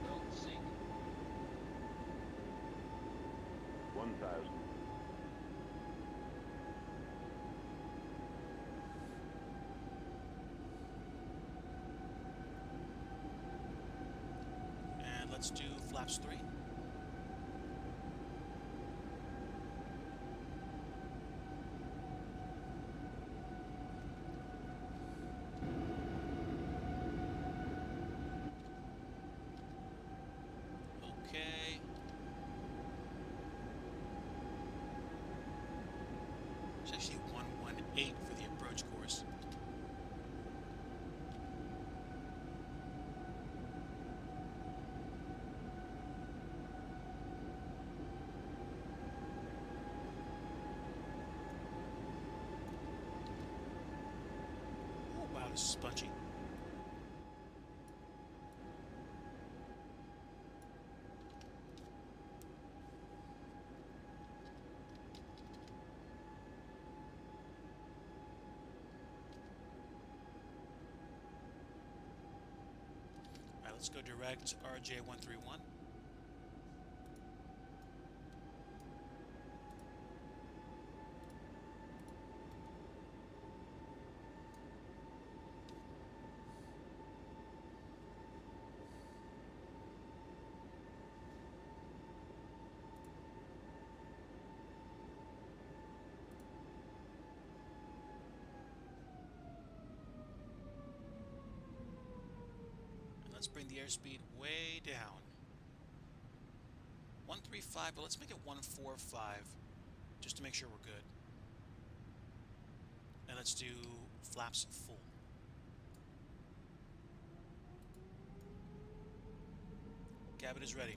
Don't sink. 1,000. And let's do flaps 3. Okay. this is spongy. Alright, let's go direct RJ131. Let's bring the airspeed way down. 135, but let's make it 145, just to make sure we're good. And let's do flaps full. Cabin is ready.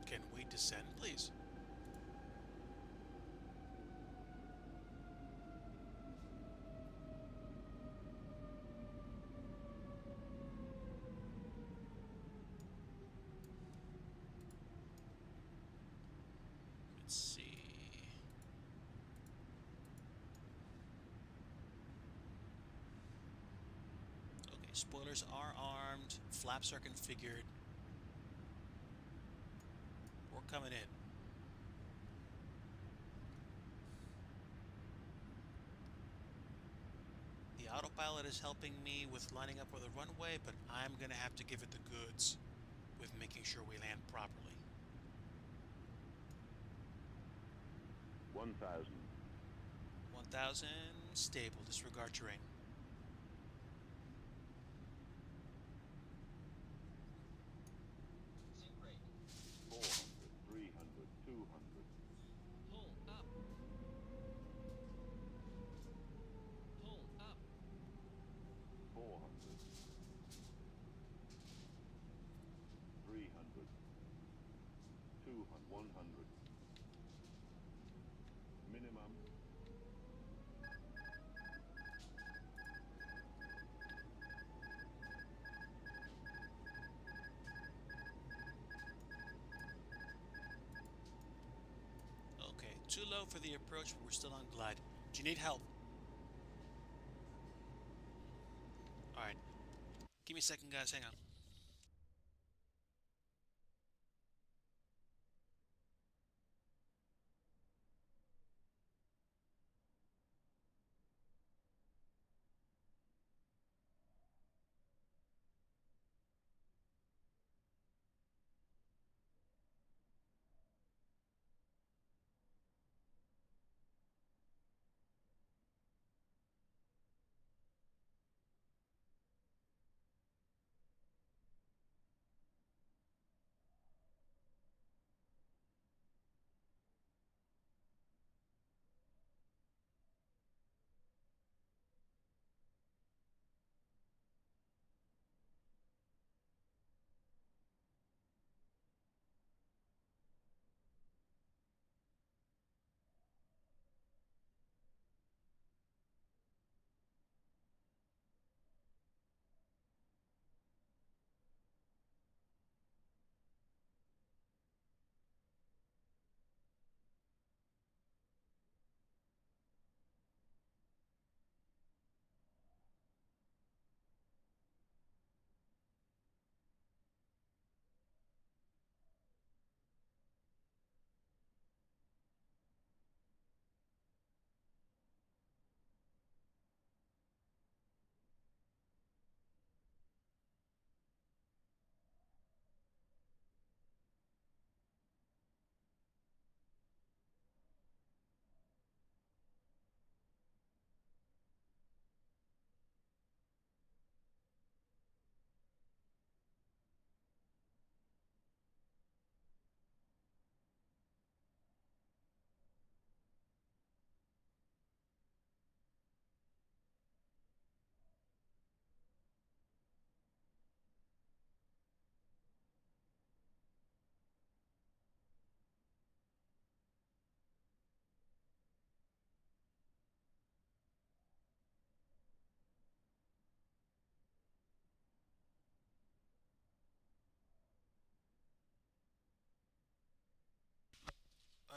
Can we descend, please? Let's see. Okay, spoilers are armed, flaps are configured. We're coming in. The autopilot is helping me with lining up with the runway, but I'm gonna have to give it the goods with making sure we land properly. 1,000. 1,000, stable, disregard terrain. 400, 300, 200. Pull up. Pull up. 400. 300. 200. 100. Minimum. Okay, too low for the approach, but we're still on glide. Do you need help? Alright. Give me a second, guys. Hang on.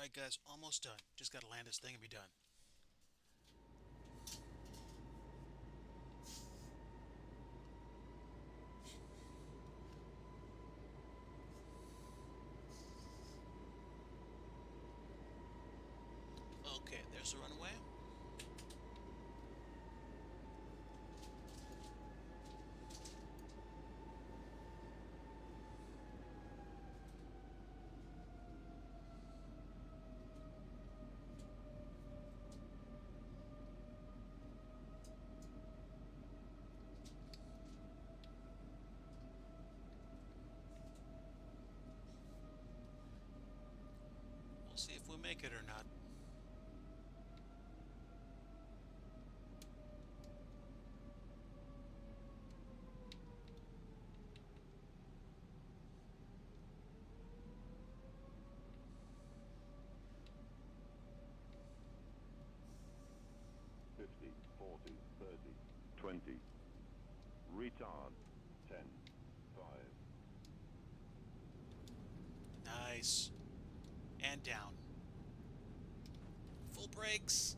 Alright guys, almost done. Just gotta land this thing and be done. Okay, there's the runway. We'll see if we make it or not. Fifty, 40, 30, 20. Retard. 10, 5. Nice. And down. Full brakes.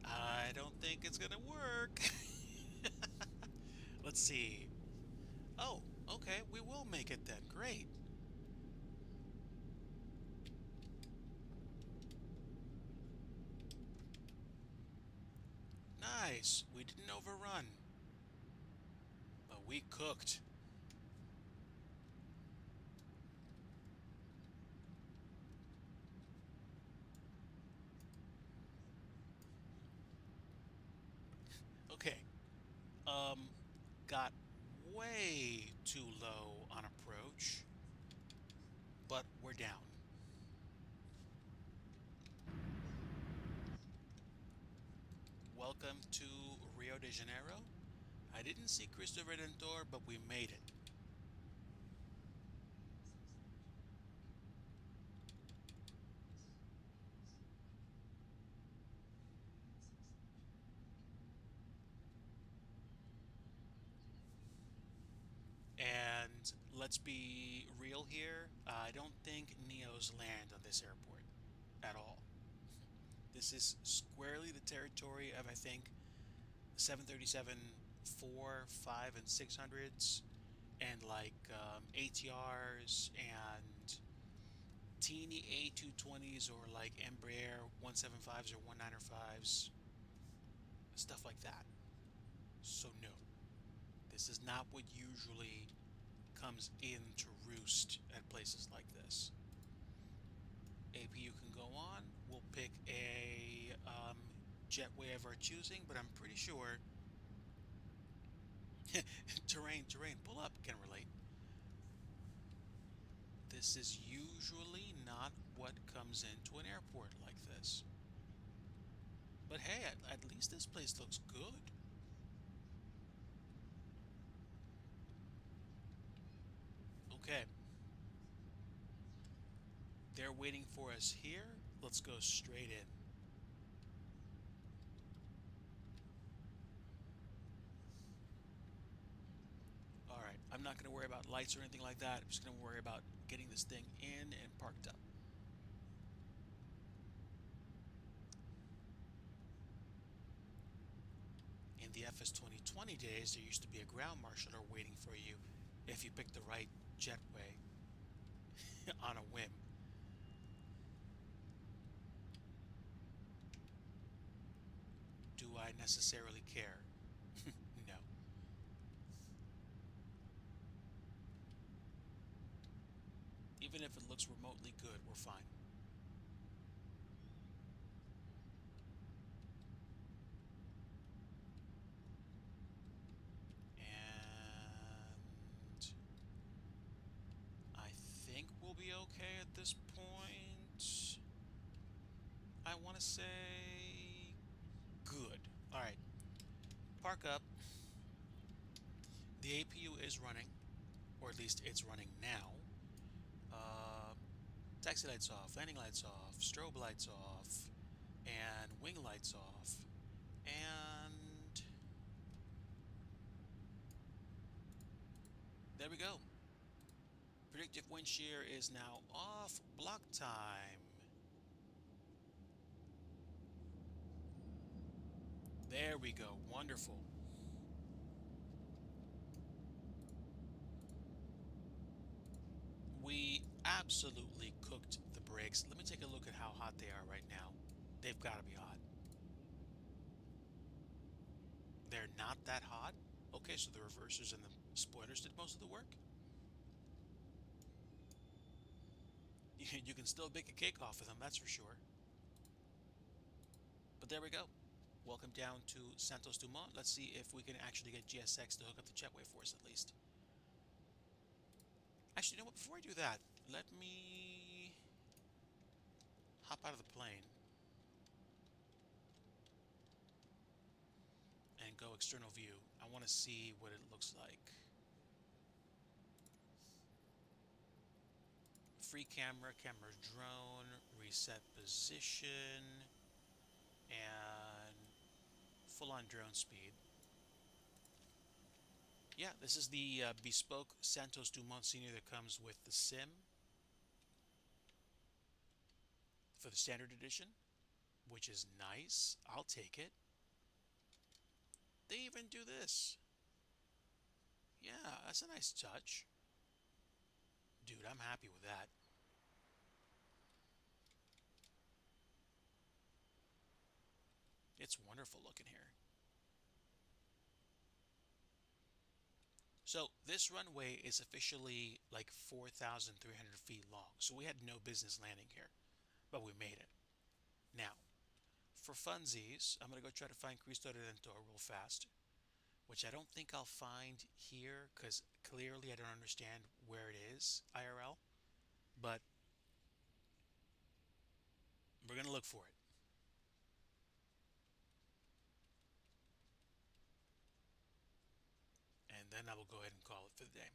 I don't think it's gonna work. Let's see. Oh, okay, we will make it then. Great. Nice. We didn't overrun. But we cooked. Okay. Got way too low on approach, but we're down. Welcome to Rio de Janeiro. I didn't see Cristo Redentor, but we made it. And let's be real here. I don't think Neos land on this airport at all. This is squarely the territory of, I think, 737 4, 5, and 600s, and like ATRs and teeny A220s, or like Embraer 175s or 195s, stuff like that. So no, this is not what usually comes in to roost at places like this. APU can go on. We'll pick a jetway of our choosing, but I'm pretty sure terrain, pull up, can relate. This is usually not what comes into an airport like this. But hey, at least this place looks good. Okay. They're waiting for us here. Let's go straight in. Alright, I'm not going to worry about lights or anything like that. I'm just going to worry about getting this thing in and parked up. In the FS 2020 days, there used to be a ground marshaller waiting for you if you picked the right jetway on a whim. Do I necessarily care? No. Even if it looks remotely good, we're fine. And I think we'll be okay at this point. I want to say good. Alright. Park up. The APU is running, or at least it's running now. Taxi lights off, landing lights off, strobe lights off, and wing lights off, and there we go. Predictive wind Cashier is now off. Block time. There we go. Wonderful. We absolutely cooked the brakes. Let me take a look at how hot they are right now. They've got to be hot. They're not that hot? Okay, so the reversers and the spoilers did most of the work? You can still bake a cake off of them, that's for sure. But there we go. Welcome down to Santos Dumont. Let's see if we can actually get GSX to hook up the jetway for us at least. Actually, you know what? Before I do that, let me hop out of the plane and go external view. I want to see what it looks like. Free camera, camera drone, reset position, and full-on drone speed. Yeah, this is the bespoke Santos Dumont Senior that comes with the SIM for the standard edition, which is nice. I'll take it. They even do this. Yeah, that's a nice touch. Dude, I'm happy with that. It's wonderful looking here. So this runway is officially like 4,300 feet long. So we had no business landing here, but we made it. Now, for funsies, I'm going to go try to find Cristo Redentor real fast, which I don't think I'll find here because clearly I don't understand where it is IRL, but we're going to look for it. And then I will go ahead and call it for the day.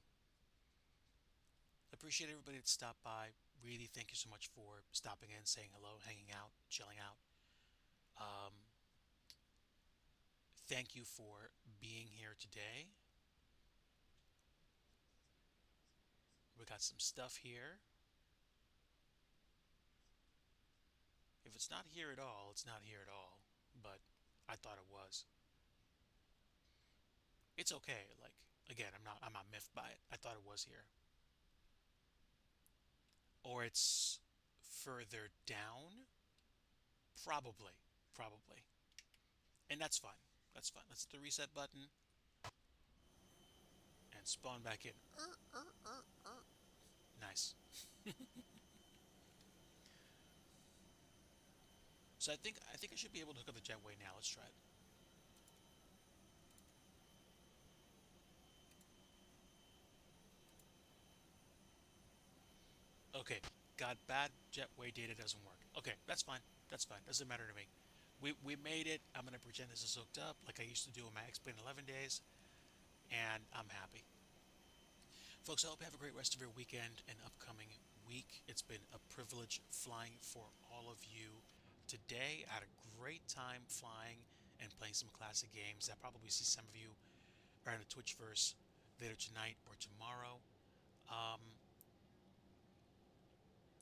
Appreciate everybody that stopped by. Really, thank you so much for stopping in, saying hello, hanging out, chilling out. Um, Thank you for being here today. We got some stuff here. If it's not here at all, it's not here at all. But I thought it was. It's okay. Like again, I'm not miffed by it. I thought it was here. Or it's further down? Probably. Probably. And that's fine. That's fine. Let's hit the reset button and spawn back in. Nice. So I think I should be able to hook up the jetway now. Let's try it. Okay, got bad jetway data doesn't work. Okay, that's fine. That's fine. Doesn't matter to me. We made it. I'm gonna pretend this is hooked up like I used to do in my Explain 11 days, and I'm happy. Folks, I hope you have a great rest of your weekend and upcoming week. It's been a privilege flying for all of you today. I had a great time flying and playing some classic games. I'll probably see some of you around the Twitchverse later tonight or tomorrow. Um,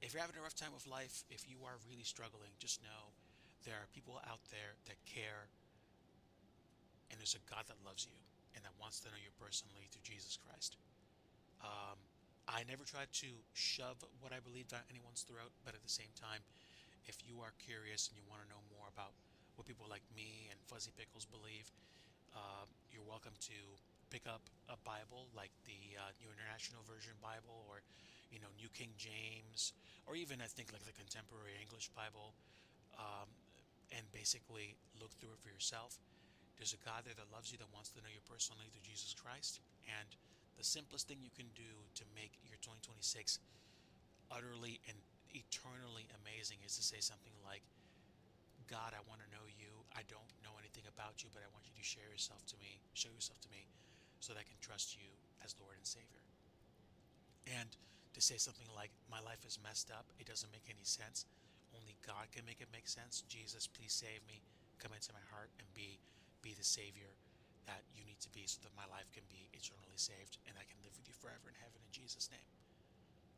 if you're having a rough time with life, if you are really struggling, just know there are people out there that care, and there's a God that loves you and that wants to know you personally through Jesus Christ. Um, I never try to shove what I believe down anyone's throat, but at the same time, if you are curious and you want to know more about what people like me and Fuzzy Pickles believe, you're welcome to pick up a Bible like the New International Version Bible, or New King James, or even I think like the Contemporary English Bible, um, and basically look through it for yourself. There's a God there that loves you, that wants to know you personally through Jesus Christ, and the simplest thing you can do to make your 2026 utterly and eternally amazing is to say something like, God, I want to know you. I don't know anything about you, but I want you to share yourself to me, show yourself to me, so that I can trust you as Lord and Savior. And to say something like, my life is messed up, it doesn't make any sense. Only God can make it make sense. Jesus, please save me. Come into my heart and be the Savior that you need to be, so that my life can be eternally saved and I can live with you forever in heaven in Jesus' name.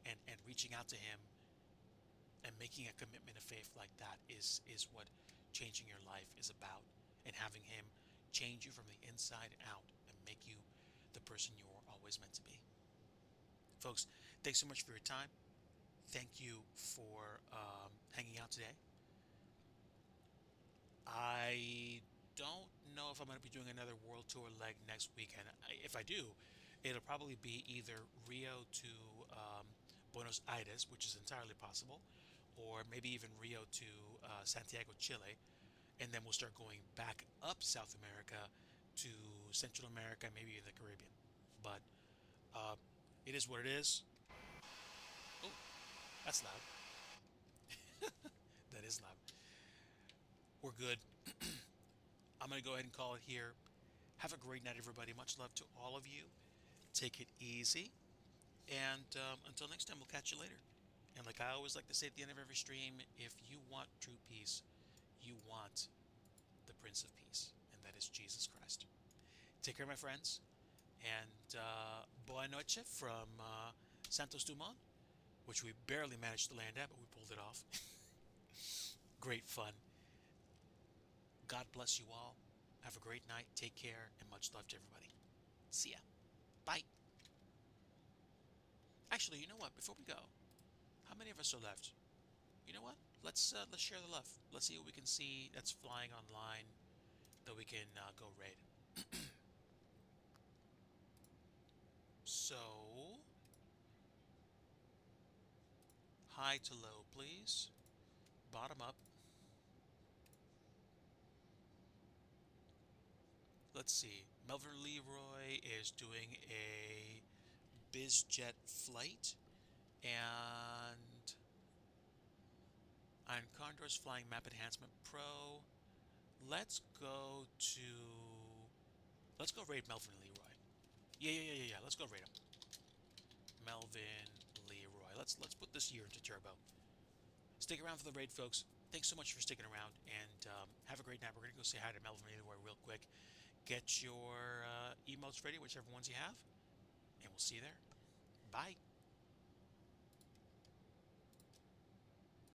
and reaching out to him and making a commitment of faith like that is what changing your life is about, and having him change you from the inside out and make you the person you're always meant to be. Folks, thanks so much for your time. Thank you for hanging out today. I don't know if I'm going to be doing another world tour leg next weekend. If I do, it'll probably be either Rio to Buenos Aires, which is entirely possible, or maybe even Rio to Santiago, Chile, and then we'll start going back up South America to Central America, maybe the Caribbean. But uh, it is what it is. Oh, that's loud. That is loud. We're good. I'm going to go ahead and call it here. Have a great night, everybody. Much love to all of you. Take it easy. And until next time, we'll catch you later. And like I always like to say at the end of every stream, if you want true peace, you want the Prince of Peace, and that is Jesus Christ. Take care, my friends. And boa noche from Santos Dumont, which we barely managed to land at, but we pulled it off. Great fun. God bless you all. Have a great night. Take care, and much love to everybody. See ya. Bye. Actually, you know what? Before we go, how many of us are left? You know what? Let's share the love. Let's see what we can see that's flying online that we can go raid. So, high to low, please. Bottom up. Let's see. Melvin Leroy is doing a BizJet flight, and Iron Condor's flying Map Enhancement Pro. Let's go to. Let's go raid Melvin Leroy. Yeah. Let's go raid him. Melvin Leroy. Let's put this year into turbo. Stick around for the raid, folks. Thanks so much for sticking around, and have a great night. We're gonna go say hi to Melvin Leroy real quick. Get your emotes ready, whichever ones you have, and we'll see you there. Bye.